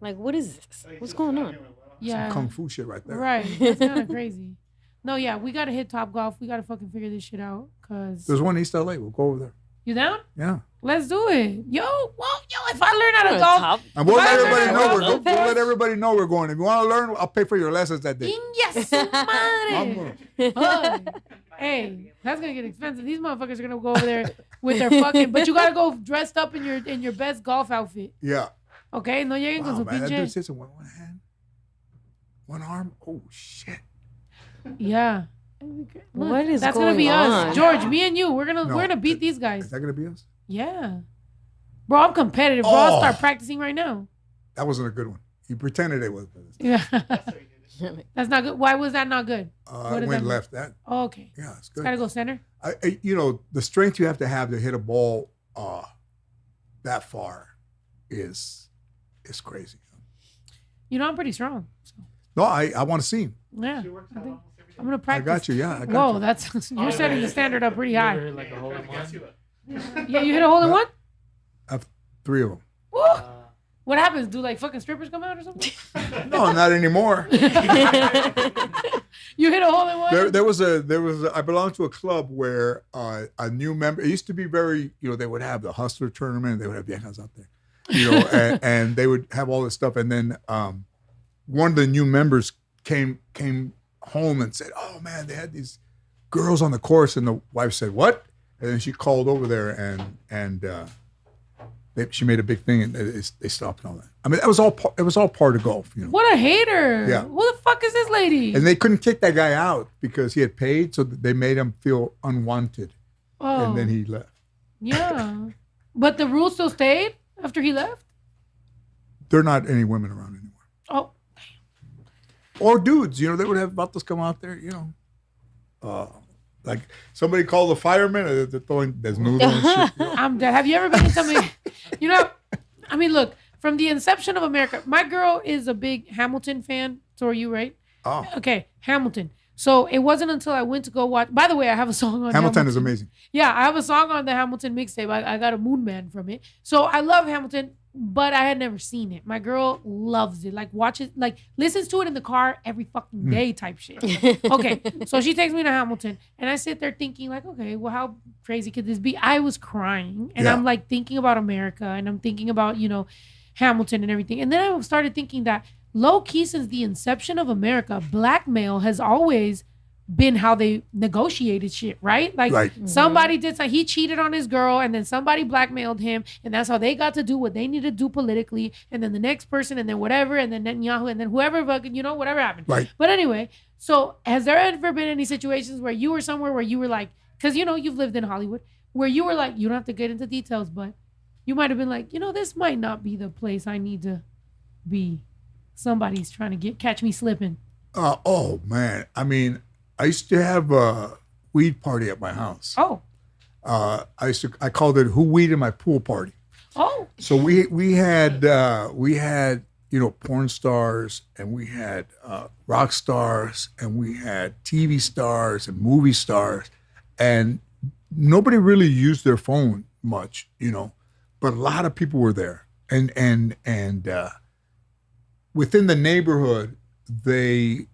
Like, what is this? What's going on? Yeah. Kung fu shit right there. Right. That's kind of crazy. No, yeah, we gotta hit Top Golf. We gotta fucking figure this shit out. Cause There's one in East LA. We'll go over there. you down? Yeah, Let's do it. Yo, if I learn how to You're a golf, top- and we'll Why let is everybody there know a we're Lopez? we'll let everybody know we're going. If you want to learn, I'll pay for your lessons that day. yes, madre. I'm Fuck. Hey, that's gonna get expensive. These motherfuckers are gonna go over there with their fucking. But you gotta go dressed up in your best golf outfit. Yeah. Okay, no lleguen con Wow, su man, that dude pinche. sits in one hand, one arm. Oh shit. Yeah. Look, What is that's gonna be going us, on? George. Me and you. We're No, gonna beat these Is guys. that gonna be us? Yeah, bro. I'm competitive, bro. I'll Oh. start practicing right now. That wasn't a good one. He pretended it was. Yeah, that's not good. Why was that not good? What It does went that left. That Oh, okay, yeah, it's it's gotta good. go center. The strength you have to hit a ball that far is crazy. You know, I'm pretty strong. So, No, I want to see him. yeah, I think I'm gonna I practice. got you. Yeah, I got Whoa, you. that's you're setting the standard up pretty high. Like a hole in one. Yeah, you hit a hole in one. I have 3 of them. Woo! What happens? Do like fucking strippers come out or something? No, not anymore. You hit a hole in one. There was I belonged to a club where a new member. It used to be very, they would have the hustler tournament. They would have viejas out there, and they would have all this stuff. And then one of the new members came home and said, "Oh man, they had these girls on the course." And the wife said, "What?" And then she called over there and she made a big thing, and they stopped and all that. I mean, it was all part of golf, What a hater! Yeah. Who the fuck is this lady? And they couldn't kick that guy out because he had paid, so they made him feel unwanted, Oh, and then he left. yeah, but the rule still stayed after he left. There are not any women around anymore, Oh, or dudes. They would have vatos come out there, like somebody called the firemen. They're throwing desnudo and shit. I'm dead. Have you ever been to somebody? I mean, look, from the inception of America, my girl is a big Hamilton fan. So are you, right? Oh, Okay, Hamilton. So it wasn't until I went to go watch. By the way, I have a song on Hamilton is amazing. Yeah, I have a song on the Hamilton mixtape. I got a Moon Man from it. So I love Hamilton, but I had never seen it. My girl loves it. Like watches, like listens to it in the car every fucking day type shit. Okay, so she takes me to Hamilton, and I sit there thinking like, okay, well, how crazy could this be? I was crying, and Yeah. I'm like thinking about America, and I'm thinking about Hamilton and everything, and then I started thinking that low key since the inception of America, blackmail has always been how they negotiated shit, right? Like Right. somebody did something, he cheated on his girl, and then somebody blackmailed him, and that's how they got to do what they needed to do politically, and then the next person, and then whatever, and then Netanyahu, and then whoever fucking, whatever happened. Right. But anyway, so has there ever been any situations where you were somewhere where you were like, because you've lived in Hollywood, where you were like, you don't have to get into details, but you might have been like, this might not be the place I need to be. Somebody's trying to catch me slipping. Oh man, I mean, I used to have a weed party at my house. Oh, I called it "Who Weeded My Pool Party." oh, So we had porn stars, and we had rock stars, and we had TV stars and movie stars, and nobody really used their phone much, but a lot of people were there, and within the neighborhood, they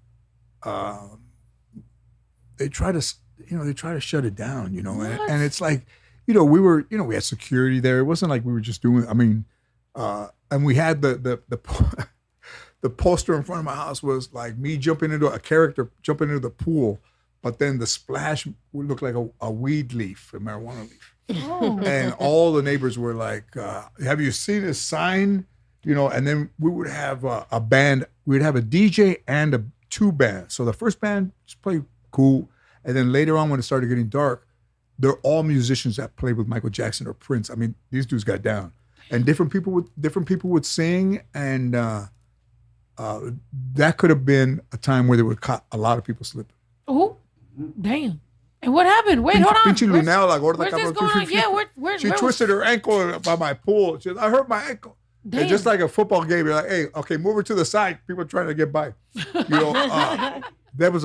they try to shut it down, and it's like, we had security there. It wasn't like we were just doing. I mean, and we had the poster in front of my house was like me jumping into the pool, but then the splash would look like a weed leaf, a marijuana leaf. Oh. And all the neighbors were like, have you seen this sign? And then we would have a band. We'd have a DJ and two bands. So the first band just played cool. And then later on, when it started getting dark, they're all musicians that played with Michael Jackson or Prince. I mean, these dudes got down. And different people would sing, and that could have been a time where they would caught a lot of people slipping. Oh, damn. And what happened? Wait, hold on. Where's this going on? Yeah, where's she twisted her ankle by my pool. She said, I hurt my ankle. And just like a football game, you're like, hey, okay, move her to the side. People are trying to get by. There was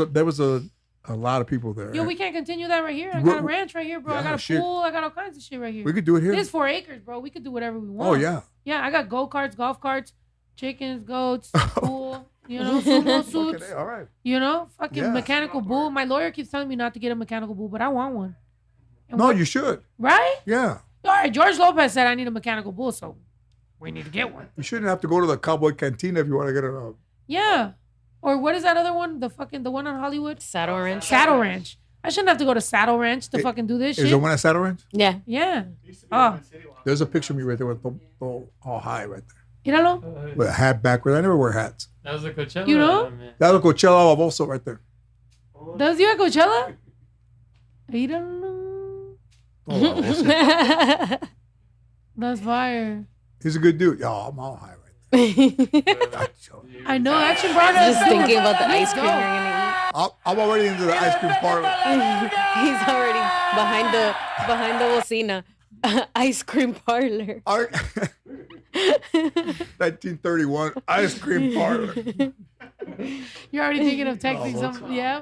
a lot of people there. Yo, we can't continue that right here. I got a ranch right here, bro. I got a pool. I got all kinds of shit right here. We could do it here. This is 4 acres, bro. We could do whatever we want. Oh, yeah. Yeah, I got go-karts, golf carts, chickens, goats, pool, sumo suits. Okay, all right. Fucking mechanical bull. My lawyer keeps telling me not to get a mechanical bull, but I want one. No, you should. Right? Yeah. All right, George Lopez said I need a mechanical bull, so we need to get one. You shouldn't have to go to the Cowboy Cantina if you want to get it. Yeah. Or what is that other one? The one on Hollywood? Saddle Ranch. Saddle Ranch. I shouldn't have to go to Saddle Ranch to fucking do this shit. Is there one at Saddle Ranch? Yeah. Yeah. Oh. There's a picture of me right there with all high right there. Míralo. With a hat backwards. I never wear hats. That was a Coachella. You know? That was Coachella also right there. Does you at Coachella? Míralo. That's fire. He's a good dude. Yo, I'm all high right there. I know. Action brought us. Just thinking about the ice cream you're gonna eat. I'm already into the ice cream parlor. He's already behind the bocina. Ice cream parlor. 1931 ice cream parlor. You're already thinking of texting some. Yeah.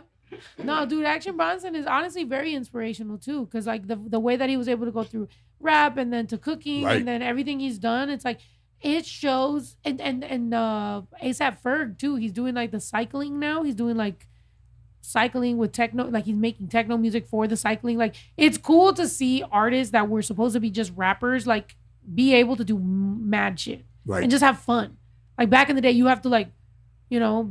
No, dude, Action Bronson is honestly very inspirational too, because like the way that he was able to go through rap and then to cooking and then everything he's done, it's like it shows. And ASAP Ferg too. He's doing like the cycling now. He's doing like cycling with techno, like he's making techno music for the cycling. Like it's cool to see artists that were supposed to be just rappers like be able to do mad shit and just have fun. Like back in the day, you have to like,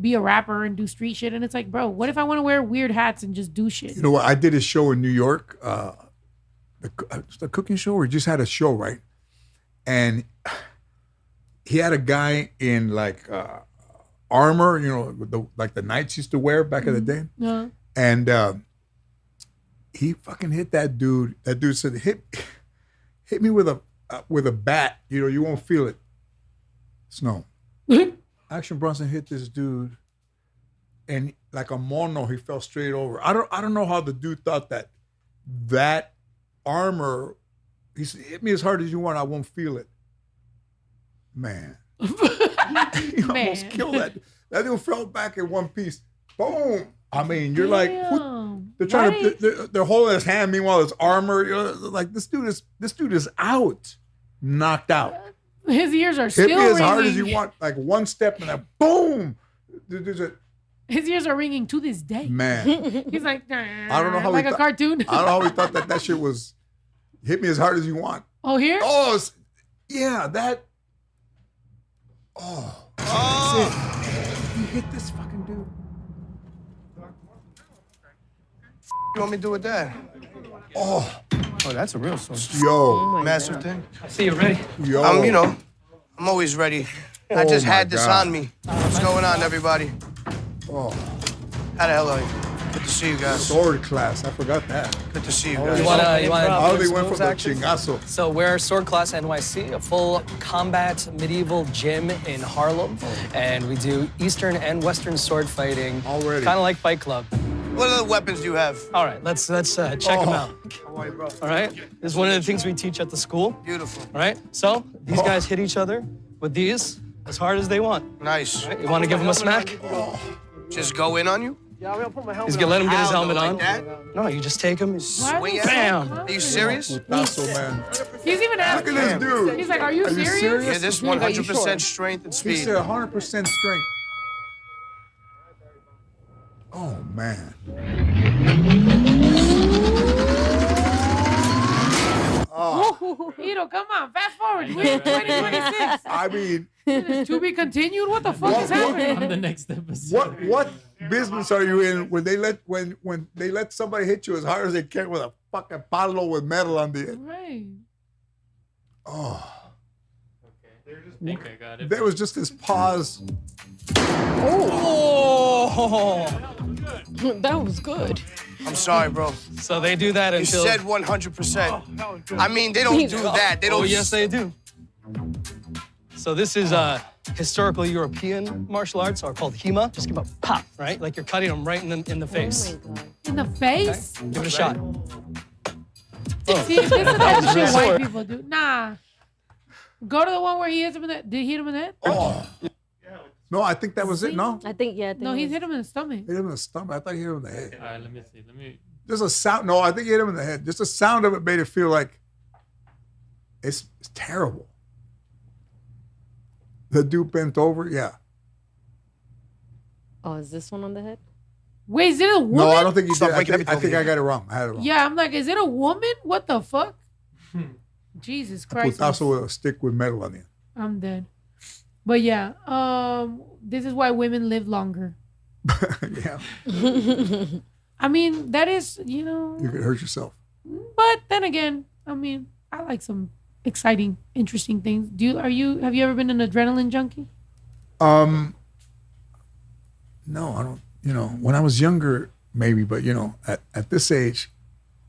be a rapper and do street shit. And it's like, bro, what if I want to wear weird hats and just do shit? You know what? I did a show in New York, the cooking show, or just had a show, right? And he had a guy in like armor, like the knights used to wear back in the day. Yeah. And he fucking hit that dude. That dude said, hit me with a bat. You won't feel it. Snow. Action Bronson hit this dude, and like a mono, he fell straight over. I don't know how the dude thought that armor. He said, hit me as hard as you want. I won't feel it. Man. He almost killed that. That dude fell back in one piece. Boom. I mean, you're like, they're trying to, they're holding his hand. Meanwhile, his armor, like this dude is out, knocked out. His ears are still ringing. Hit me as hard as you want. Like one step and then boom. His ears are ringing to this day. Man. He's like, I don't know how like a cartoon. I don't know how he thought that shit was, hit me as hard as you want. Oh, here? Oh, yeah, that. Oh. That's it. You hit this fucking dude. You want me to do with that? Oh, that's a real sword. yo, Massive thing. I see you ready. yo. I'm always ready. I just had this on me. What's going on, everybody? Oh, How the hell are you? Good to see you guys. sword class. I forgot that. Good to see you guys. You wanna How they do went from schools the action? chingazo. So we're Sword Class NYC, a full combat medieval gym in Harlem, and we do Eastern and Western sword fighting. Already. Kind of like Fight Club. What other weapons do you have? All right, let's check them out. How are you, bro? All right, this is one of the things we teach at the school. Beautiful. All right, so these guys hit each other with these as hard as they want. Nice. All right, you want to give them a smack? Just go in on you? He's gonna let him get his How, helmet like on. that? No, you just take him. Why Swing is at he Bam. so Are you serious? Putazo, man. He's even Look asking. at this dude. He's like, are you serious? Yeah, this 100% strength and He speed. said 100% strength. Oh, man. Ito, come on, fast forward. We're in 2026. I mean, To be continued. What the fuck is happening? On the next episode. what business are you in when they let somebody hit you as hard as they can with a fucking palo with metal on the end? Right. Oh, Okay. I think I got it. there was just this pause. Oh. That was good. I'm sorry, bro. So they do that You until. said 100%. I mean, they don't do that. They don't. Oh, yes, they do. So this is historical European martial arts, are called HEMA. Just give them a pop, right? Like you're cutting them right in the face. Oh my God. In the face? Give it a shot. See, this is the shit Sword. white people do. Nah. Go to the one where he hits him in the. Did he hit him in the head? Oh. No, I think that was it. No, I think, yeah. I think No, it he was- hit him in the stomach. hit him in the stomach. I thought he hit him in the head. All right, let me see. Let me. Just a sound. No, I think he hit him in the head. Just the sound of it made it feel like it's terrible. The dude bent over. Yeah. Oh, is this one on the head? Wait, is it a woman? No, I don't think he Stop did. I waking think, up I think over I got it wrong. I had it wrong. Yeah, I'm like, is it a woman? What the fuck? Jesus Christ. Putazo with a stick with metal on it. I'm dead. But yeah, this is why women live longer. Yeah. I mean, that is, you know, You could hurt yourself. but then again, I mean, I like some exciting, interesting things. Have you ever been an adrenaline junkie? No, I don't. You know, when I was younger, maybe, but you know, at this age,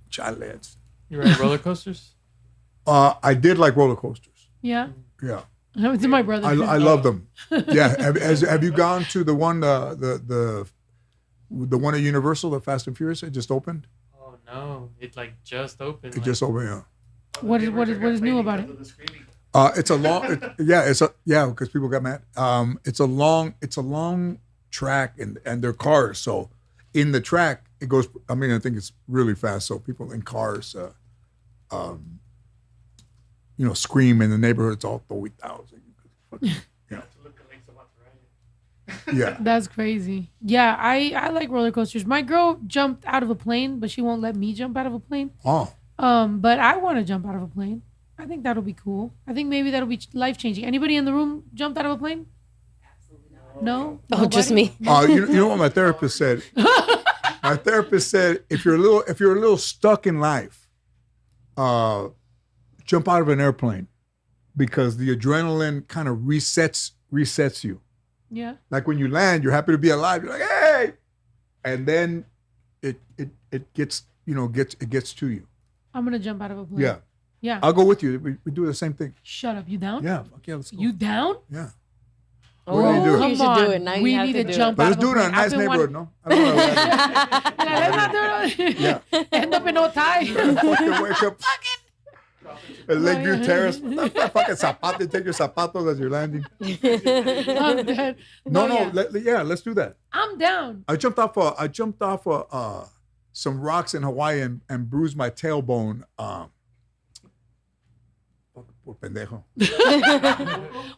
child lads. You ride roller coasters? I did like roller coasters. Yeah. Yeah. It's my brother. I love them. Yeah. Have you gone to the one the one at Universal, the Fast and Furious? It just opened. Oh no, it like just opened. It like, just opened. Yeah. What is new about it? It's a long. Because people got mad. It's a long track and they're cars. So in the track it goes. I mean, I think it's really fast. So people in cars, you know, scream in the neighborhood. It's all 30,000. Yeah. Yeah. That's crazy. Yeah, I like roller coasters. My girl jumped out of a plane, but she won't let me jump out of a plane. Oh. But I want to jump out of a plane. I think that'll be cool. I think maybe that'll be life changing. Anybody in the room jumped out of a plane? No. Oh, just me. You know what my therapist said? My therapist said if you're a little stuck in life, jump out of an airplane because the adrenaline kind of resets you. Yeah. Like when you land, you're happy to be alive. You're like, hey, and then it gets to you. I'm gonna jump out of a plane. Yeah, Yeah. I'll go with you. We do the same thing. Shut up. You down? Yeah, fuck yeah, let's go. You down? Yeah. Oh, What do you do? you should Come do on. it. Now We you have need to to do jump it. But let's out do of it a in a plane. nice I've been neighborhood, no? I don't know. Let's not do it. Yeah. End up in Otay. Fucking wake up. Lakeview Terrace. Fucking zapato. Take your zapatos as you're landing. I'm dead. No, yeah. let's do that. I'm down. I jumped off some rocks in Hawaii and bruised my tailbone. Por pendejo.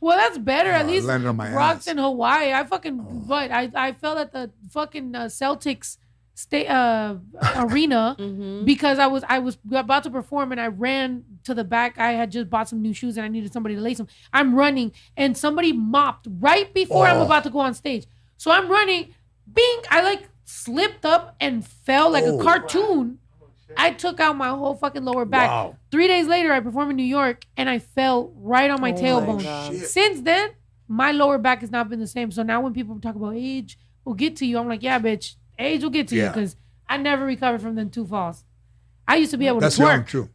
Well, that's better. At least landed on my rocks ass. in Hawaii. I fucking but I fell at the fucking Celtics arena because I was about to perform and I ran to the back. I had just bought some new shoes and I needed somebody to lace them. I'm running and somebody mopped right before I'm about to go on stage. So I'm running, bing! I like slipped up and fell like a cartoon. I took out my whole fucking lower back. Wow. 3 days later, I performed in New York and I fell right on my tailbone. shit. Since then, my lower back has not been the same. So now when people talk about age will get to you, I'm like, yeah, bitch, age will get to you Yeah. because I never recovered from them 2 falls. I used to be able That's to young twerk. too.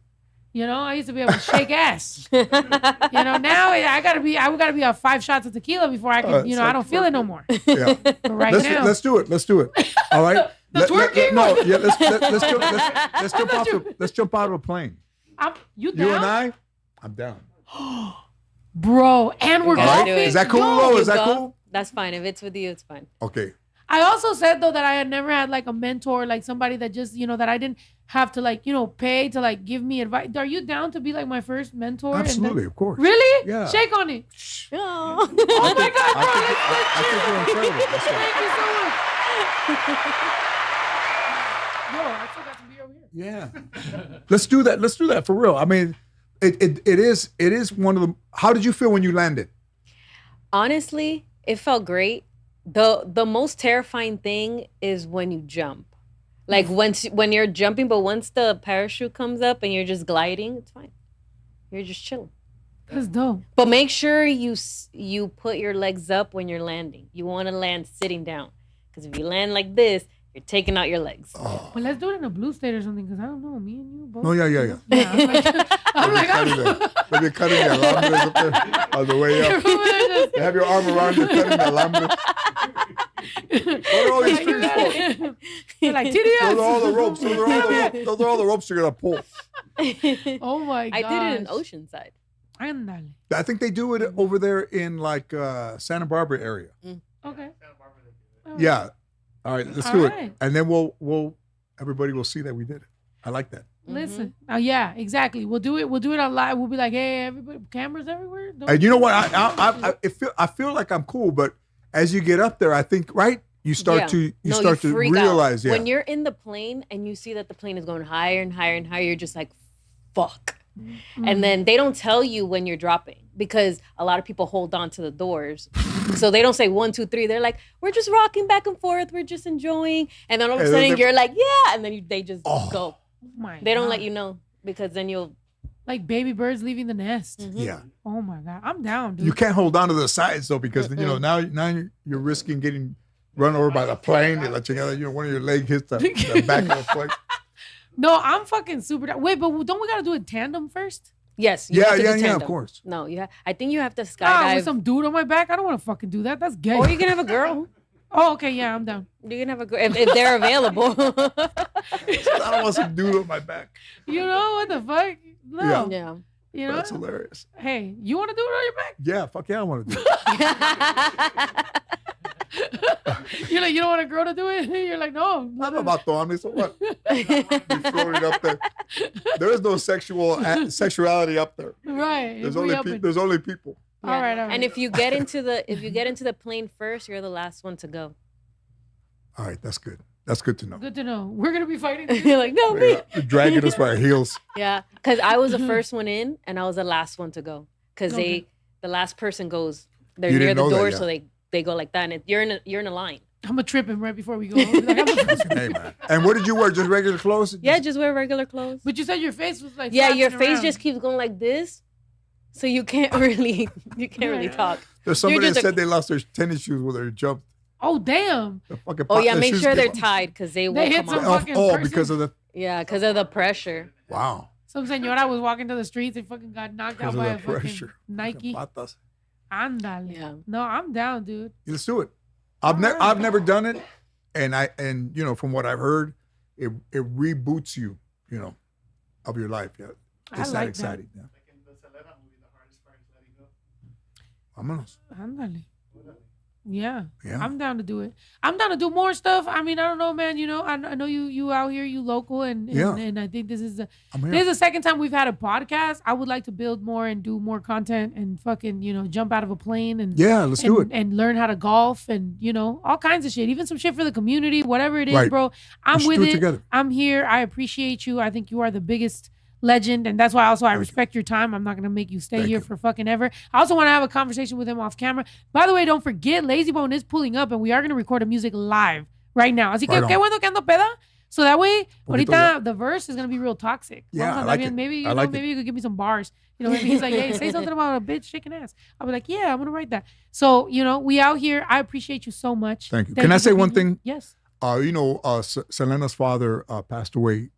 You know, I used to be able to shake ass. You know, now I gotta be on 5 shots of tequila before I can. It's I like don't feel it no more. Yeah. But right now, Let's do it. Let's do it. All right. The twerking? No, yeah. Let's jump out of a plane. You down? You and I. I'm down. Bro, and we're Gotta do golfing. it. Is that cool? Yo. Though? Is You that go. cool? That's fine. If it's with you, it's fine. Okay. I also said though that I had never had like a mentor, like somebody that just, that I didn't have to like, pay to like give me advice. Are you down to be like my first mentor? And Absolutely, of course. Really? Yeah. Shake on it. Oh. Oh my God, bro. I think you're incredible. That's right. Thank you so much. Yo, I still got some beer over here. Yeah. Let's do that. Let's do that for real. I mean, It is one of the. How did you feel when you landed? Honestly, it felt great. The most terrifying thing is when you jump. Like when you're jumping, but once the parachute comes up and you're just gliding, it's fine. You're just chilling. That's dope. But make sure you put your legs up when you're landing. You want to land sitting down. Because if you land like this, you're taking out your legs. Oh. Well, let's do it in a blue state or something, because I don't know, me and you both. No, yeah. Yeah, I'm like, I don't know. Maybe cutting the alambres up there on the way up. You have your arm around you, cutting the alambres. What are all these trees for? You're like, TDS. Those are all the ropes. Those are all the ropes you're gonna pull. Oh my god! I did it in Oceanside. Ándale. I think they do it over there in like Santa Barbara area. Okay. Yeah. All right, let's All do right. it, and then we'll everybody will see that we did it. I like that. Listen. Yeah, exactly. We'll do it on live. We'll be like, hey, everybody, cameras everywhere. Don't And you know what? I feel like I'm cool, but as you get up there, I think you start to freak realize. out. Yeah. When you're in the plane and you see that the plane is going higher and higher and higher, you're just like, fuck. And then they don't tell you when you're dropping because a lot of people hold on to the doors. So they don't say 1, 2, 3. They're like, we're just rocking back and forth. We're just enjoying. And then all of a sudden you're like, yeah. And then they just go. Oh my They don't God. let you know because then you'll. Like baby birds leaving the nest. Yeah. Oh my God. I'm down, dude. You can't hold on to the sides though because now you're risking getting run over by the plane. One of your legs hits the back of the plane. No, I'm fucking super down. Wait, but don't we gotta do it tandem first? Yes. You have to do Yeah, of tandem. course. No, I think you have to With skydive. some dude on my back? I don't want to fucking do that. That's gay. Or you can have a girl. Oh, okay, yeah, I'm down. You can have a girl if they're available. I don't want some dude on my back. You know what the fuck? No. Yeah. You know? That's hilarious. Hey, you want to do it on your back? Yeah, fuck yeah, I want to do it. You're like, you don't want a girl to do it? You're like, no. I'm about to on me, so what? Be floating up there. There is no sexuality up there. Right. There's only people. Yeah. All right. And if you get into the plane first, you're the last one to go. All right, that's good. That's good to know. Good to know. We're going to be fighting. You're like, no, me. You're dragging us by our heels. Yeah, because I was the first one in and I was the last one to go. Because Okay. the last person goes, they're You near didn't the know that, door, yeah. so they go like that, and you're in a line. I'm going to trip him right before we go. I'll be like, I'm the first one. Hey, man. And what did you wear? Just regular clothes? Yeah, just wear regular clothes. But you said your face was like, Yeah, your flapping face around. just keeps going like this, so you can't really talk. There's somebody just that a- said they lost their tennis shoes when they jumped. Oh, damn. The fucking Oh yeah, the make shoes sure they're came off. tied because they will They hit come some off. fucking Oh, person. because of the Yeah, because of the pressure. wow. Some señora was walking to the streets and fucking got knocked out Because of by the a fucking pressure. Nike. Patas. Andale. Yeah. No, I'm down, dude. Let's do it. I've never done it, and from what I've heard, it reboots you, of your life. Yeah, I it's like that that. exciting. Yeah. Like in the Selena movie, the hardest part is letting go. Vámonos. Andale. Yeah. Yeah. I'm down to do it. I'm down to do more stuff. I mean, I don't know, man. I know you out here, you local, and Yeah. and I think this is I'm here. this is the second time we've had a podcast. I would like to build more and do more content and fucking jump out of a plane and Yeah, let's do it. and learn how to golf and all kinds of shit, even some shit for the community, whatever it is, Right. bro. We I'm should with do it it. together. I'm here. I appreciate you. I think you are the biggest legend, and that's why also I respect your time. I'm not gonna make you stay Thank here you. for fucking ever. I also want to have a conversation with him off camera. By the way, don't forget, Lazy Bone is pulling up, and we are gonna record a music live right now. Así que Right qué on. bueno que ando peda. So that way, Poquito ahorita the verse is gonna be real toxic. Yeah, Vamos a I andar like bien. it. Maybe I like it. maybe you could give me some bars. Maybe he's like, hey, say something about a bitch shaking ass. I'll be like, yeah, I'm gonna write that. So we out here. I appreciate you so much. Thank you. Can I for say one being here. thing? Yes. Selena's father passed away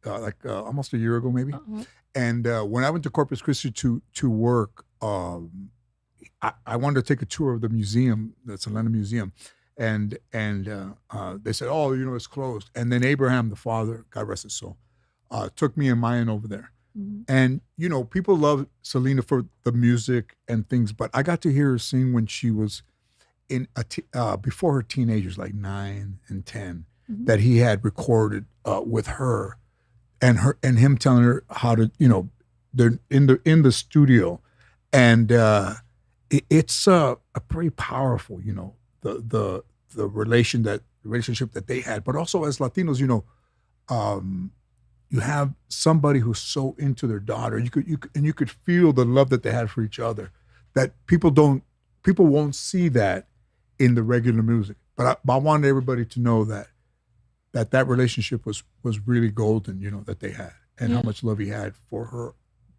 almost a year ago, maybe. Uh-huh. And when I went to Corpus Christi to work, I wanted to take a tour of the museum, the Selena Museum, and they said, oh, it's closed. And then Abraham, the father, God rest his soul, took me and Mayan over there. Mhm. And people love Selena for the music and things, but I got to hear her sing when she was before her teenagers, like 9 and 10, Mhm. that he had recorded with her. And him telling her how to, they're in the studio, and it's a pretty powerful, the relationship that they had. But also as Latinos, you have somebody who's so into their daughter. You could feel the love that they had for each other. That people won't see that in the regular music. But I wanted everybody to know that relationship was really golden, that they had, and how much love he had for her.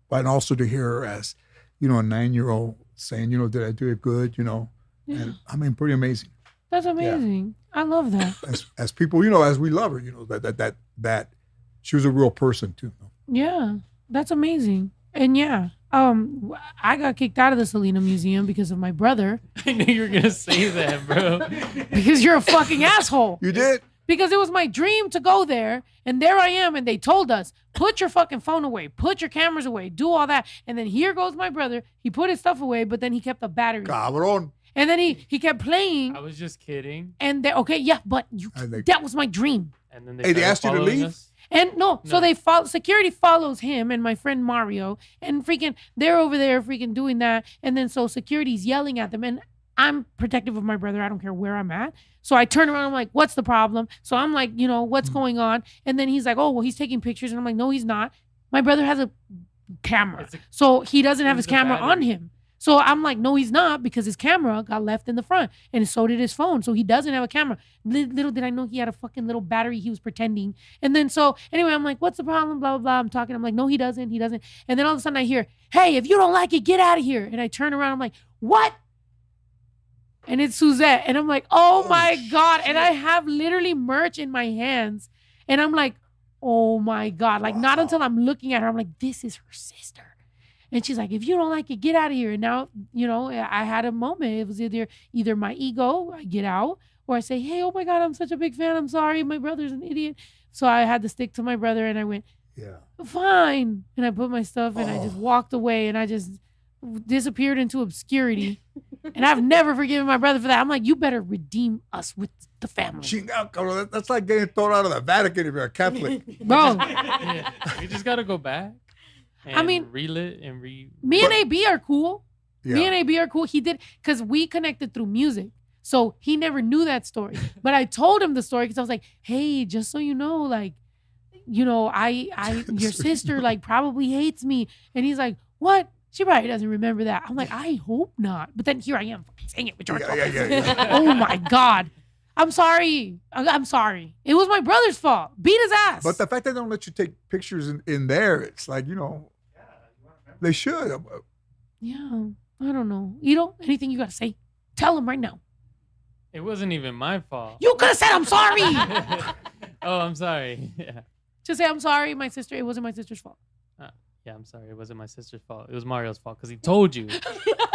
But also to hear her as, a 9-year-old saying, did I do it good, And I mean, pretty amazing. That's amazing. Yeah. I love that. As people, as we love her, that she was a real person too. Yeah, that's amazing. And yeah, I got kicked out of the Selena Museum because of my brother. I knew you were gonna say that, bro. Because you're a fucking asshole. You did? Because it was my dream to go there, and there I am, and they told us, put your fucking phone away, put your cameras away, do all that. And then here goes my brother. He put his stuff away, but then he kept the battery. Cabrón. And then he kept playing. I was just kidding. And but that was my dream. And then they asked you to leave? Us? And no, so security follows him and my friend Mario, and freaking they're over there freaking doing that. And then so security's yelling at them, and I'm protective of my brother. I don't care where I'm at. So I turn around, I'm like, what's the problem? So I'm like, what's going on? And then he's like, oh, well, he's taking pictures. And I'm like, no, he's not. My brother has a camera. So he doesn't have his camera on him. So I'm like, no, he's not, because his camera got left in the front, and so did his phone. So he doesn't have a camera. Little did I know he had a fucking little battery he was pretending. And then so anyway, I'm like, what's the problem? Blah, blah, blah. I'm talking. I'm like, no, he doesn't. He doesn't. And then all of a sudden I hear, hey, if you don't like it, get out of here. And I turn around. I'm like, what? And it's Suzette. And I'm like, oh my God. And I have literally merch in my hands. And I'm like, oh my God. Like, not until I'm looking at her, I'm like, this is her sister. And she's like, if you don't like it, get out of here. And now, I had a moment. It was either my ego, I get out, or I say, hey, oh my God, I'm such a big fan. I'm sorry. My brother's an idiot. So I had to stick to my brother, and I went, fine. And I put my stuff, and I just walked away, and I just disappeared into obscurity. And I've never forgiven my brother for that. I'm like, you better redeem us with the family. That's like getting thrown out of the Vatican if you're a Catholic. Bro. We just got to go back. Relit and Me and AB are cool. Yeah. Me and AB are cool. He did, because we connected through music. So he never knew that story. But I told him the story because I was like, hey, just so you know, like, your sister like probably hates me. And he's like, what? She probably doesn't remember that. I'm like, I hope not. But then here I am saying it with George Lopez. Yeah. Oh my God. I'm sorry. I'm sorry. It was my brother's fault. Beat his ass. But the fact they don't let you take pictures in there, it's like, they should. Yeah. I don't know. Anything you got to say? Tell him right now. It wasn't even my fault. You could have said, I'm sorry. Oh, I'm sorry. Yeah. Just say, I'm sorry, my sister. It wasn't my sister's fault. Yeah, I'm sorry. It wasn't my sister's fault. It was Mario's fault because he told you.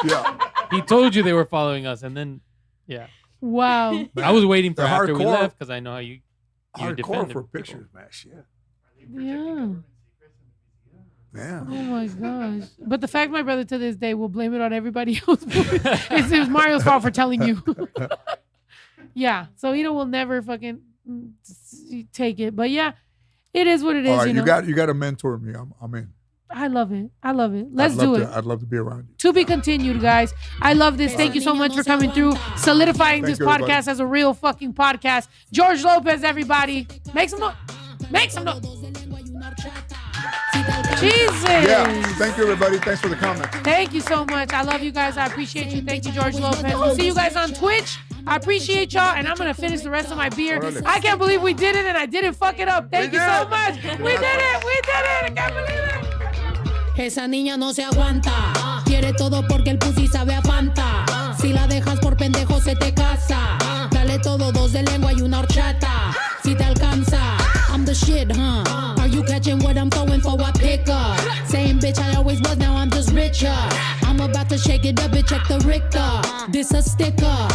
Yeah. He told you they were following us, and then, yeah. Wow. But I was waiting for They're after we hardcore. left because I know how you hardcore defended for people. pictures, man. Shit. Yeah. Yeah. Oh my gosh. But the fact my brother to this day will blame it on everybody else. It was Mario's fault for telling you. Yeah. So will never fucking take it. But yeah, it is what it is. All right, you got to mentor me. I'm in. I love it. Let's do it. I'd love to be around you. To be continued, guys. I love this. Thank you so much for coming through, solidifying this podcast as a real fucking podcast. George Lopez, everybody. Make some noise. Jesus. Yeah. Thank you, everybody. Thanks for the comments. Thank you so much. I love you guys. I appreciate you. Thank you, George Lopez. We'll see you guys on Twitch. I appreciate y'all, and I'm going to finish the rest of my beer. I can't believe we did it, and I didn't fuck it up. Thank you so much. We did it. I can't believe it. Esa niña no se aguanta. Quiere todo porque el pussy sabe a Fanta. Si la dejas por pendejo se te casa. Dale todo, 2 de lengua y una horchata. Si te alcanza, I'm the shit, huh? Are you catching what I'm throwing for a picker? Same bitch I always was, now I'm just richer. I'm about to shake it up and check the Richter. This a sticker.